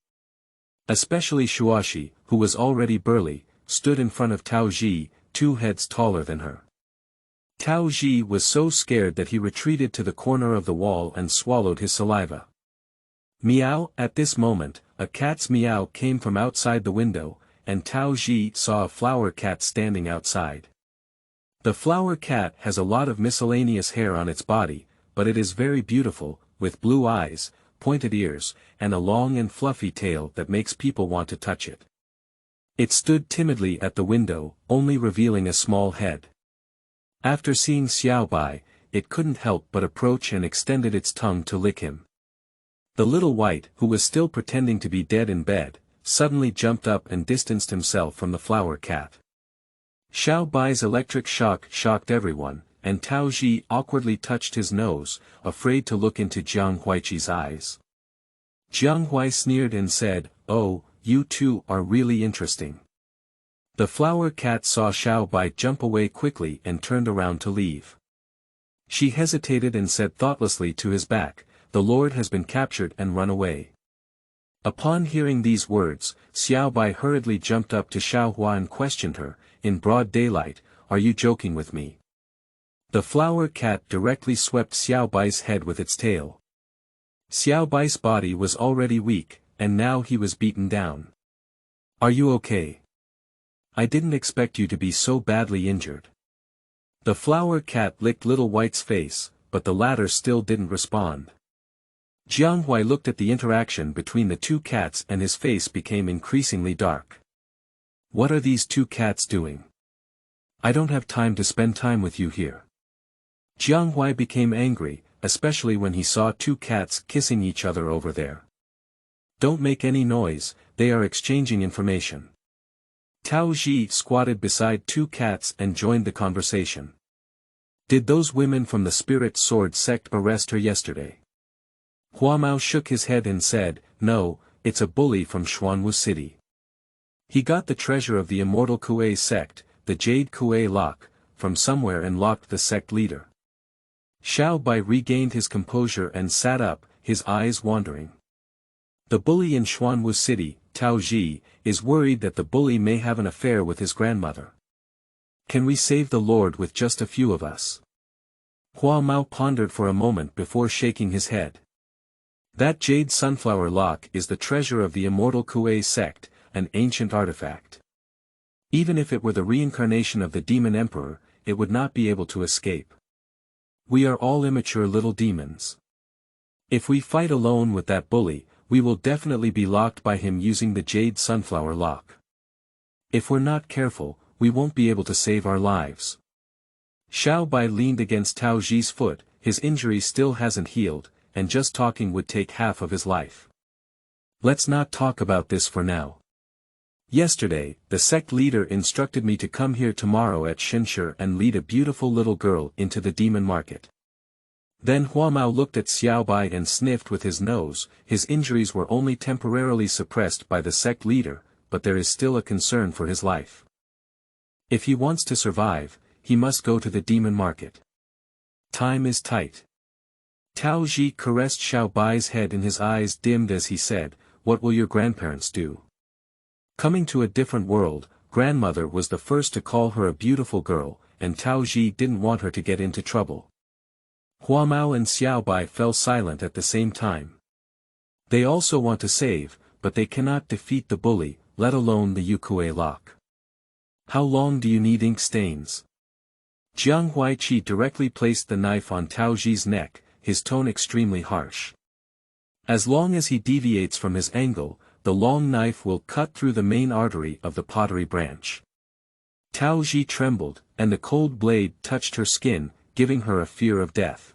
Especially Shuashi, who was already burly, stood in front of Tao Zhi, 2 heads taller than her. Tao Zhi was so scared that he retreated to the corner of the wall and swallowed his saliva. Meow! At this moment, a cat's meow came from outside the window, and Tao Zhi saw a flower cat standing outside. The flower cat has a lot of miscellaneous hair on its body, but it is very beautiful, with blue eyes, pointed ears, and a long and fluffy tail that makes people want to touch it. It stood timidly at the window, only revealing a small head. After seeing Xiaobai, it couldn't help but approach and extended its tongue to lick him. The little white, who was still pretending to be dead in bed, suddenly jumped up and distanced himself from the flower cat. Xiaobai's electric shock shocked everyone, and Tao Zhi awkwardly touched his nose, afraid to look into Jiang Huai's eyes. Jiang Hui sneered and said, "Oh, you two are really interesting." The flower cat saw Xiaobai jump away quickly and turned around to leave. She hesitated and said thoughtlessly to his back, "The Lord has been captured and run away." Upon hearing these words, Xiaobai hurriedly jumped up to Xiaohua and questioned her, in broad daylight, "Are you joking with me?" The flower cat directly swept Xiaobai's head with its tail. Xiaobai's body was already weak, and now he was beaten down. "Are you okay? I didn't expect you to be so badly injured." The flower cat licked Little White's face, but the latter still didn't respond. Jiang Hui looked at the interaction between the two cats and his face became increasingly dark. "What are these two cats doing? I don't have time to spend time with you here." Jiang Hui became angry, especially when he saw two cats kissing each other over there. Don't make any noise, they are exchanging information. Tao Zhi squatted beside two cats and joined the conversation. Did those women from the Spirit Sword sect arrest her yesterday? Hua Mao shook his head and said, no, it's a bully from Xuanwu City. He got the treasure of the Immortal Kuei sect, the Jade Kuei lock, from somewhere and locked the sect leader. Xiaobai regained his composure and sat up, his eyes wandering. The bully in Xuanwu City, Tao Zhi, is worried that the bully may have an affair with his grandmother. Can we save the Lord with just a few of us? Hua Mao pondered for a moment before shaking his head. That jade sunflower lock is the treasure of the Immortal Kuei sect, an ancient artifact. Even if it were the reincarnation of the demon emperor, it would not be able to escape. We are all immature little demons. If we fight alone with that bully, we will definitely be locked by him using the jade sunflower lock. If we're not careful, we won't be able to save our lives. Xiaobai leaned against Tao Zhi's foot, his injury still hasn't healed, and just talking would take half of his life. Let's not talk about this for now. Yesterday, the sect leader instructed me to come here tomorrow at Shenshi and lead a beautiful little girl into the demon market. Then Hua Mao looked at Xiaobai and sniffed with his nose. His injuries were only temporarily suppressed by the sect leader, but there is still a concern for his life. If he wants to survive, he must go to the demon market. Time is tight. Tao Zhi caressed Xiaobai's head and his eyes dimmed as he said, what will your grandparents do? Coming to a different world, grandmother was the first to call her a beautiful girl, and Tao Zhi didn't want her to get into trouble. Hua Mao and Xiaobai fell silent at the same time. They also want to save, but they cannot defeat the bully, let alone the Yukue lock. How long do you need ink stains? Jiang Huaiqi directly placed the knife on Tao Zhi's neck, his tone extremely harsh. As long as he deviates from his angle, the long knife will cut through the main artery of the pottery branch. Tao Zhi trembled, and the cold blade touched her skin, giving her a fear of death.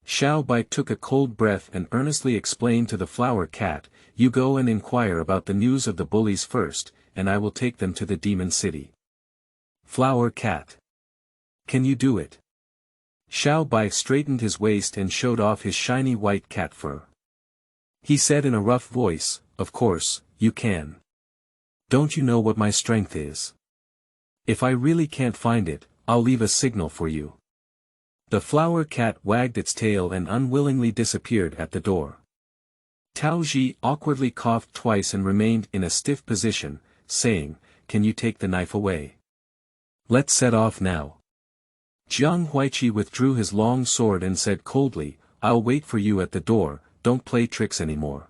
Xiaobai took a cold breath and earnestly explained to the flower cat, you go and inquire about the news of the bullies first, and I will take them to the demon city. Flower cat. Can you do it? Xiaobai straightened his waist and showed off his shiny white cat fur. He said in a rough voice, of course, you can. Don't you know what my strength is? If I really can't find it, I'll leave a signal for you. The flower cat wagged its tail and unwillingly disappeared at the door. Tao Zhi awkwardly coughed twice and remained in a stiff position, saying, can you take the knife away? Let's set off now. Jiang Huaiqi withdrew his long sword and said coldly, I'll wait for you at the door, don't play tricks anymore.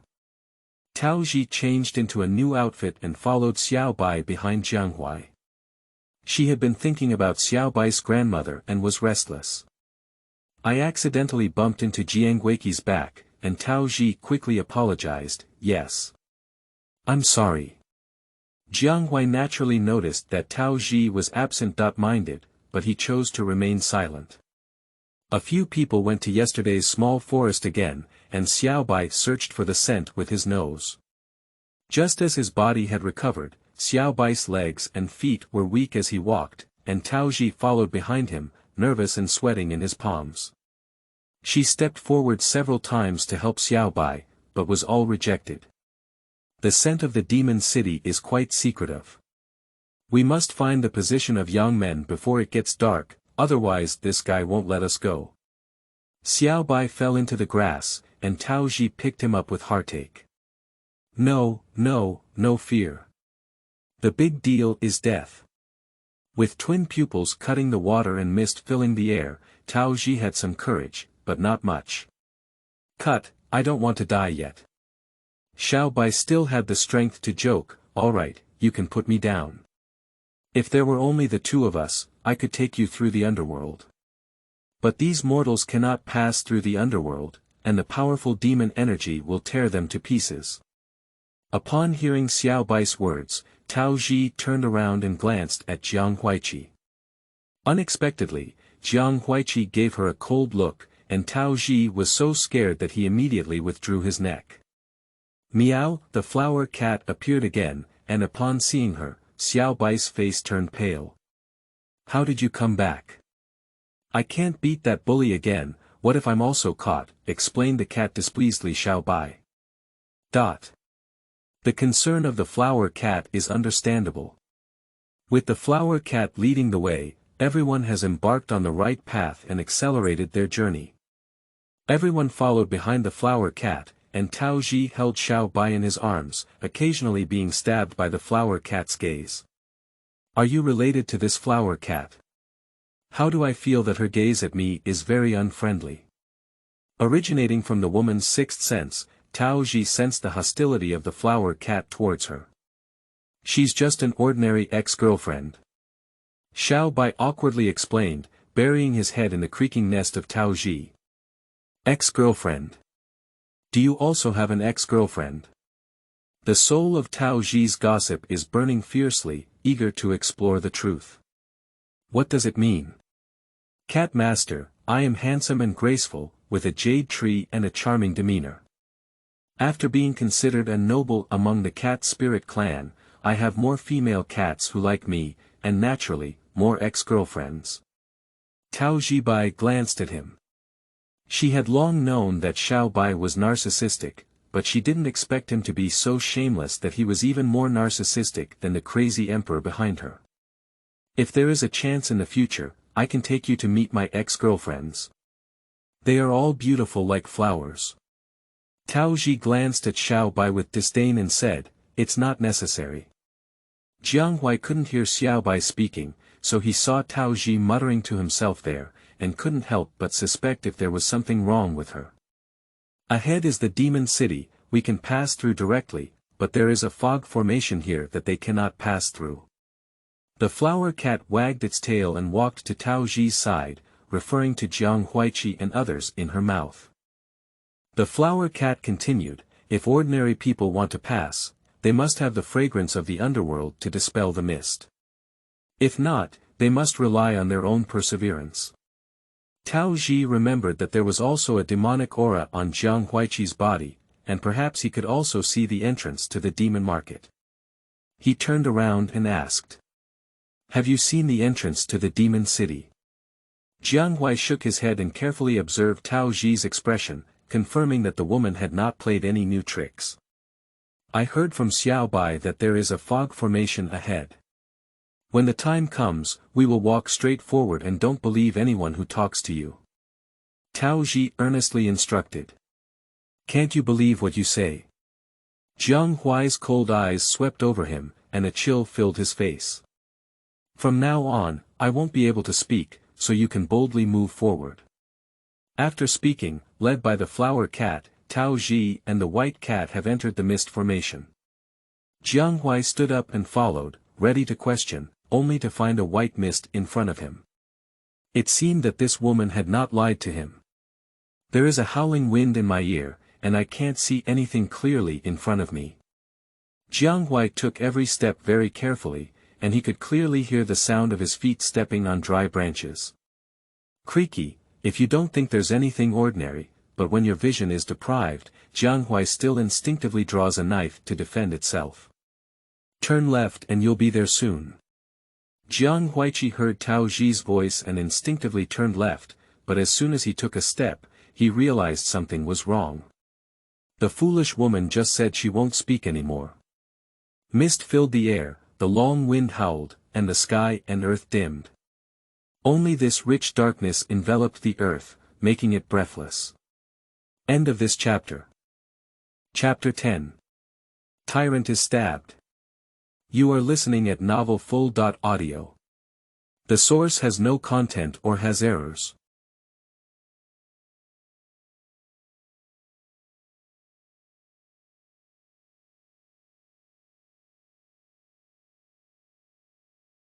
Tao Zhi changed into a new outfit and followed Xiaobai behind Jiang Hui. She had been thinking about Xiaobai's grandmother and was restless. I accidentally bumped into Jiang Huiqi's back, and Tao Zhi quickly apologized, yes. I'm sorry. Jiang Hui naturally noticed that Tao Zhi was absent-minded, but he chose to remain silent. A few people went to yesterday's small forest again, and Xiaobai searched for the scent with his nose. Just as his body had recovered, Xiaobai's legs and feet were weak as he walked, and Tao Zhi followed behind him, nervous and sweating in his palms. She stepped forward several times to help Xiaobai, but was all rejected. The scent of the demon city is quite secretive. We must find the position of young men before it gets dark, otherwise this guy won't let us go. Xiaobai fell into the grass, and Tao Zhi picked him up with heartache. No, no, no fear. The big deal is death. With twin pupils cutting the water and mist filling the air, Tao Zhi had some courage, but not much. Cut, I don't want to die yet. Xiaobai still had the strength to joke, all right, you can put me down. If there were only the two of us, I could take you through the underworld. But these mortals cannot pass through the underworld, and the powerful demon energy will tear them to pieces. Upon hearing Xiaobai's words, Tao Zhi turned around and glanced at Jiang Huaiqi. Unexpectedly, Jiang Huaiqi gave her a cold look, and Tao Zhi was so scared that he immediately withdrew his neck. Meow, the flower cat appeared again, and upon seeing her, Xiaobai's face turned pale. How did you come back? I can't beat that bully again, what if I'm also caught, explained the cat displeasedly Xiaobai. The concern of the flower cat is understandable. With the flower cat leading the way, everyone has embarked on the right path and accelerated their journey. Everyone followed behind the flower cat, and Tao Zhi held Xiaobai in his arms, occasionally being stabbed by the flower cat's gaze. Are you related to this flower cat? How do I feel that her gaze at me is very unfriendly? Originating from the woman's sixth sense, Tao Zhi sensed the hostility of the flower cat towards her. She's just an ordinary ex-girlfriend. Xiaobai awkwardly explained, burying his head in the creaking nest of Tao Zhi. Ex-girlfriend. Do you also have an ex-girlfriend? The soul of Tao Zhi's gossip is burning fiercely, eager to explore the truth. What does it mean? Cat Master, I am handsome and graceful, with a jade tree and a charming demeanor. After being considered a noble among the cat spirit clan, I have more female cats who like me, and naturally, more ex-girlfriends. Tao Zhibai glanced at him. She had long known that Xiaobai was narcissistic, but she didn't expect him to be so shameless that he was even more narcissistic than the crazy emperor behind her. If there is a chance in the future, I can take you to meet my ex-girlfriends. They are all beautiful like flowers. Tao Zhi glanced at Xiaobai with disdain and said, it's not necessary. Jianghuai couldn't hear Xiaobai speaking, so he saw Tao Zhi muttering to himself there, and couldn't help but suspect if there was something wrong with her. Ahead is the demon city, we can pass through directly, but there is a fog formation here that they cannot pass through. The flower cat wagged its tail and walked to Tao Zhi's side, referring to Jiang Huaiqi and others in her mouth. The flower cat continued, if ordinary people want to pass, they must have the fragrance of the underworld to dispel the mist. If not, they must rely on their own perseverance. Tao Zhi remembered that there was also a demonic aura on Jiang Huaiqi's body, and perhaps he could also see the entrance to the demon market. He turned around and asked. Have you seen the entrance to the demon city? Jianghuai shook his head and carefully observed Tao Zhi's expression, confirming that the woman had not played any new tricks. I heard from Xiaobai that there is a fog formation ahead. When the time comes, we will walk straight forward and don't believe anyone who talks to you. Tao Zhi earnestly instructed. Can't you believe what you say? Jiang Huai's cold eyes swept over him, and a chill filled his face. From now on, I won't be able to speak, so you can boldly move forward. After speaking, led by the flower cat, Tao Zhi and the white cat have entered the mist formation. Jiang Huai stood up and followed, ready to question, only to find a white mist in front of him. It seemed that this woman had not lied to him. There is a howling wind in my ear, and I can't see anything clearly in front of me. Jiang Huai took every step very carefully, and he could clearly hear the sound of his feet stepping on dry branches. Creaky, if you don't think there's anything ordinary, but when your vision is deprived, Jiang Huai still instinctively draws a knife to defend itself. Turn left and you'll be there soon. Jiang Huaiqi heard Tao Zhi's voice and instinctively turned left, but as soon as he took a step, he realized something was wrong. The foolish woman just said she won't speak anymore. Mist filled the air, the long wind howled, and the sky and earth dimmed. Only this rich darkness enveloped the earth, making it breathless. End of this chapter. Chapter 10. Tyrant is stabbed. You are listening at novelfull.audio. The source has no content or has errors.